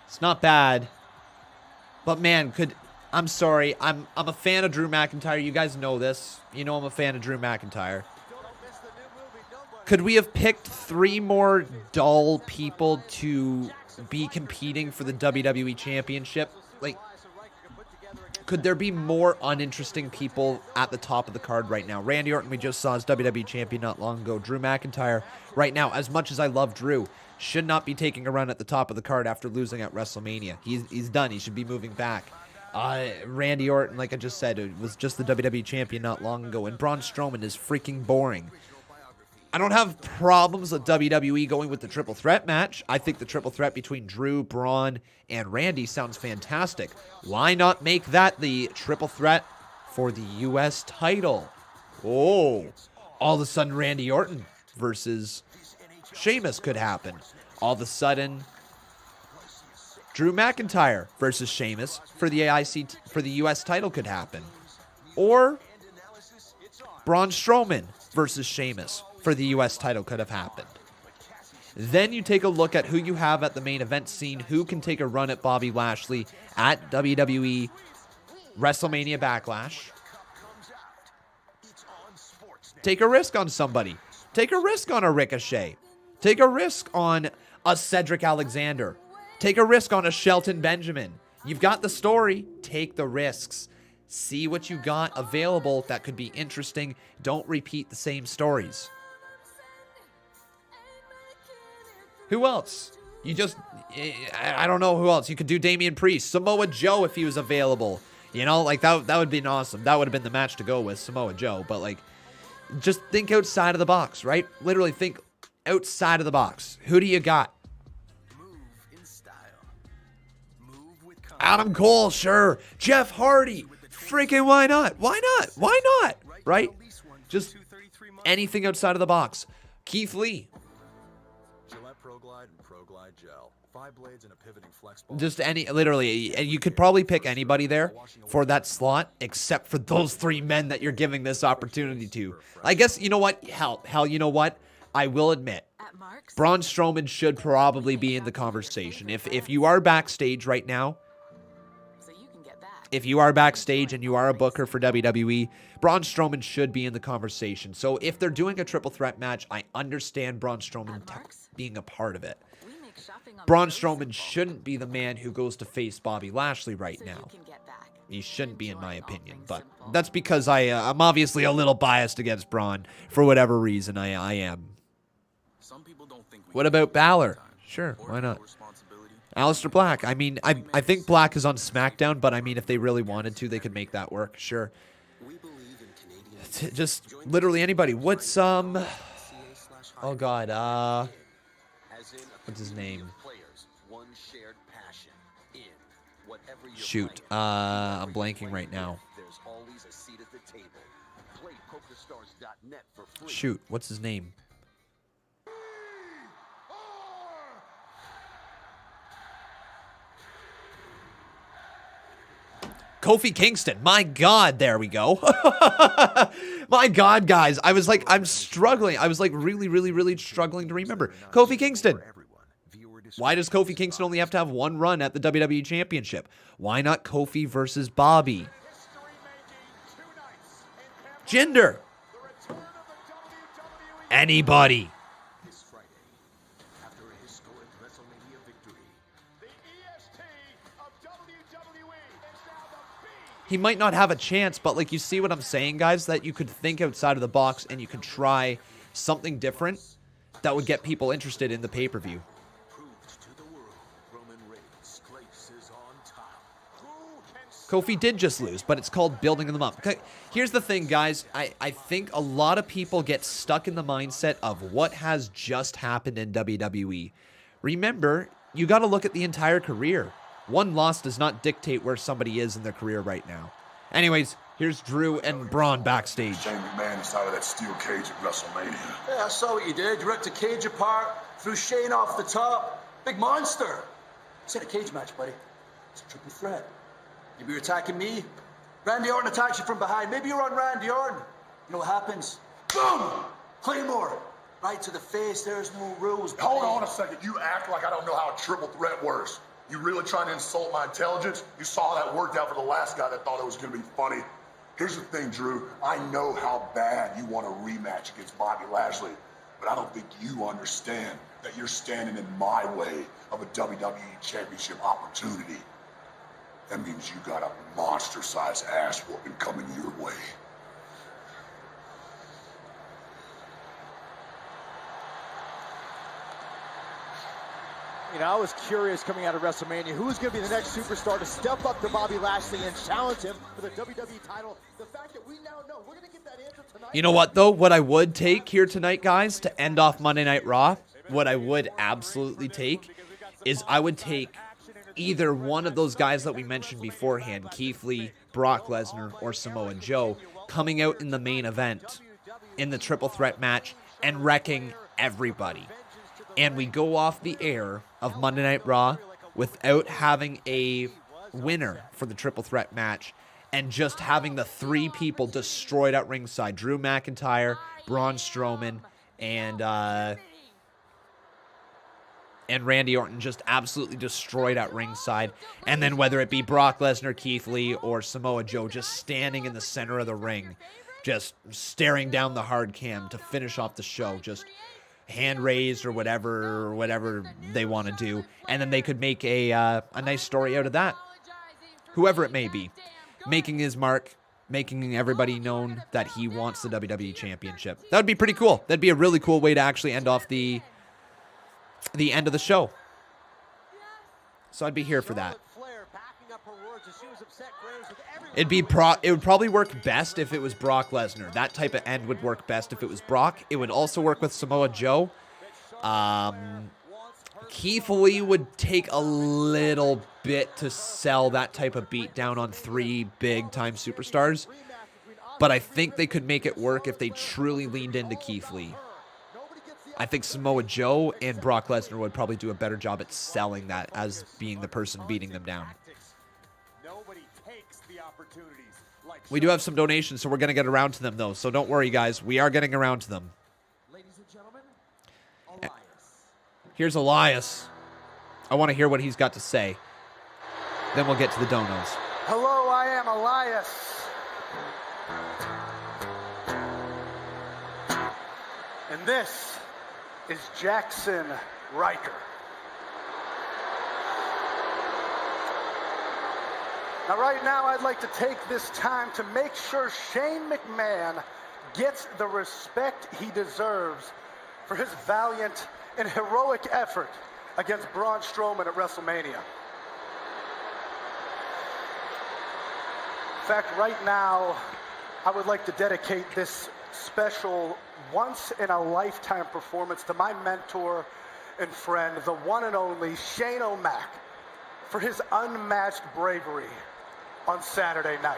S1: It's not bad. But man, I'm sorry. I'm a fan of Drew McIntyre. You guys know this. You know I'm a fan of Drew McIntyre. Could we have picked 3 more dull people to be competing for the WWE Championship? Like, could there be more uninteresting people at the top of the card right now? Randy Orton, we just saw as WWE Champion not long ago. Drew McIntyre, right now, as much as I love Drew, should not be taking a run at the top of the card after losing at WrestleMania. He's done. He should be moving back. Randy Orton, like I just said, it was just the WWE Champion not long ago. And Braun Strowman is freaking boring. I don't have problems with WWE going with the triple threat match. I think the triple threat between Drew, Braun, and Randy sounds fantastic. Why not make that the triple threat for the U.S. title? Oh, all of a sudden Randy Orton versus Sheamus could happen. All of a sudden Drew McIntyre versus Sheamus for the U.S. title could happen. Or Braun Strowman versus Sheamus for the U.S. title could have happened. Then you take a look at who you have at the main event scene, who can take a run at Bobby Lashley at WWE WrestleMania Backlash. Take a risk on somebody. Take a risk on a Ricochet. Take a risk on a Cedric Alexander. Take a risk on a Shelton Benjamin. You've got the story. Take the risks. See what you got available that could be interesting. Don't repeat the same stories. Who else? I don't know who else. You could do Damian Priest, Samoa Joe if he was available. You know, like that would have been awesome. That would have been the match to go with, Samoa Joe. But like, just think outside of the box, right? Literally think outside of the box. Who do you got? Adam Cole, sure. Jeff Hardy. Freaking why not? Why not? Why not? Right? Just anything outside of the box. Keith Lee. Just literally, and you could probably pick anybody there for that slot, except for those 3 men that you're giving this opportunity to. I guess, you know what? Hell, you know what? I will admit, Braun Strowman should probably be in the conversation. If you are backstage right now, if you are backstage and you are a booker for WWE, Braun Strowman should be in the conversation. So if they're doing a triple threat match, I understand Braun Strowman being a part of it. Braun Strowman shouldn't be the man who goes to face Bobby Lashley right now. He shouldn't be, in my opinion. But that's because I'm obviously a little biased against Braun for whatever reason. I am. What about Balor? Sure, why not? Aleister Black. I mean, I think Black is on SmackDown, but I mean, if they really wanted to, they could make that work. Sure. Just literally anybody. What's oh god, what's his name? Shoot, I'm blanking right now. Shoot, what's his name? Kofi Kingston. My God, there we go. My God, guys. I was like, I'm struggling. I was like really struggling to remember. Kofi Kingston. Why does Kofi Kingston only have to have one run at the WWE Championship? Why not Kofi versus Bobby? Jinder. Anybody. He might not have a chance, but like, you see what I'm saying, guys? That you could think outside of the box and you could try something different that would get people interested in the pay-per-view. Kofi did just lose, but it's called building them up. Here's the thing, guys. I think a lot of people get stuck in the mindset of what has just happened in WWE. Remember, you got to look at the entire career. One loss does not dictate where somebody is in their career right now. Anyways, here's Drew and Braun backstage.
S23: Shane McMahon is out of that steel cage at WrestleMania.
S14: Yeah, I saw what you did. You ripped the cage apart, threw Shane off the top. Big monster. It's not a cage match, buddy. It's a triple threat. Maybe you're attacking me. Randy Orton attacks you from behind. Maybe you're on Randy Orton. You know what happens? Boom! Claymore. Right to the face. There's no rules.
S23: Hold on a second. You act like I don't know how a triple threat works. You really trying to insult my intelligence? You saw that worked out for the last guy that thought it was going to be funny. Here's the thing, Drew. I know how bad you want a rematch against Bobby Lashley, but I don't think you understand that you're standing in my way of a WWE Championship opportunity. That means you got a monster-sized ass whooping coming your way.
S4: You know, I was curious coming out of WrestleMania, who's going to be the next superstar to step up to Bobby Lashley and challenge him for the WWE title. The fact that we now know, we're going to get that answer tonight.
S1: You know what, though? What I would take here tonight, guys, to end off Monday Night Raw, what I would absolutely take is I would take either one of those guys that we mentioned beforehand, Keith Lee, Brock Lesnar, or Samoa Joe, coming out in the main event in the triple threat match and wrecking everybody. And we go off the air of Monday Night Raw without having a winner for the triple threat match and just having the three people destroyed at ringside. Drew McIntyre, Braun Strowman, and Randy Orton just absolutely destroyed at ringside. And then whether it be Brock Lesnar, Keith Lee, or Samoa Joe just standing in the center of the ring, just staring down the hard cam to finish off the show, just hand raised or whatever they want to do, and then they could make a nice story out of that. Whoever it may be, making his mark, making everybody known that he wants the WWE Championship. That would be pretty cool. That'd be a really cool way to actually end off the end of the show. So I'd be here for that. It would probably work best if it was Brock Lesnar. That type of end would work best if it was Brock. It would also work with Samoa Joe. Keith Lee would take a little bit to sell that type of beat down on three big-time superstars. But I think they could make it work if they truly leaned into Keith Lee. I think Samoa Joe and Brock Lesnar would probably do a better job at selling that as being the person beating them down. We do have some donations, so we're going to get around to them, though. So don't worry, guys. We are getting around to them.
S4: Ladies and gentlemen,
S1: Here's Elias. I want to hear what he's got to say. Then we'll get to the donos.
S21: Hello, I am Elias. And this is Jackson Ryker.
S8: Now, right now, I'd like to take this time to make sure Shane McMahon gets the respect he deserves for his valiant and heroic effort against Braun Strowman at WrestleMania. In fact, right now, I would like to dedicate this special once-in-a-lifetime performance to my mentor and friend, the one and only Shane O'Mac, for his unmatched bravery on Saturday night.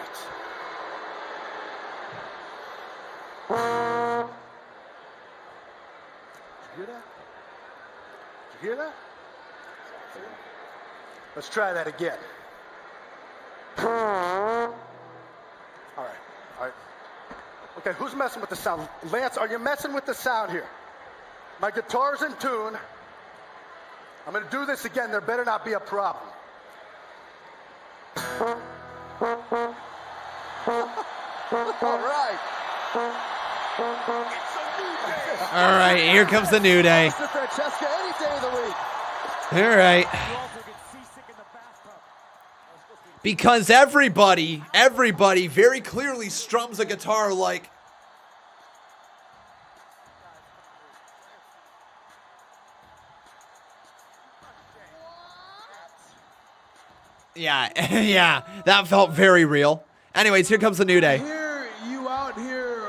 S8: Did you hear that? Did you hear that? Let's try that again. All right. Okay, who's messing with the sound? Lance, are you messing with the sound here? My guitar's in tune. I'm gonna do this again. There better not be a problem. All right.
S1: All right, here comes the New Day. All right. Because everybody very clearly strums a guitar like... Yeah, that felt very real. Anyways, here comes the New Day.
S12: Here you out here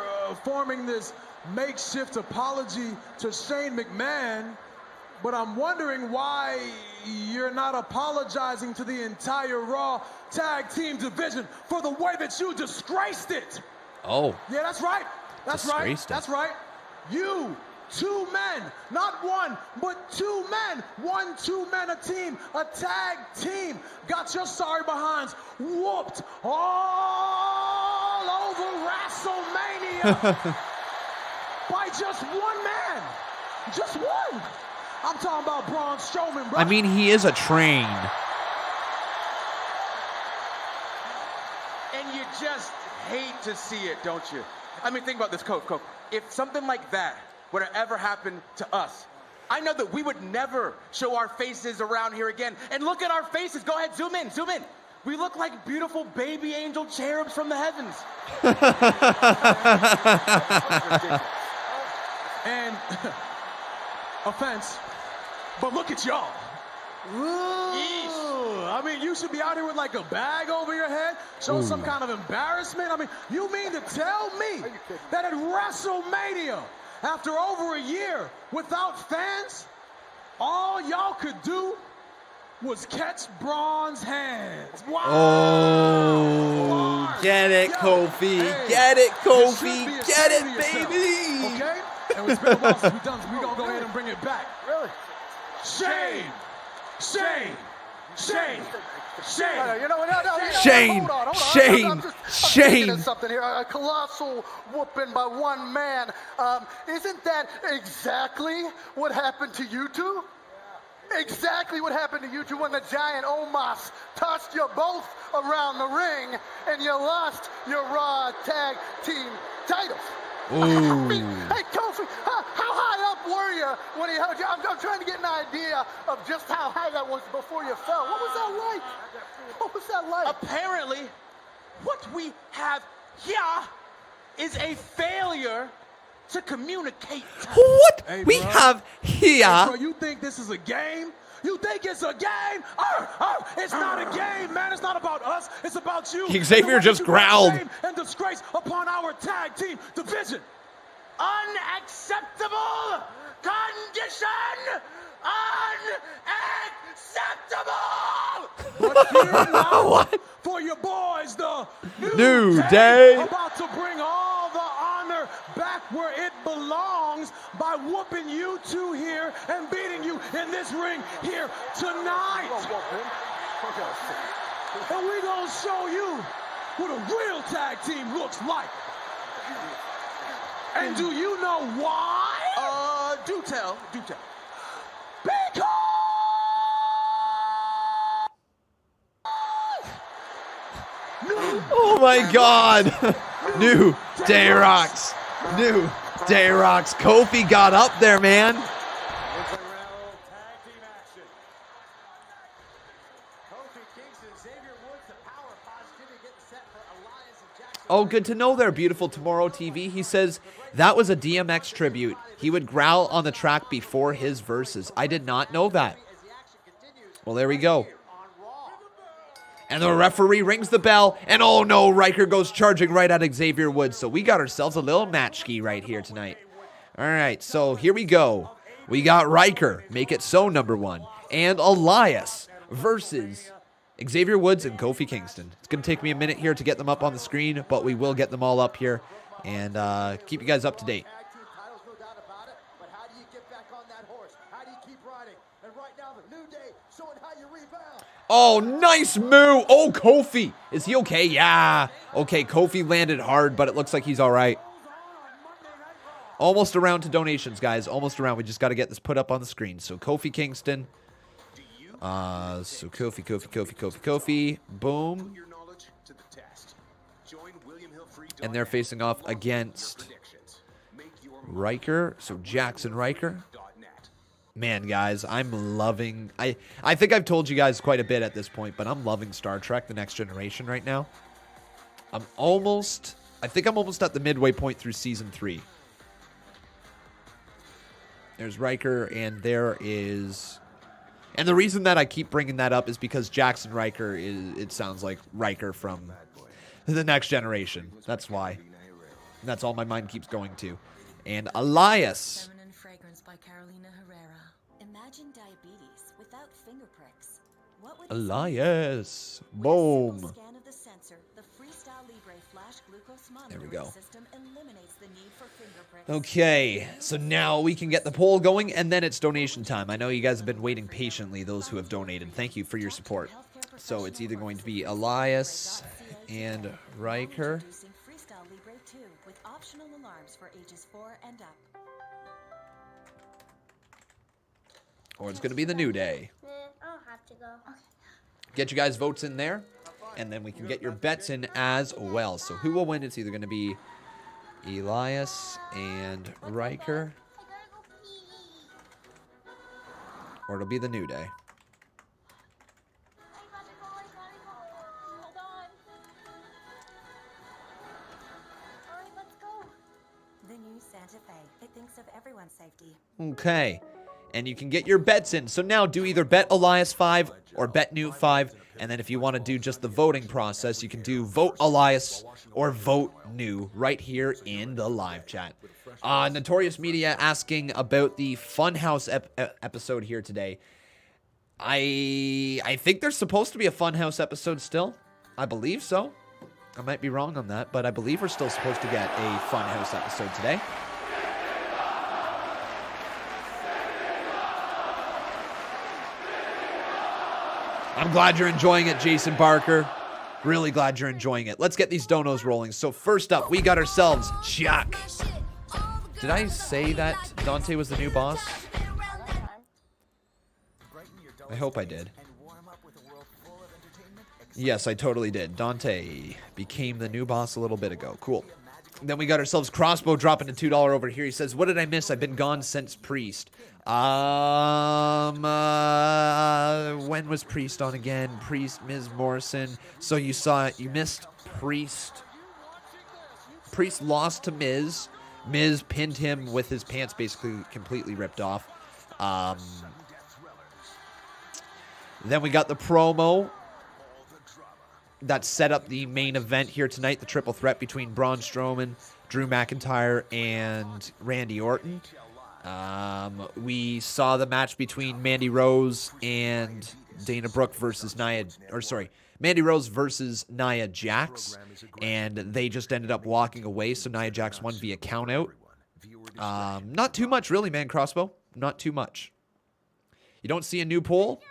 S12: forming this makeshift apology to Shane McMahon, but I'm wondering why you're not apologizing to the entire Raw tag team division for the way that you disgraced it.
S1: Oh.
S12: Yeah, that's right. That's right. That's right. You, two men, not one, but two men, one, two men, a team, a tag team, got your sorry behinds whooped all over WrestleMania by just one man. Just one. I'm talking about Braun Strowman, bro.
S1: I mean, he is a train.
S13: And you just hate to see it, don't you? I mean, think about this, Coke. If something like that were to ever happen to us, I know that we would never show our faces around here again. And look at our faces. Go ahead, zoom in. We look like beautiful baby angel cherubs from the heavens.
S12: And offense, but look at y'all. I mean, you should be out here with like a bag over your head, show some kind of embarrassment. I mean, you mean to tell me that at WrestleMania, after over a year without fans, all y'all could do was catch Braun's hands? Wow.
S1: Oh, get it, Kofi. Get it, Kofi. Get it, baby.
S12: Okay? And it's been a while since we've done this. We're going to go ahead and bring it back.
S8: Really?
S12: Shame.
S8: You know,
S1: Shane.
S8: hold on.
S1: Shane.
S8: I'm thinking of something here. A colossal whooping by one man. Isn't that exactly what happened to you two? Exactly what happened to you two when the giant Omos tossed you both around the ring and you lost your Raw Tag Team titles.
S1: Ooh.
S8: I mean, hey, Kofi, how high up were you when he held you? I'm trying to get an idea of just how high that was before you fell. What was that like? What was that like?
S13: Apparently, what we have here is a failure to communicate.
S1: What
S12: Hey,
S1: we
S12: bro.
S1: have here?
S12: Hey, bro, you think this is a game? You think it's a game? It's not a game, man. It's not about us. It's about you.
S1: Xavier just growled.
S12: Shame and disgrace upon our tag team division.
S13: Unacceptable condition! Unacceptable!
S12: But here now, for your boys, the
S1: New Day.
S12: about to bring all the honor back where it belongs by whooping you two here and beating you in this ring here tonight. And we're going to show you what a real tag team looks like. And do you know why?
S13: Do tell.
S12: Because
S1: Oh my God. New Day rocks. New Day rocks. Kofi got up there, man. Oh, good to know there, beautiful Tomorrow TV. He says, that was a DMX tribute. He would growl on the track before his verses. I did not know that. Well, there we go. And the referee rings the bell, and oh no, Ryker goes charging right at Xavier Woods. So we got ourselves a little match-ski right here tonight. All right, so here we go. We got Ryker, make it so #1, and Elias versus Xavier Woods and Kofi Kingston. It's going to take me a minute here to get them up on the screen, but we will get them all up here and keep you guys up to date. Oh, nice move. Oh, Kofi. Is he okay? Yeah. Okay, Kofi landed hard, but it looks like he's all right. Almost around to donations, guys. Almost around. We just got to get this put up on the screen. So Kofi Kingston. So Kofi. Boom. And they're facing off against Ryker. So Jackson Ryker. Man, guys, I'm loving... I think I've told you guys quite a bit at this point, but I'm loving Star Trek The Next Generation right now. I think I'm almost at the midway point through Season 3. There's Ryker, and there is... And the reason that I keep bringing that up is because Jackson Ryker it sounds like Ryker from The Next Generation. That's why. That's all my mind keeps going to. And Elias... Elias. Boom. There we go. Okay, so now we can get the poll going, and then it's donation time. I know you guys have been waiting patiently, those who have donated. Thank you for your support. So it's either going to be Elias and Ryker. Or it's going to be the New Day.
S2: I'll have to go.
S1: Get you guys votes in there, and then we can get your bets in as well. So who will win? It's either going to be Elias and Ryker, or it'll be the New Day.
S2: The new Santa Fe. It thinks of everyone's safety.
S1: Okay. And you can get your bets in. So now do either bet Elias 5 or bet Newt 5. And then if you want to do just the voting process, you can do vote Elias or vote New right here in the live chat. Notorious Media asking about the Funhouse episode here today. I think there's supposed to be a Funhouse episode still. I believe so. I might be wrong on that, but I believe we're still supposed to get a Funhouse episode today. I'm glad you're enjoying it, Jason Barker. Really glad you're enjoying it. Let's get these donos rolling. So first up, we got ourselves Chuck. Did I say that Dante was the new boss? I hope I did. Yes, I totally did. Dante became the new boss a little bit ago. Cool. Then we got ourselves Crossbow dropping to $2 over here. He says, what did I miss? I've been gone since Priest. When was Priest on again? Priest, Miz Morrison. So you missed Priest. Priest lost to Miz. Miz pinned him with his pants basically completely ripped off. Then we got the promo that set up the main event here tonight, the triple threat between Braun Strowman, Drew McIntyre, and Randy Orton. We saw the match between Mandy Rose and Dana Brooke versus Mandy Rose versus Nia Jax, and they just ended up walking away, so Nia Jax won via countout. Not too much, really, man, Crossbow. Not too much. You don't see a new poll?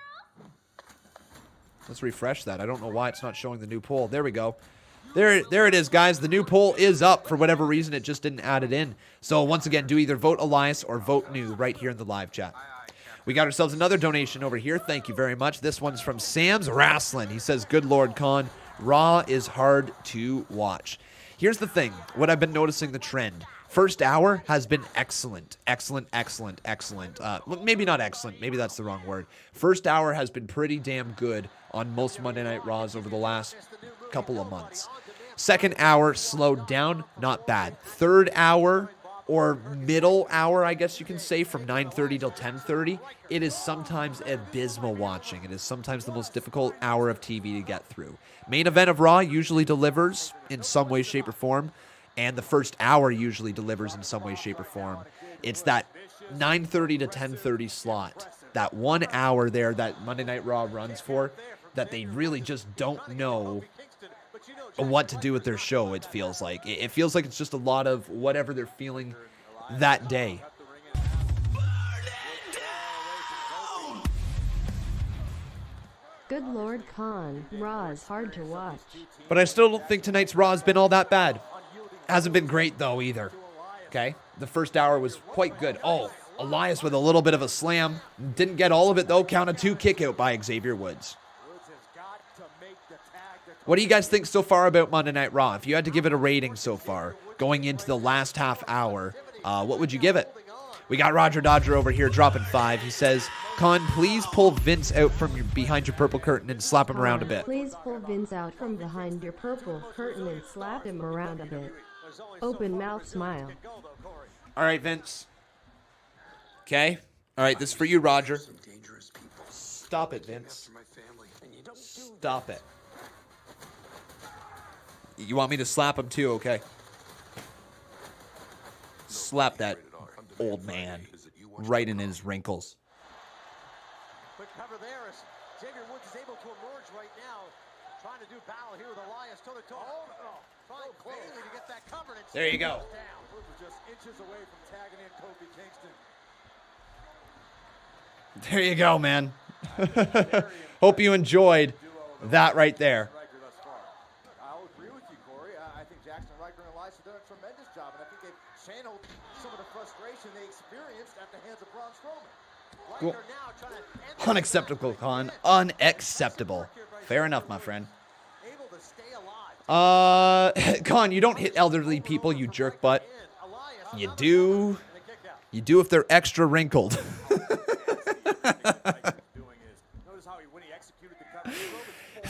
S1: Let's refresh that. I don't know why it's not showing the new poll. There we go. There it is, guys. The new poll is up. For whatever reason, it just didn't add it in. So once again, do either vote Elias or vote New right here in the live chat. We got ourselves another donation over here. Thank you very much. This one's from Sam's Wrestling. He says, good Lord, Con, Raw is hard to watch. Here's the thing. What I've been noticing the trend. First hour has been excellent. Excellent. Maybe not excellent. Maybe that's the wrong word. First hour has been pretty damn good on most Monday Night Raws over the last couple of months. Second hour slowed down, not bad. Third hour or middle hour, I guess you can say, from 9:30 till 10:30, it is sometimes abysmal watching. It is sometimes the most difficult hour of TV to get through. Main event of Raw usually delivers in some way, shape, or form, and the first hour usually delivers in some way, shape, or form. It's that 9:30 to 10:30 slot, that 1 hour there that Monday Night Raw runs for, that they really just don't know what to do with their show, it feels like. It feels like it's just a lot of whatever they're feeling that day.
S7: Good Lord, Khan, Raw is hard to watch.
S1: But I still don't think tonight's Raw has been all that bad. Hasn't been great, though, either. Okay? The first hour was quite good. Oh, Elias with a little bit of a slam. Didn't get all of it, though. Count of 2 kick out by Xavier Woods. What do you guys think so far about Monday Night Raw? If you had to give it a rating so far, going into the last half hour, what would you give it? We got Roger Dodger over here dropping 5. He says, Con, please pull Vince out from behind your purple curtain and slap him around a bit.
S7: Please pull Vince out from behind your purple curtain and slap him around a bit. Open mouth smile.
S1: All right, Vince. Okay. All right, this is for you, Roger. Stop it, Vince. Stop it. You want me to slap him too, okay? Slap that old man right in his wrinkles.
S4: Quick cover there as Xavier Woods is able to emerge right now, trying to do battle here with Elias toe-to-toe. Trying Bailey to get that covered.
S1: There you go.
S6: Woods was just inches away from tagging in Kofi Kingston.
S1: There you go, man. Hope you enjoyed that right there.
S6: I'll agree with you, Corey. I think Jackson, Ryker, and Elias have done a tremendous job, and I think they've channeled some of the frustration they experienced at the hands of Braun Strowman.
S1: Well, unacceptable, Con. Unacceptable. Fair enough, my friend. Con, you don't hit elderly people, you jerk butt. You do. You do if they're extra wrinkled.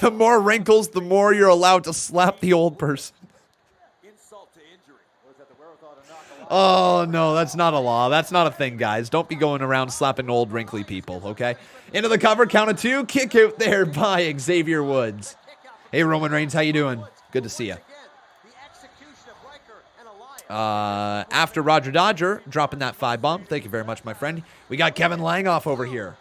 S1: The more wrinkles, the more you're allowed to slap the old person. Oh, no, that's not a law. That's not a thing, guys. Don't be going around slapping old, wrinkly people, okay? Into the cover, count of 2. Kick out there by Xavier Woods. Hey, Roman Reigns, how you doing? Good to see you. After Roger Dodger dropping that 5-bomb. Thank you very much, my friend. We got Kevin Langoff over here.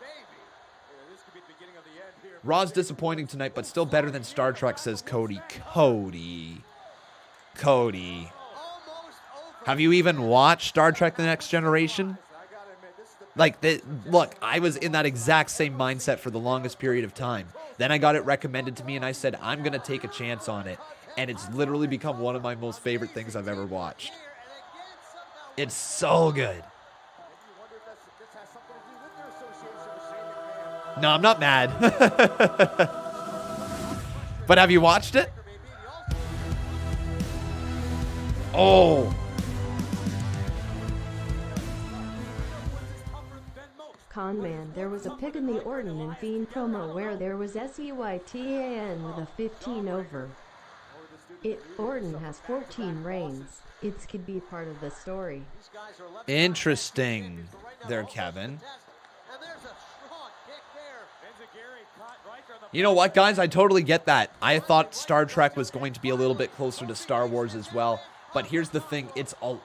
S1: Raw's disappointing tonight, but still better than Star Trek, says Cody. Cody. Have you even watched Star Trek The Next Generation? Like, look, I was in that exact same mindset for the longest period of time. Then I got it recommended to me, and I said, I'm going to take a chance on it. And it's literally become one of my most favorite things I've ever watched. It's so good. No, I'm not mad. But have you watched it? Oh.
S7: Con man, there was a pick in the Orton and Fiend promo where there was SEYTAN with a 15 over. Orton has 14 reigns. It could be part of the story.
S1: Interesting there, Kevin. You know what, guys? I totally get that. I thought Star Trek was going to be a little bit closer to Star Wars as well. But here's the thing. It's all,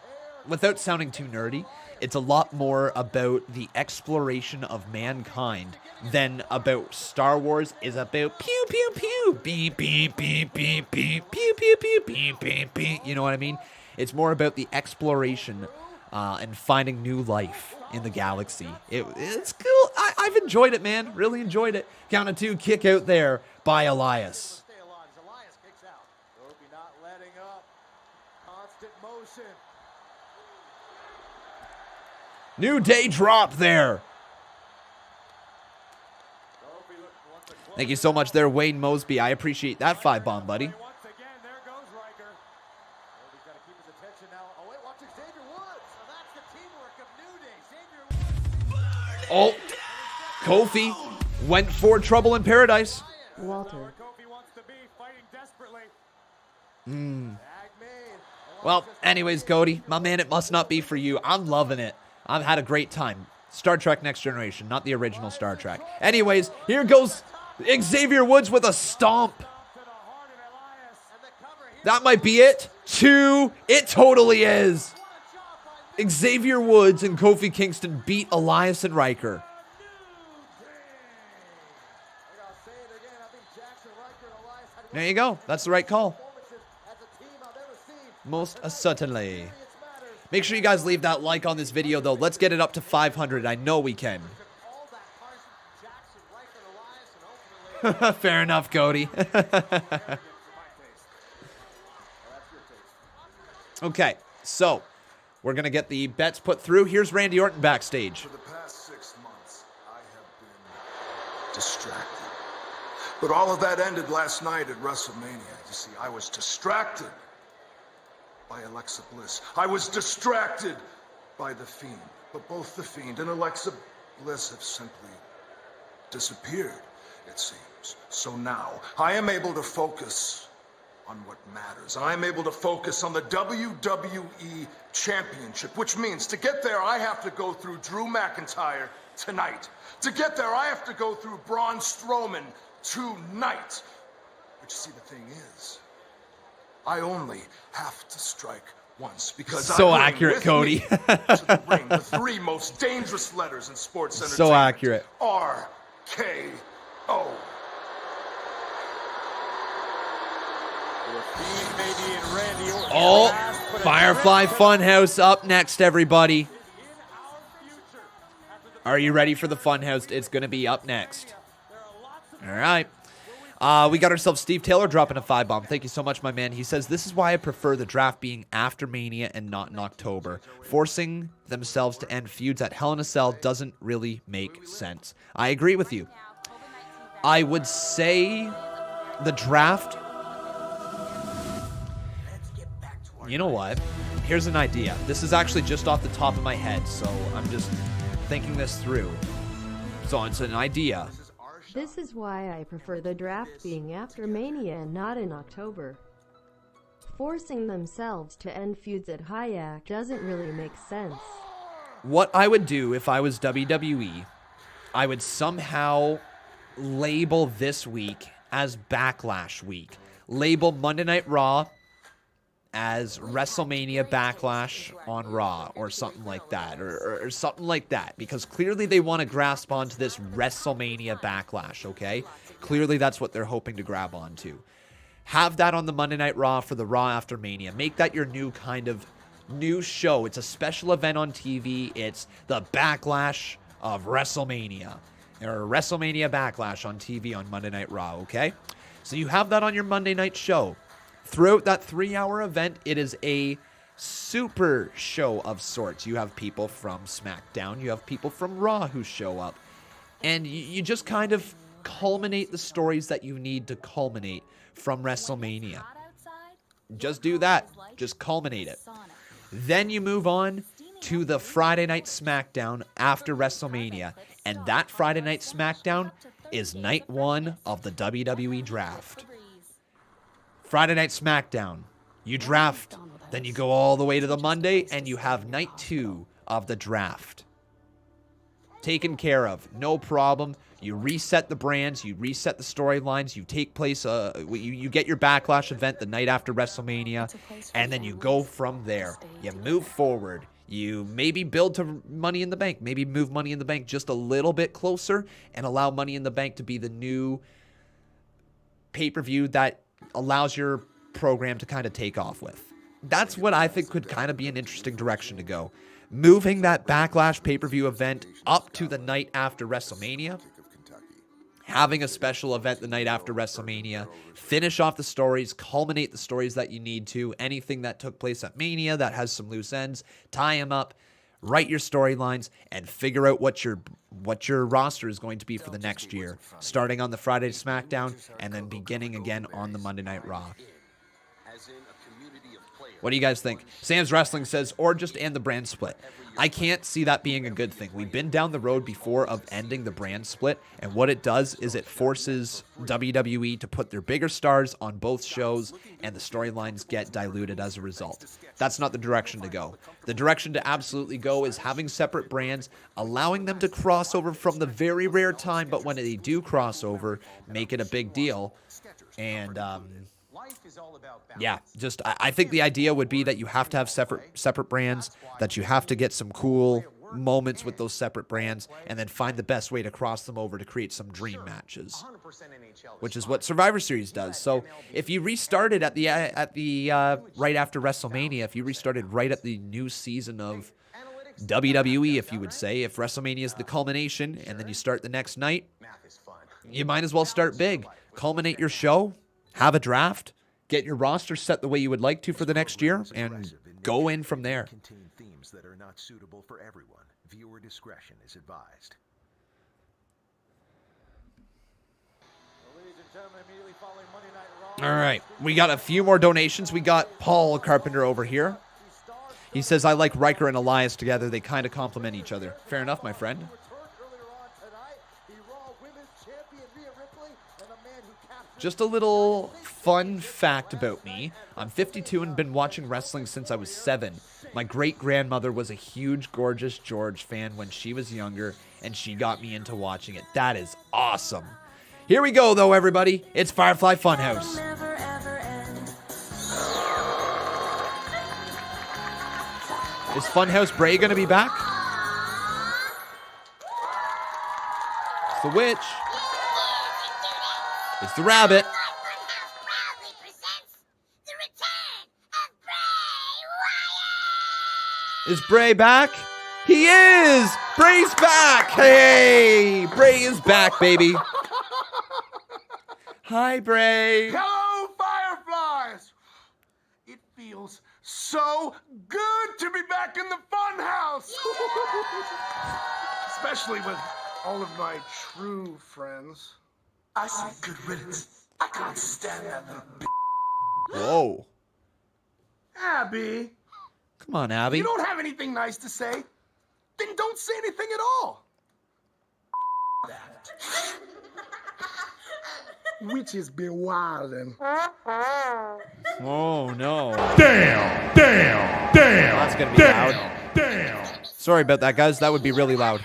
S1: without sounding too nerdy, it's a lot more about the exploration of mankind than about Star Wars is about pew, pew, pew, beep, beep, beep, beep, beep, pew, pew, pew, beep, beep, beep. You know what I mean? It's more about the exploration and finding new life in the galaxy. It's cool. I've enjoyed it, man. Really enjoyed it. Count of 2, kick out there by Elias. New Day drop there. Thank you so much there, Wayne Mosby. I appreciate that 5-bomb, buddy. Oh, Kofi went for trouble in paradise.
S7: Walter.
S1: Well, anyways, Cody, my man, it must not be for you. I'm loving it. I've had a great time. Star Trek Next Generation, not the original Star Trek. Anyways, here goes Xavier Woods with a stomp. That might be it. 2. It totally is. Xavier Woods and Kofi Kingston beat Elias and Ryker. There you go. That's the right call. Most certainly. Make sure you guys leave that like on this video, though. Let's get it up to 500. I know we can. Fair enough, Cody. Okay, so we're going to get the bets put through. Here's Randy Orton backstage.
S23: For the past 6 months, I have been distracted. But all of that ended last night at WrestleMania. You see, I was distracted by Alexa Bliss. I was distracted by the Fiend. But both the Fiend and Alexa Bliss have simply disappeared, it seems. So now, I am able to focus on what matters. I am able to focus on the WWE Championship, which means to get there, I have to go through Drew McIntyre tonight. To get there, I have to go through Braun Strowman tonight. But you see, the thing is, I only have to strike once because
S1: so
S23: I
S1: accurate, Cody.
S23: to the ring, the 3 most dangerous letters in sports entertainment.
S1: So accurate.
S23: RKO.
S1: Oh, Firefly Fun House up next, everybody. Are you ready for the Fun House? It's going to be up next. All right. We got ourselves Steve Taylor dropping a 5-bomb. Thank you so much, my man. He says, this is why I prefer the draft being after Mania and not in October. Forcing themselves to end feuds at Hell in a Cell doesn't really make sense. I agree with you. I would say the draft... You know what? Here's an idea. This is actually just off the top of my head, so I'm just thinking this through. So it's an idea.
S7: This is why I prefer the draft being after Mania and not in October. Forcing themselves to end feuds at Hayek doesn't really make sense.
S1: What I would do if I was WWE, I would somehow label this week as Backlash Week. Label Monday Night Raw as WrestleMania Backlash on Raw or something like that, or something like that, because clearly they want to grasp onto this WrestleMania Backlash, okay? Clearly that's what they're hoping to grab onto. Have that on the Monday Night Raw for the Raw after Mania. Make that your new kind of new show. It's a special event on TV. It's the Backlash of WrestleMania, or WrestleMania Backlash on TV on Monday Night Raw, okay? So you have that on your Monday night show. Throughout that 3-hour event, it is a super show of sorts. You have people from SmackDown, you have people from Raw who show up, and you just kind of culminate the stories that you need to culminate from WrestleMania. Just do that. Just culminate it. Then you move on to the Friday Night SmackDown after WrestleMania, and that Friday Night SmackDown is night 1 of the WWE Draft. Friday Night SmackDown, you draft, then you go all the way to the Monday, and you have night 2 of the draft. Taken care of, no problem. You reset the brands, you reset the storylines, you take place, you get your Backlash event the night after WrestleMania, and then you go from there. You move forward. You maybe build to Money in the Bank, maybe move Money in the Bank just a little bit closer, and allow Money in the Bank to be the new pay-per-view that allows your program to kind of take off with. That's what I think could kind of be an interesting direction to go. Moving that Backlash pay-per-view event up to the night after WrestleMania. Having a special event the night after WrestleMania. Finish off the stories. Culminate the stories that you need to. Anything that took place at Mania that has some loose ends. Tie them up. Write your storylines and figure out what your roster is going to be for the next year, starting on the Friday SmackDown and then beginning again on the Monday Night Raw. What do you guys think? Sam's Wrestling says, or just end the brand split. I can't see that being a good thing. We've been down the road before of ending the brand split, and what it does is it forces WWE to put their bigger stars on both shows, and the storylines get diluted as a result. That's not the direction to go. The direction to absolutely go is having separate brands, allowing them to cross over from the very rare time, but when they do cross over, make it a big deal. And yeah, just I think the idea would be that you have to have separate brands, that you have to get some cool moments with those separate brands, and then find the best way to cross them over to create some dream matches, which is what Survivor Series does. So if you restarted at the right after WrestleMania, if you restarted right at the new season of WWE, if you would say, if WrestleMania is the culmination and then you start the next night, you might as well start big. Culminate your show, have a draft, get your roster set the way you would like to for the next year, and go in from there.
S20: Contain themes that are not suitable for everyone. Viewer discretion is advised.
S1: All right, we got a few more donations. We got Paul Carpenter over here. He says, I like Ryker and Elias together. They kind of complement each other. Fair enough, my friend. Just a little fun fact about me. I'm 52 and been watching wrestling since I was 7. My great-grandmother was a huge Gorgeous George fan when she was younger, and she got me into watching it. That is awesome. Here we go, though, everybody. It's Firefly Fun House. Is Funhouse Bray going to be back? It's the witch. It's the rabbit. Is Bray back? He is! Bray's back! Hey! Bray is back, baby. Hi, Bray.
S23: Hello, Fireflies! It feels so good to be back in the fun house! Especially with all of my true friends. I say good riddance. I can't stand that little b****.
S1: Whoa.
S23: Abby.
S1: Come on, Abby.
S23: You don't have anything nice to say? Then don't say anything at all. That. Witches be wildin'.
S1: Oh, no.
S23: Damn!
S1: That's going to be loud.
S23: Damn!
S1: Sorry about that, guys. That would be really loud.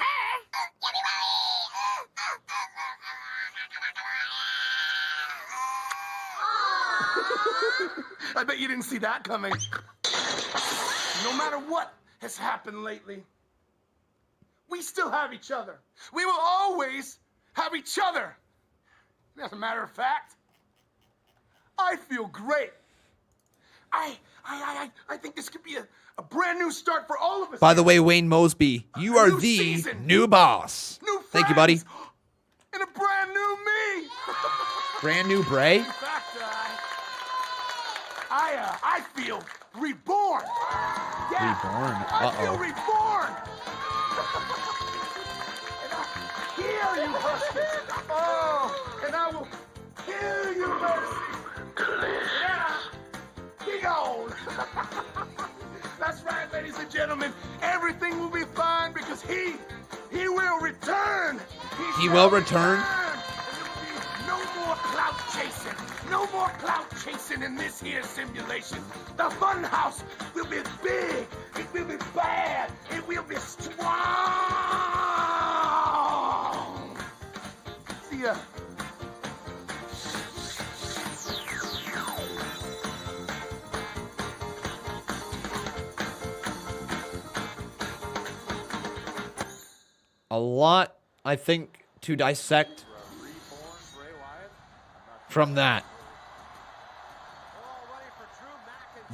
S23: I bet you didn't see that coming. No matter what has happened lately, we still have each other. We will always have each other. As a matter of fact, I feel great. I think this could be a brand new start for all of us.
S1: By the way, Wayne Mosby, you are the
S23: season.
S1: new boss.
S23: New
S1: Thank you, buddy.
S23: And a brand new me.
S1: Brand new Bray?
S23: In fact, I feel reborn. Yeah,
S1: Reborn?
S23: I feel
S1: Uh-oh.
S23: reborn. And I heal you, Huskers. Oh, and I will heal you, Mercy. Yeah, be gone. That's right, ladies and gentlemen. Everything will be fine because he will return.
S1: He will return?
S23: No more clout chasing. No more clout chasing in this here simulation. The fun house will be big. It will be bad. It will be strong. See ya.
S1: A lot, I think, to dissect from that.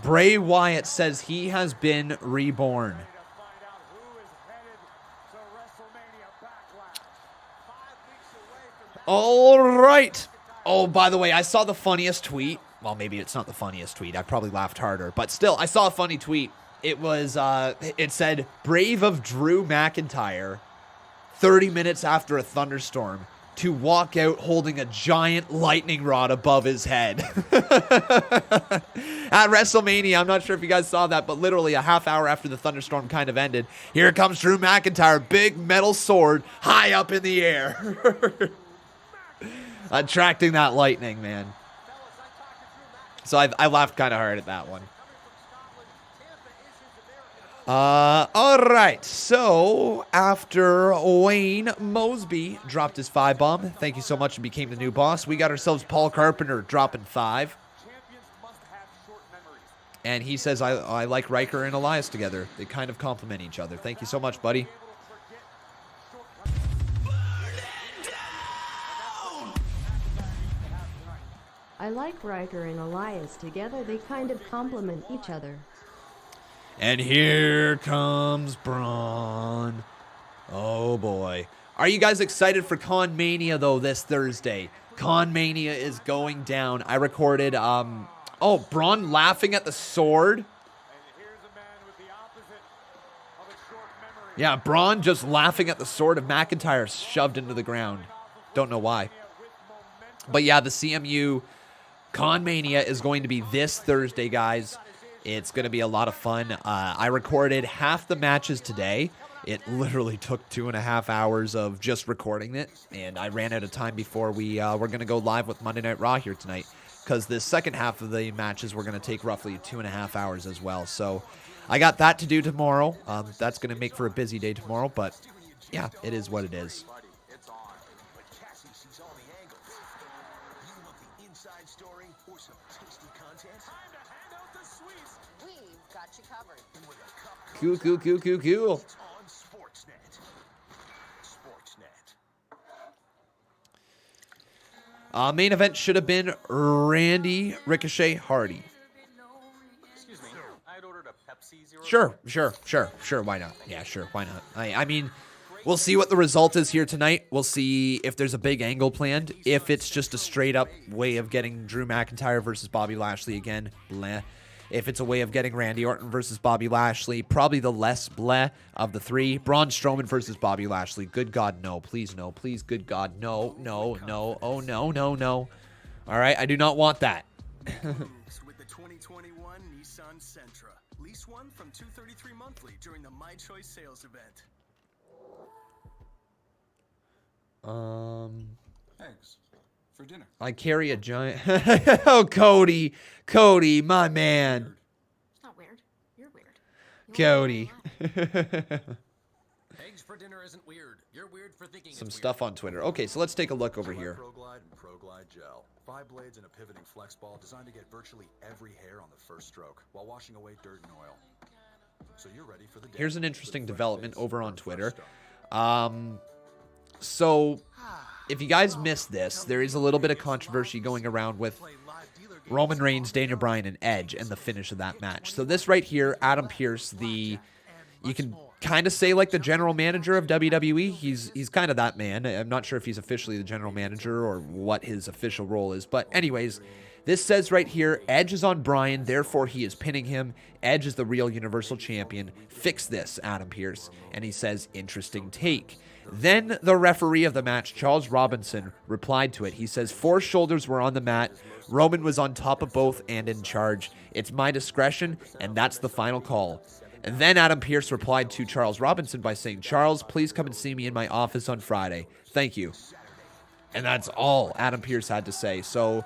S1: Bray Wyatt says he has been reborn. All right. Oh, by the way, I saw the funniest tweet. Well, maybe it's not the funniest tweet. I probably laughed harder. But still, I saw a funny tweet. It was, it said, Brave of Drew McIntyre, 30 minutes after a thunderstorm. to walk out holding a giant lightning rod above his head. At WrestleMania, I'm not sure if you guys saw that, but literally a half hour after the thunderstorm kind of ended, here comes Drew McIntyre, big metal sword high up in the air. Attracting that lightning, man. So I laughed kind of hard at that one. All right, so after Wayne Mosby dropped his 5-bomb, thank you so much and became the new boss, we got ourselves Paul Carpenter dropping 5. And he says, I like Ryker and Elias together. They kind of complement each other. Thank you so much, buddy.
S7: I like Ryker and Elias together. They kind of complement each other.
S1: And here comes Braun. Oh, boy. Are you guys excited for Con Mania, though, this Thursday? Con Mania is going down. I recorded, Braun laughing at the sword. Yeah, Braun just laughing at the sword of McIntyre shoved into the ground. Don't know why. But yeah, the CMU Con Mania is going to be this Thursday, guys. It's going to be a lot of fun. I recorded half the matches today. It literally took 2.5 hours of just recording it, and I ran out of time before we're going to go live with Monday Night Raw here tonight, because the second half of the matches were going to take roughly 2.5 hours as well. So I got that to do tomorrow. That's going to make for a busy day tomorrow, but yeah, it is what it is. Cool. Main event should have been Randy Ricochet Hardy.
S9: Excuse me, I'd ordered a Pepsi Zero.
S1: Sure. Why not? Yeah, sure. Why not? I mean, we'll see what the result is here tonight. We'll see if there's a big angle planned. If it's just a straight up way of getting Drew McIntyre versus Bobby Lashley again, bleh. If it's a way of getting Randy Orton versus Bobby Lashley, probably the less bleh of the three. Braun Strowman versus Bobby Lashley. Good God, no. Please, no. Please, good God, no. Oh, no. All right, I do not want that.
S10: With the 2021 Nissan Sentra. Lease one from $233 monthly during the My Choice sales event.
S16: Eggs for dinner.
S1: I carry a giant... Oh, Cody, my man.
S19: It's not weird. You're weird.
S1: Cody.
S9: Eggs for dinner isn't weird. You're weird for thinking
S1: Some stuff on Twitter. Okay, so let's take a look over here.
S23: ProGlide and ProGlide Gel. 5 blades and a pivoting flex ball designed to get virtually every hair on the first stroke while washing away dirt and oil. So you're ready for the day.
S1: Here's an interesting development over on Twitter. So if you guys missed this, there is a little bit of controversy going around with Roman Reigns, Daniel Bryan, and Edge and the finish of that match. So this right here, Adam Pearce, you can kind of say like the general manager of WWE. He's kind of that man. I'm not sure if he's officially the general manager or what his official role is. But anyways, this says right here, Edge is on Bryan, therefore he is pinning him. Edge is the real Universal Champion. Fix this, Adam Pearce. And he says, interesting take. Then the referee of the match, Charles Robinson, replied to it. He says, 4 shoulders were on the mat. Roman was on top of both and in charge. It's my discretion, and that's the final call. And then Adam Pearce replied to Charles Robinson by saying, Charles, please come and see me in my office on Friday. Thank you. And that's all Adam Pearce had to say. So,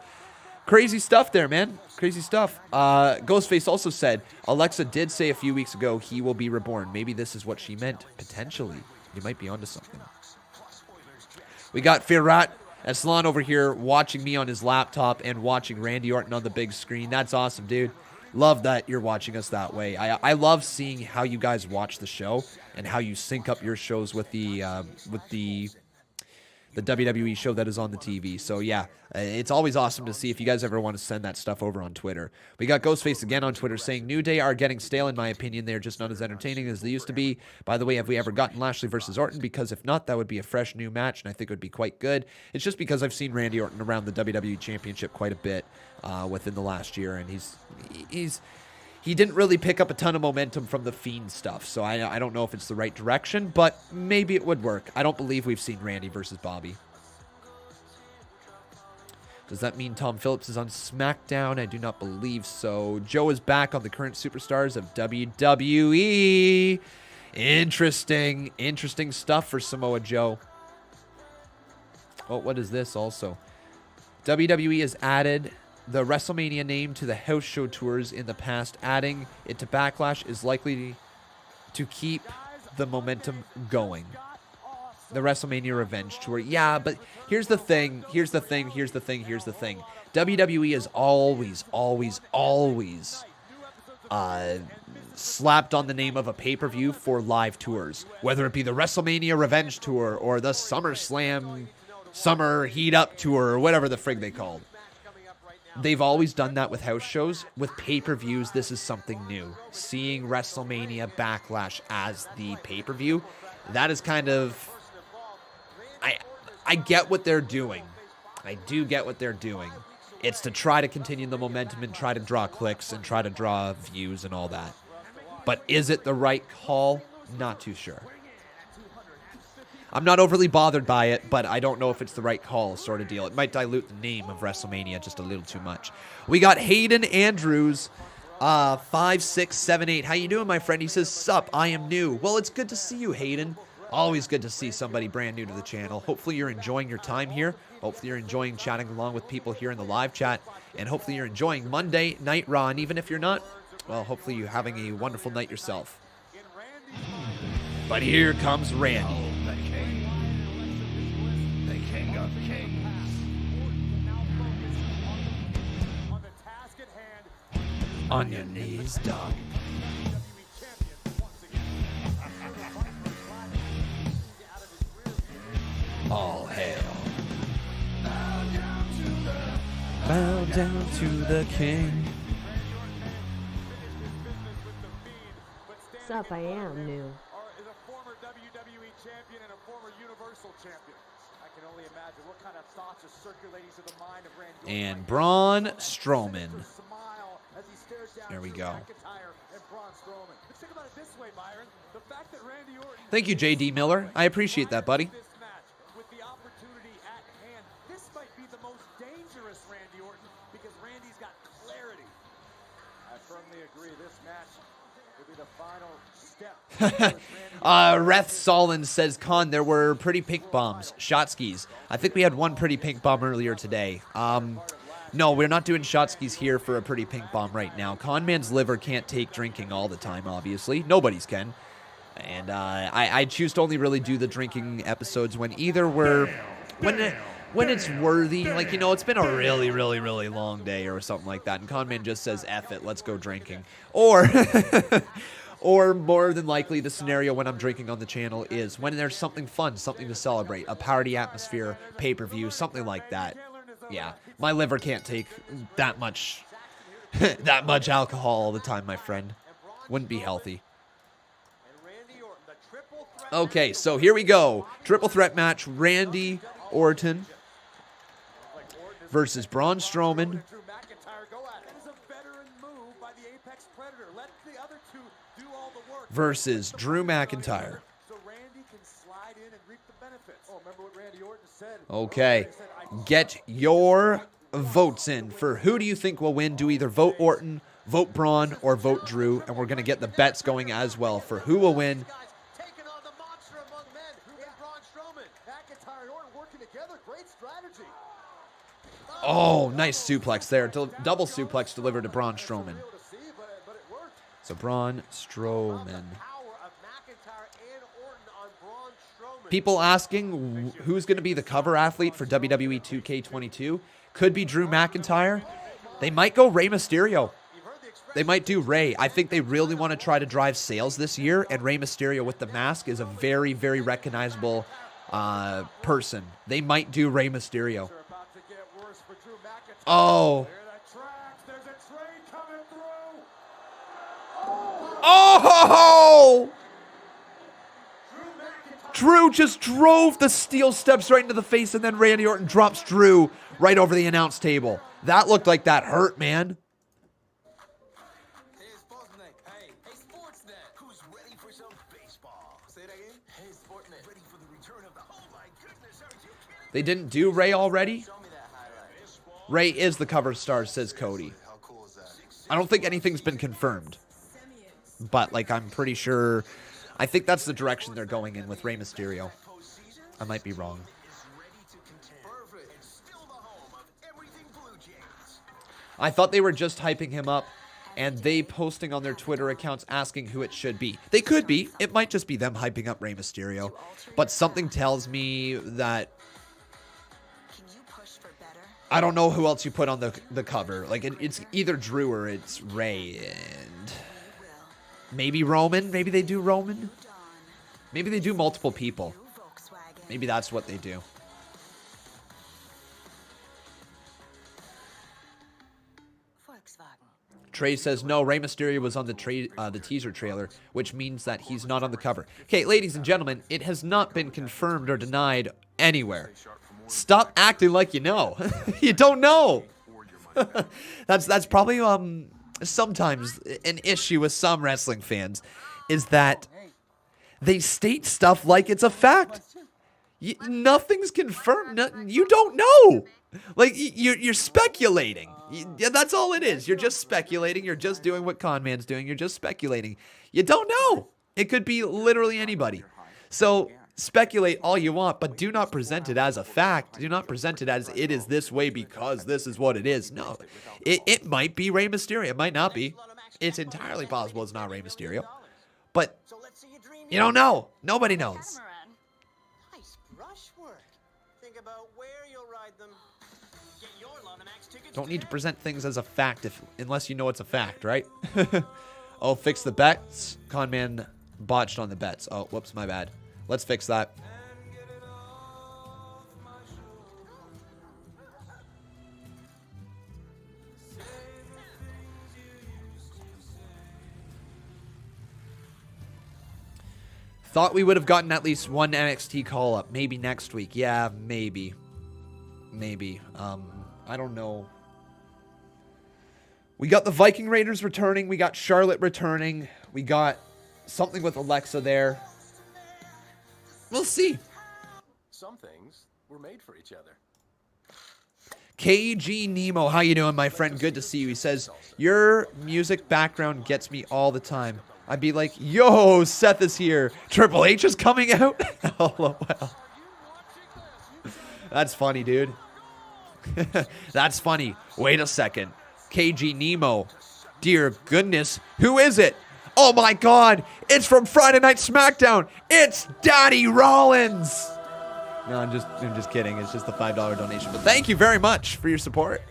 S1: crazy stuff there, man. Crazy stuff. Ghostface also said, Alexa did say a few weeks ago he will be reborn. Maybe this is what she meant. Potentially. You might be onto something. We got Firat Aslan over here watching me on his laptop and watching Randy Orton on the big screen. That's awesome, dude. Love that you're watching us that way. I love seeing how you guys watch the show and how you sync up your shows with the WWE show that is on the TV. So yeah, it's always awesome to see if you guys ever want to send that stuff over on Twitter. We got Ghostface again on Twitter saying, New Day are getting stale in my opinion. They're just not as entertaining as they used to be. By the way, have we ever gotten Lashley versus Orton? Because if not, that would be a fresh new match, and I think it would be quite good. It's just because I've seen Randy Orton around the WWE Championship quite a bit within the last year, and he didn't really pick up a ton of momentum from the Fiend stuff, so I don't know if it's the right direction, but maybe it would work. I don't believe we've seen Randy versus Bobby. Does that mean Tom Phillips is on SmackDown? I do not believe so. Joe is back on the current superstars of WWE. Interesting. Interesting stuff for Samoa Joe. Oh, what is this also? WWE has added the WrestleMania name to the house show tours in the past. Adding it to Backlash is likely to keep the momentum going. The WrestleMania Revenge Tour. Yeah, but here's the thing. WWE is always slapped on the name of a pay-per-view for live tours. Whether it be the WrestleMania Revenge Tour or the SummerSlam Summer Heat Up Tour or whatever the frig they called. They've always done that with house shows. With pay-per-views, this is something new. Seeing WrestleMania Backlash as the pay-per-view, that is kind of... I get what they're doing. I do get what they're doing. It's to try to continue the momentum and try to draw clicks and try to draw views and all that. But is it the right call? Not too sure. I'm not overly bothered by it, but I don't know if it's the right call sort of deal. It might dilute the name of WrestleMania just a little too much. We got Hayden Andrews, 5678. How you doing, my friend? He says, sup, I am new. Well, it's good to see you, Hayden. Always good to see somebody brand new to the channel. Hopefully you're enjoying your time here. Hopefully you're enjoying chatting along with people here in the live chat. And hopefully you're enjoying Monday Night Raw. And even if you're not, well, hopefully you're having a wonderful night yourself. But here comes Randy.
S11: The king of kings.
S1: On your knees, dog. All hail. Bow down to the king.
S7: Sup, I am new.
S4: Is a former WWE champion and a former Universal champion. I can only imagine what kind of thoughts are circulating through the mind of Randy.
S1: And Braun Strowman. There we go. Thank you, JD Miller. I appreciate that, buddy. Reth Solon says, Con, there were pretty pink bombs, shot skis. I think we had one pretty pink bomb earlier today. No, we're not doing shot skis here for a pretty pink bomb right now. Conman's liver can't take drinking all the time, obviously. Nobody's can. And I choose to only really do the drinking episodes when either we're... When it's worthy, like, you know, it's been a really, really, really long day or something like that. And Conman just says, F it, let's go drinking. Or... Or more than likely, the scenario when I'm drinking on the channel is when there's something fun, something to celebrate, a party atmosphere, pay-per-view, something like that. Yeah, my liver can't take that much, that much alcohol all the time, my friend. Wouldn't be healthy. Okay, so here we go. Triple threat match, Randy Orton versus Braun Strowman. Versus Drew McIntyre. Okay, get your votes in for who do you think will win. Do either vote Orton, vote Braun, or vote Drew, and we're going to get the bets going as well for who will win. Oh, nice suplex there. Double suplex delivered to Braun Strowman. So Braun Strowman. People asking who's going to be the cover athlete for WWE 2K22. Could be Drew McIntyre. They might go Rey Mysterio. They might do Rey. I think they really want to try to drive sales this year, and Rey Mysterio with the mask is a very, very recognizable person. They might do Rey Mysterio. Oh. Oh! Drew just drove the steel steps right into the face, and then Randy Orton drops Drew right over the announce table. That looked like that hurt, man. They didn't do Rey already? Ray is the cover star, says Cody. I don't think anything's been confirmed. But, like, I'm pretty sure... I think that's the direction they're going in with Rey Mysterio. I might be wrong. I thought they were just hyping him up, and they posting on their Twitter accounts asking who it should be. They could be. It might just be them hyping up Rey Mysterio. But something tells me that... I don't know who else you put on the cover. Like, it's either Drew or it's Ray. And maybe Roman. Maybe they do Roman. Maybe they do multiple people. Maybe that's what they do. Trey says, no, Rey Mysterio was on the teaser trailer, which means that he's not on the cover. Okay, ladies and gentlemen, it has not been confirmed or denied anywhere. Stop acting like you know. You don't know. That's probably sometimes an issue with some wrestling fans, is that they state stuff like it's a fact. Nothing's confirmed. You don't know. Like, you're speculating. That's all it is. You're just speculating. You're just doing what Conman's doing. You're just speculating. You don't know. It could be literally anybody. So speculate all you want, but do not present it as a fact. Do not present it as it is this way because this is what it is. No, it might be Rey Mysterio. It might not be. It's entirely possible it's not Rey Mysterio. But you don't know. Nobody knows.
S5: Nice brush work. Think about where you'll ride them. Get your Lonamax tickets.
S1: Don't need to present things as a fact unless you know it's a fact, right? Oh, fix the bets. Conman botched on the bets. Oh, whoops, my bad. Let's fix that. Thought we would have gotten at least one NXT call-up. Maybe next week. Yeah, maybe. Maybe. I don't know. We got the Viking Raiders returning. We got Charlotte returning. We got something with Alexa there. We'll see.
S10: Some things were made for each other.
S1: KG Nemo, how you doing, my friend? Good to see you. He says, your music background gets me all the time. I'd be like, yo, Seth is here. Triple H is coming out? LOL. That's funny, dude. That's funny. Wait a second. KG Nemo. Dear goodness. Who is it? Oh my God. It's from Friday Night SmackDown. It's Daddy Rollins. No, I'm just kidding. It's just the $5 donation. But thank you very much for your support.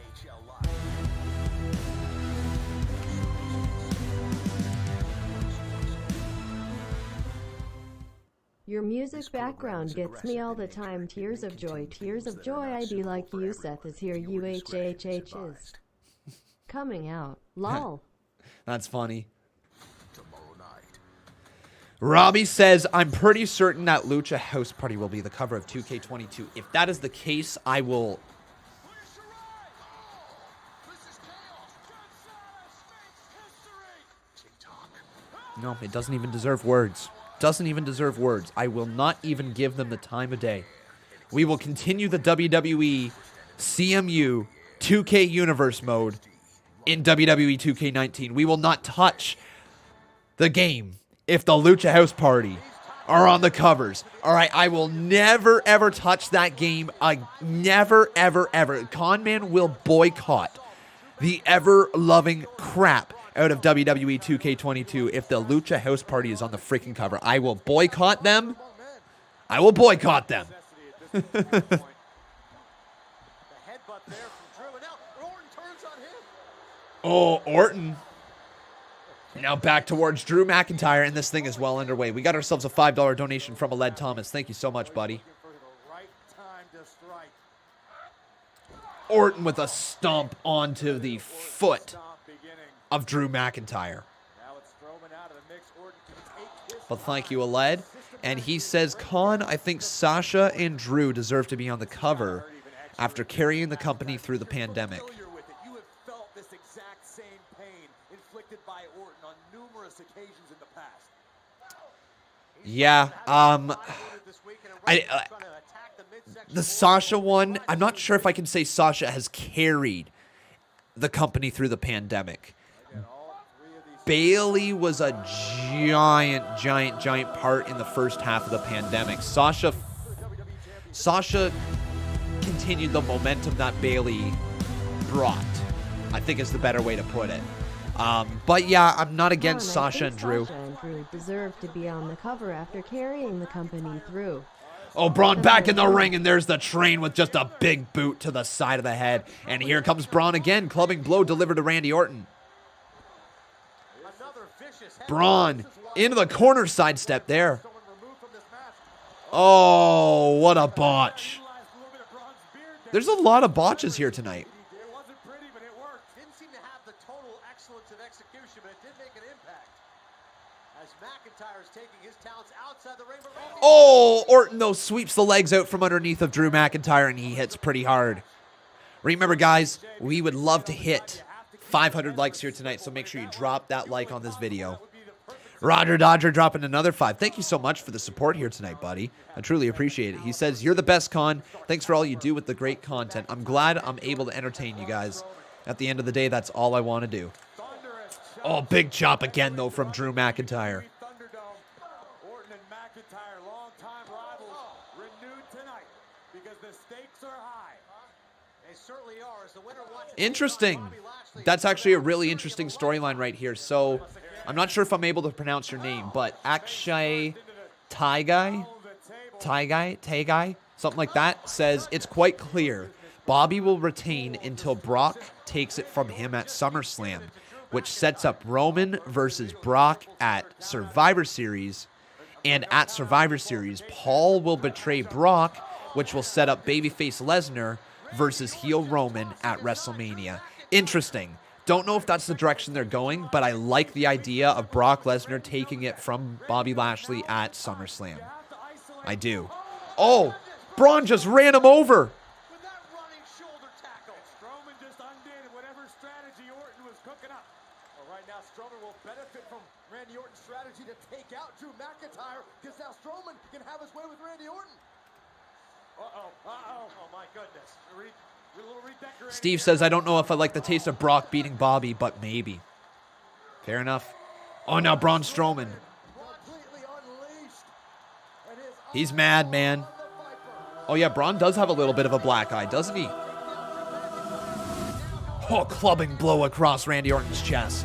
S7: Your music background gets me all the time. Tears of joy, I be like you, Seth is here, UHHH is coming out. Lol.
S1: That's funny. Robbie says, I'm pretty certain that Lucha House Party will be the cover of 2K22. If that is the case, I will... No, it doesn't even deserve words. Doesn't even deserve words. I will not even give them the time of day. We will continue the WWE CMU 2K Universe mode in WWE 2K19. We will not touch the game if the Lucha House Party are on the covers. All right, I will never, ever touch that game. Never, ever, ever. Conman will boycott the ever-loving crap out of WWE 2K22 if the Lucha House Party is on the freaking cover. I will boycott them. I will boycott them. Oh, Orton. Now back towards Drew McIntyre, and this thing is well underway. We got ourselves a $5 donation from Aled Thomas. Thank you so much, buddy. Orton with a stomp onto the foot of Drew McIntyre. But thank you, Aled. And he says, Con, I think Sasha and Drew deserve to be on the cover after carrying the company through the pandemic. Yeah, The Sasha one, I'm not sure if I can say Sasha has carried the company through the pandemic. Bayley was a giant part in the first half of the pandemic. Sasha continued the momentum that Bayley brought, I think is the better way to put it. But yeah, I'm not against Sasha and Drew.
S7: Sasha and Drew deserve to be on the cover after carrying the company through.
S1: Oh, Braun back in the ring, and there's the train with just a big boot to the side of the head. And here comes Braun again, clubbing blow delivered to Randy Orton. Braun into the corner sidestep there. Oh, what a botch. There's a lot of botches here tonight.
S4: Didn't seem to have the total excellence of execution, but it did make an impact. As McIntyre is taking his talents outside the ring.
S1: Oh, Orton, though, sweeps the legs out from underneath of Drew McIntyre, and he hits pretty hard. Remember, guys, we would love to hit 500 likes here tonight, so make sure you drop that like on this video. Roger Dodger dropping another 5. Thank you so much for the support here tonight, buddy. I truly appreciate it. He says, you're the best, Con. Thanks for all you do with the great content. I'm glad I'm able to entertain you guys. At the end of the day, that's all I want to do. Oh, big chop again, though, from Drew McIntyre.
S12: Orton and McIntyre, longtime rivals, renewed tonight because the stakes are high.
S4: They certainly are. As the winner wants
S1: Interesting. That's actually a really interesting storyline right here. So, I'm not sure if I'm able to pronounce your name, but Akshay Taigai, something like that, says it's quite clear Bobby will retain until Brock takes it from him at SummerSlam, which sets up Roman versus Brock at Survivor Series. And at Survivor Series, Paul will betray Brock, which will set up babyface Lesnar versus heel Roman at WrestleMania. Interesting. Don't know if that's the direction they're going, but I like the idea of Brock Lesnar taking it from Bobby Lashley at SummerSlam. I do. Oh, Braun just ran him over.
S4: with that running shoulder tackle.
S12: Strowman just undid whatever strategy Orton was cooking up.
S4: Well, right now, Strowman will benefit from Randy Orton's strategy to take out Drew McIntyre, because now Strowman can have his way with Randy Orton. Oh my goodness.
S1: Steve says, I don't know if I like the taste of Brock beating Bobby, but maybe. Fair enough. Oh, now Braun Strowman. He's mad, man. Oh, yeah, Braun does have a little bit of a black eye, doesn't he? Oh, clubbing blow across Randy Orton's chest.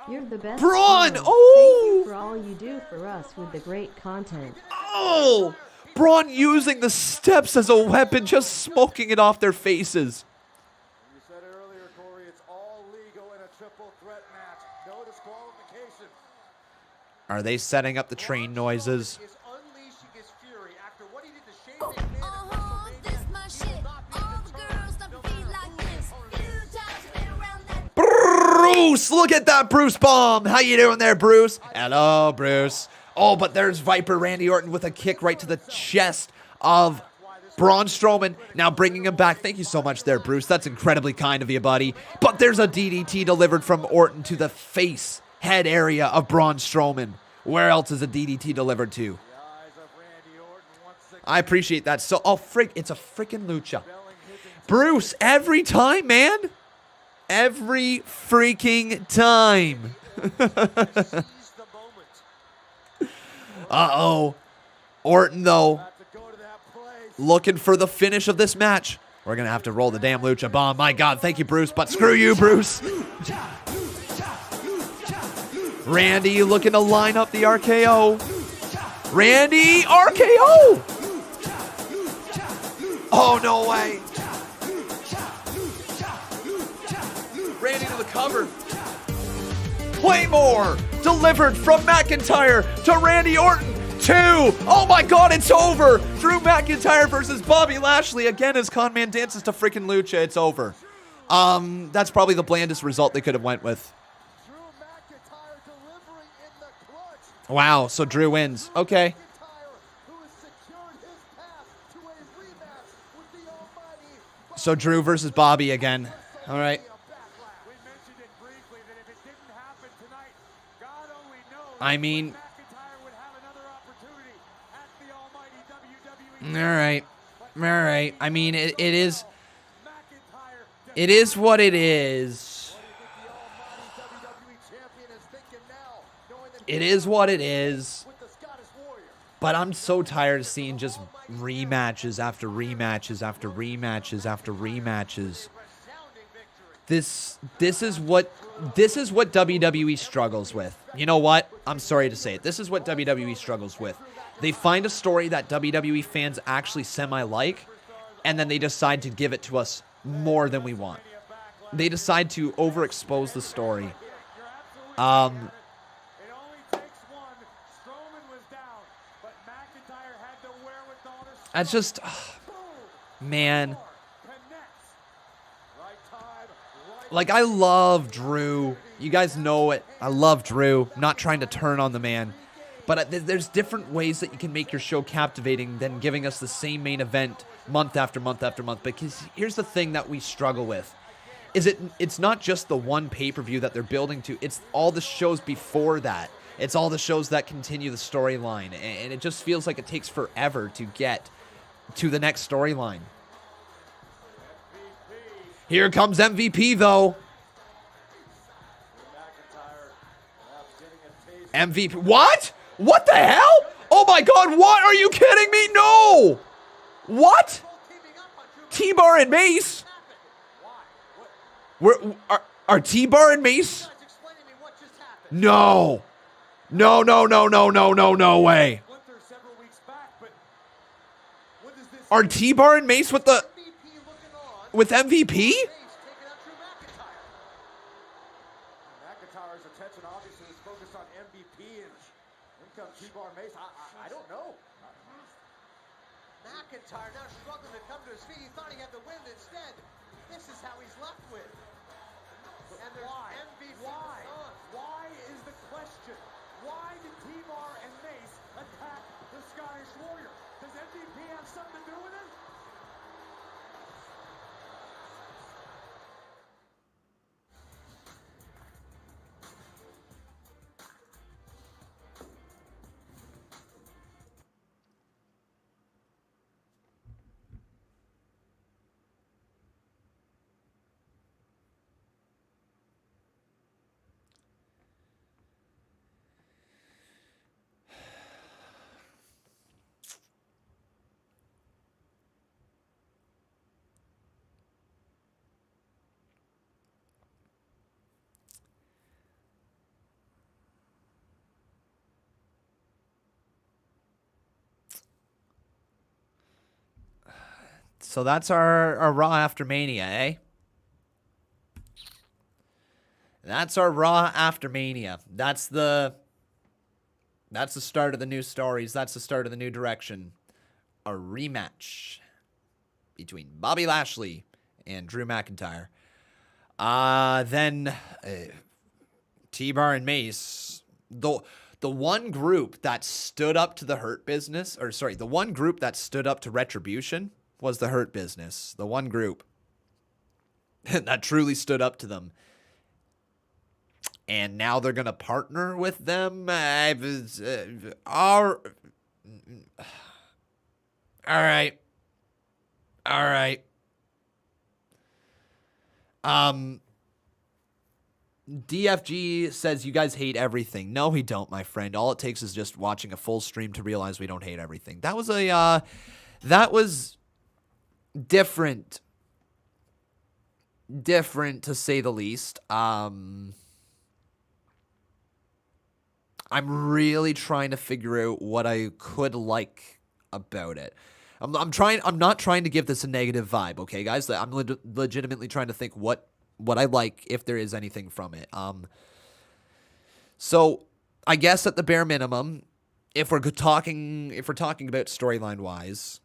S7: You're the best.
S1: Braun!
S7: Thank
S1: Oh!
S7: you for all you do for us with the great content.
S1: Oh! Braun using the steps as a weapon, just smoking it off their faces.
S6: You said earlier, Corey, it's all legal in a triple threat match. No disqualification.
S1: Are they setting up the train noises?
S4: Is unleashing his fury after what he did to Shane McMahon.
S19: This my shit. All the girls don't feel like this. Few times been around that.
S1: Bruce, look at that Bruce bomb. How you doing there, Bruce? Hello, Bruce. Oh, but there's Viper Randy Orton with a kick right to the chest of Braun Strowman. Now bringing him back. Thank you so much there, Bruce. That's incredibly kind of you, buddy. But there's a DDT delivered from Orton to the face head area of Braun Strowman. Where else is a DDT delivered to? I appreciate that. So, oh, frick, it's a freaking lucha. Bruce, every time, man. Every freaking time. Uh-oh. Orton, though, looking for the finish of this match. We're going to have to roll the damn lucha bomb. My God, thank you, Bruce, but screw you, Bruce. Randy looking to line up the RKO. Randy, RKO! Oh, no way. Randy to the cover. Claymore delivered from McIntyre to Randy Orton. 2. Oh my God, it's over. Drew McIntyre versus Bobby Lashley. Again, as Conman dances to freaking lucha, it's over. That's probably the blandest result they could have went with. Wow, so Drew wins. Okay. So Drew versus Bobby again. All right. I mean, all right. All right. I mean, it is what it is. It is what it is. But I'm so tired of seeing just rematches after rematches after rematches after rematches. This is what WWE struggles with. You know what? I'm sorry to say it. This is what WWE struggles with. They find a story that WWE fans actually semi-like, and then they decide to give it to us more than we want. They decide to overexpose the story. That's just, man. Like, I love Drew. You guys know it. I love Drew. I'm not trying to turn on the man. But there's different ways that you can make your show captivating than giving us the same main event month after month after month. Because here's the thing that we struggle with. It's not just the one pay-per-view that they're building to. It's all the shows before that. It's all the shows that continue the storyline. And it just feels like it takes forever to get to the next storyline. Here comes MVP, though. MVP. What? What the hell? Oh my God, what? Are you kidding me? No! What? T-Bar and Mace? Are T-Bar and Mace? No. No way. Are T-Bar and Mace with MVP?
S6: McIntyre's attention obviously is focused on MVP, and in comes T-Bar Mace. I don't know.
S5: McIntyre now struggling to come to his feet. He thought he had the win instead. This is how he's left with. And there's MVP.
S12: Why is the question? Why did T-Bar and Mace attack the Scottish Warrior? Does MVP have something to do with it?
S1: So that's our Raw after Mania, eh? That's our Raw after Mania. That's the start of the new stories. That's the start of the new direction. A rematch between Bobby Lashley and Drew McIntyre. Then T-Bar and Mace. The one group that stood up to the Hurt Business, the one group that stood up to Retribution was the Hurt Business. The one group that truly stood up to them. And now they're going to partner with them. All right. DFG says you guys hate everything. No, we don't, my friend. All it takes is just watching a full stream to realize we don't hate everything. That was different to say the least. I'm really trying to figure out what I could like about it. I'm not trying to give this a negative vibe, okay, guys? I'm legitimately trying to think what I like, if there is anything from it. So I guess at the bare minimum, if we're talking about storyline wise,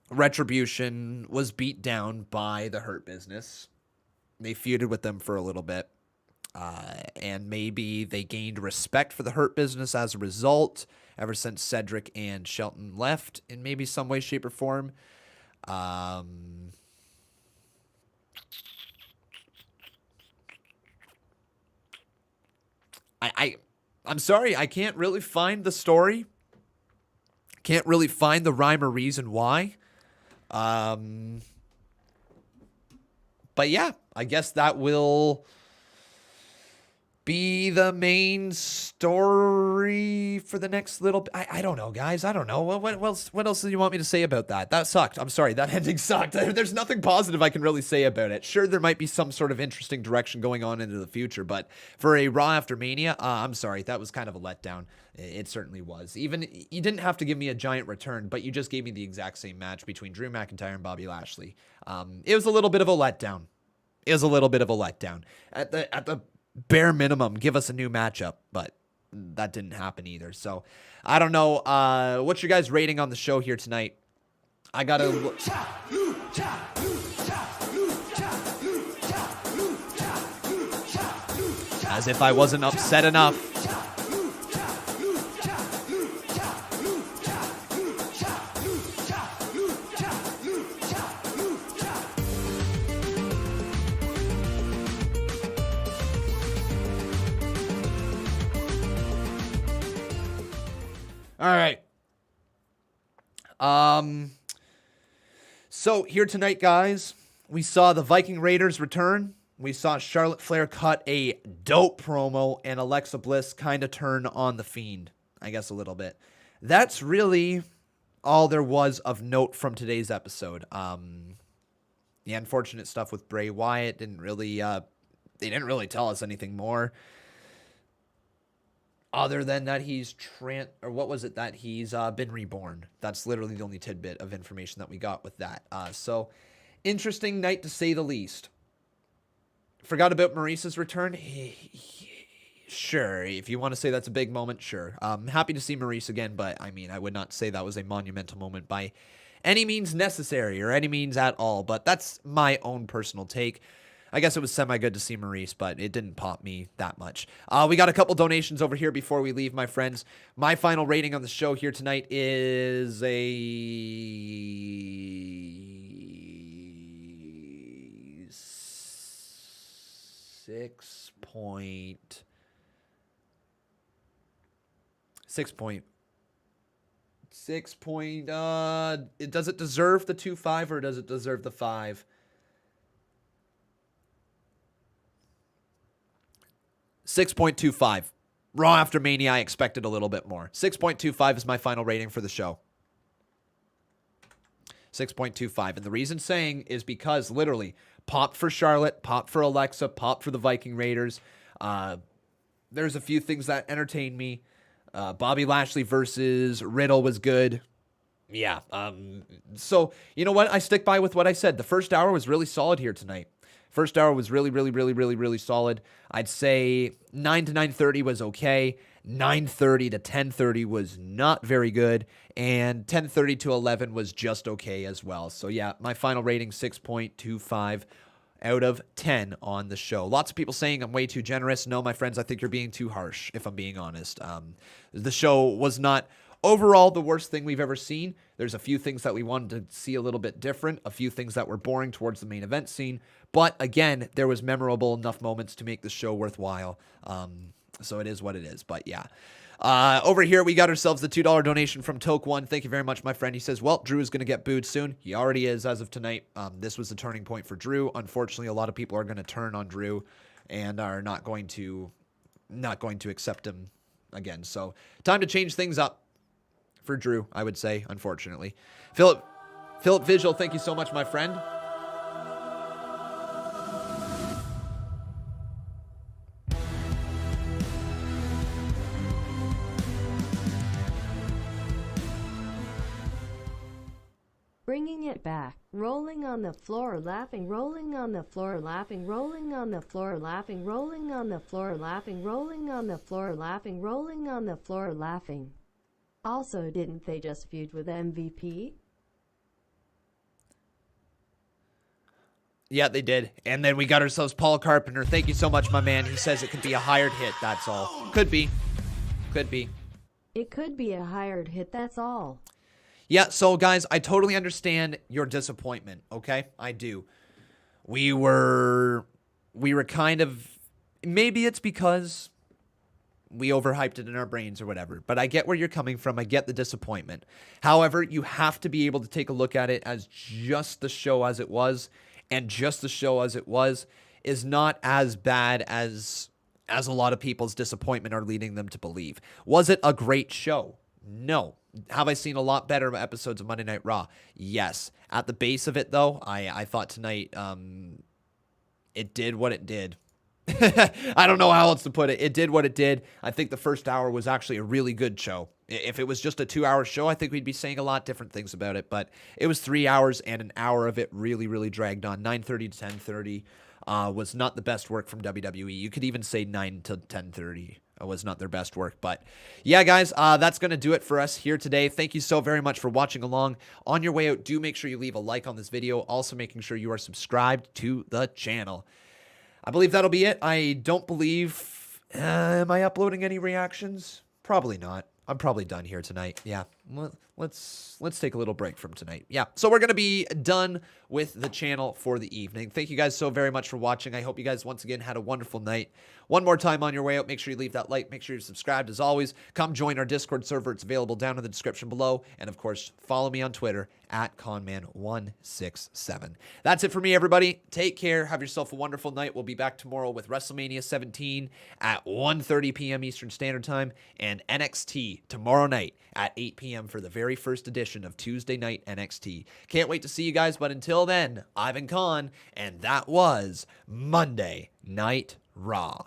S1: Retribution was beat down by the Hurt Business. They feuded with them for a little bit. And maybe they gained respect for the Hurt Business as a result, ever since Cedric and Shelton left in maybe some way, shape, or form. I I'm sorry, I can't really find the story. Can't really find the rhyme or reason why. But yeah, I guess that will be the main story for the next little bit. I don't know, guys. I don't know. What else do you want me to say about that? That sucked. I'm sorry. That ending sucked. There's nothing positive I can really say about it. Sure, there might be some sort of interesting direction going on into the future, but for a Raw after Mania, I'm sorry. That was kind of a letdown. It certainly was. Even you didn't have to give me a giant return, but you just gave me the exact same match between Drew McIntyre and Bobby Lashley. It was a little bit of a letdown. At the bare minimum, give us a new matchup, but that didn't happen either. So I don't know. What's your guys' rating on the show here tonight? I gotta look. As if I wasn't upset enough. All right. So here tonight, guys, we saw the Viking Raiders return. We saw Charlotte Flair cut a dope promo and Alexa Bliss kind of turn on the Fiend, I guess a little bit. That's really all there was of note from today's episode. The unfortunate stuff with Bray Wyatt didn't really, they didn't really tell us anything more. Other than that he's that he's been reborn. That's literally the only tidbit of information that we got with that. So, interesting night to say the least. Forgot about Maurice's return? Sure, if you want to say that's a big moment, sure. Happy to see Maurice again, but I mean, I would not say that was a monumental moment by any means necessary or any means at all, but that's my own personal take. I guess it was semi-good to see Maurice, but it didn't pop me that much. We got a couple donations over here before we leave, my friends. My final rating on the show here tonight is a 6 point. Does it deserve the 2.5 or does it deserve the 5? 6.25. Raw after Mania, I expected a little bit more. 6.25 is my final rating for the show. 6.25. And the reason saying is because literally, pop for Charlotte, pop for Alexa, pop for the Viking Raiders. There's a few things that entertained me. Bobby Lashley versus Riddle was good. Yeah. So, you know what? I stick by with what I said. The first hour was really solid here tonight. First hour was really solid. I'd say 9 to 9:30 was okay. 9:30 to 10:30 was not very good. And 10:30 to 11 was just okay as well. So yeah, my final rating, 6.25 out of 10 on the show. Lots of people saying I'm way too generous. No, my friends, I think you're being too harsh, if I'm being honest. The show was not overall the worst thing we've ever seen. There's a few things that we wanted to see a little bit different, a few things that were boring towards the main event scene. But again, there was memorable enough moments to make the show worthwhile. So it is what it is. But yeah. Over here, we got ourselves the $2 donation from Toke1. Thank you very much, my friend. He says, well, Drew is going to get booed soon. He already is as of tonight. This was the turning point for Drew. Unfortunately, a lot of people are going to turn on Drew and are not going to accept him again. So time to change things up for Drew, I would say, unfortunately. Philip Visual, thank you so much, my friend.
S7: Bringing it back, rolling on the floor, laughing, rolling on the floor, laughing, rolling on the floor, laughing, rolling on the floor, laughing, rolling on the floor, laughing, rolling on the floor, laughing. Also, didn't they just feud with MVP?
S1: Yeah, they did. And then we got ourselves Paul Carpenter. Thank you so much, my man. He says it could be a hired hit, that's all. Could be. Could be.
S7: It could be a hired hit, that's all.
S1: Yeah, so guys, I totally understand your disappointment, okay? I do. We were kind of, maybe it's because we overhyped it in our brains or whatever. But I get where you're coming from. I get the disappointment. However, you have to be able to take a look at it as just the show as it was. And just the show as it was is not as bad as a lot of people's disappointment are leading them to believe. Was it a great show? No. Have I seen a lot better episodes of Monday Night Raw? Yes. At the base of it, though, I thought tonight it did what it did. I don't know how else to put it. It did what it did. I think the first hour was actually a really good show. If it was just a 2-hour show, I think we'd be saying a lot different things about it. But it was 3 hours, and an hour of it really, really dragged on. 9:30 to 10:30 was not the best work from WWE. You could even say 9 to 10:30 was not their best work. But yeah, guys, that's going to do it for us here today. Thank you so very much for watching along. On your way out, do make sure you leave a like on this video. Also making sure you are subscribed to the channel. I believe that'll be it. I don't believe... am I uploading any reactions? Probably not. I'm probably done here tonight. Yeah, let's take a little break from tonight. Yeah, so we're going to be done with the channel for the evening. Thank you guys so very much for watching. I hope you guys once again had a wonderful night. One more time on your way out, make sure you leave that like. Make sure you're subscribed as always. Come join our Discord server. It's available down in the description below. And of course, follow me on Twitter at Conman167. That's it for me, everybody. Take care. Have yourself a wonderful night. We'll be back tomorrow with WrestleMania 17 at 1:30 p.m. Eastern Standard Time and NXT tomorrow night at 8 p.m. for the very first edition of Tuesday Night NXT. Can't wait to see you guys, but until then, I've been Con, and that was Monday Night Raw.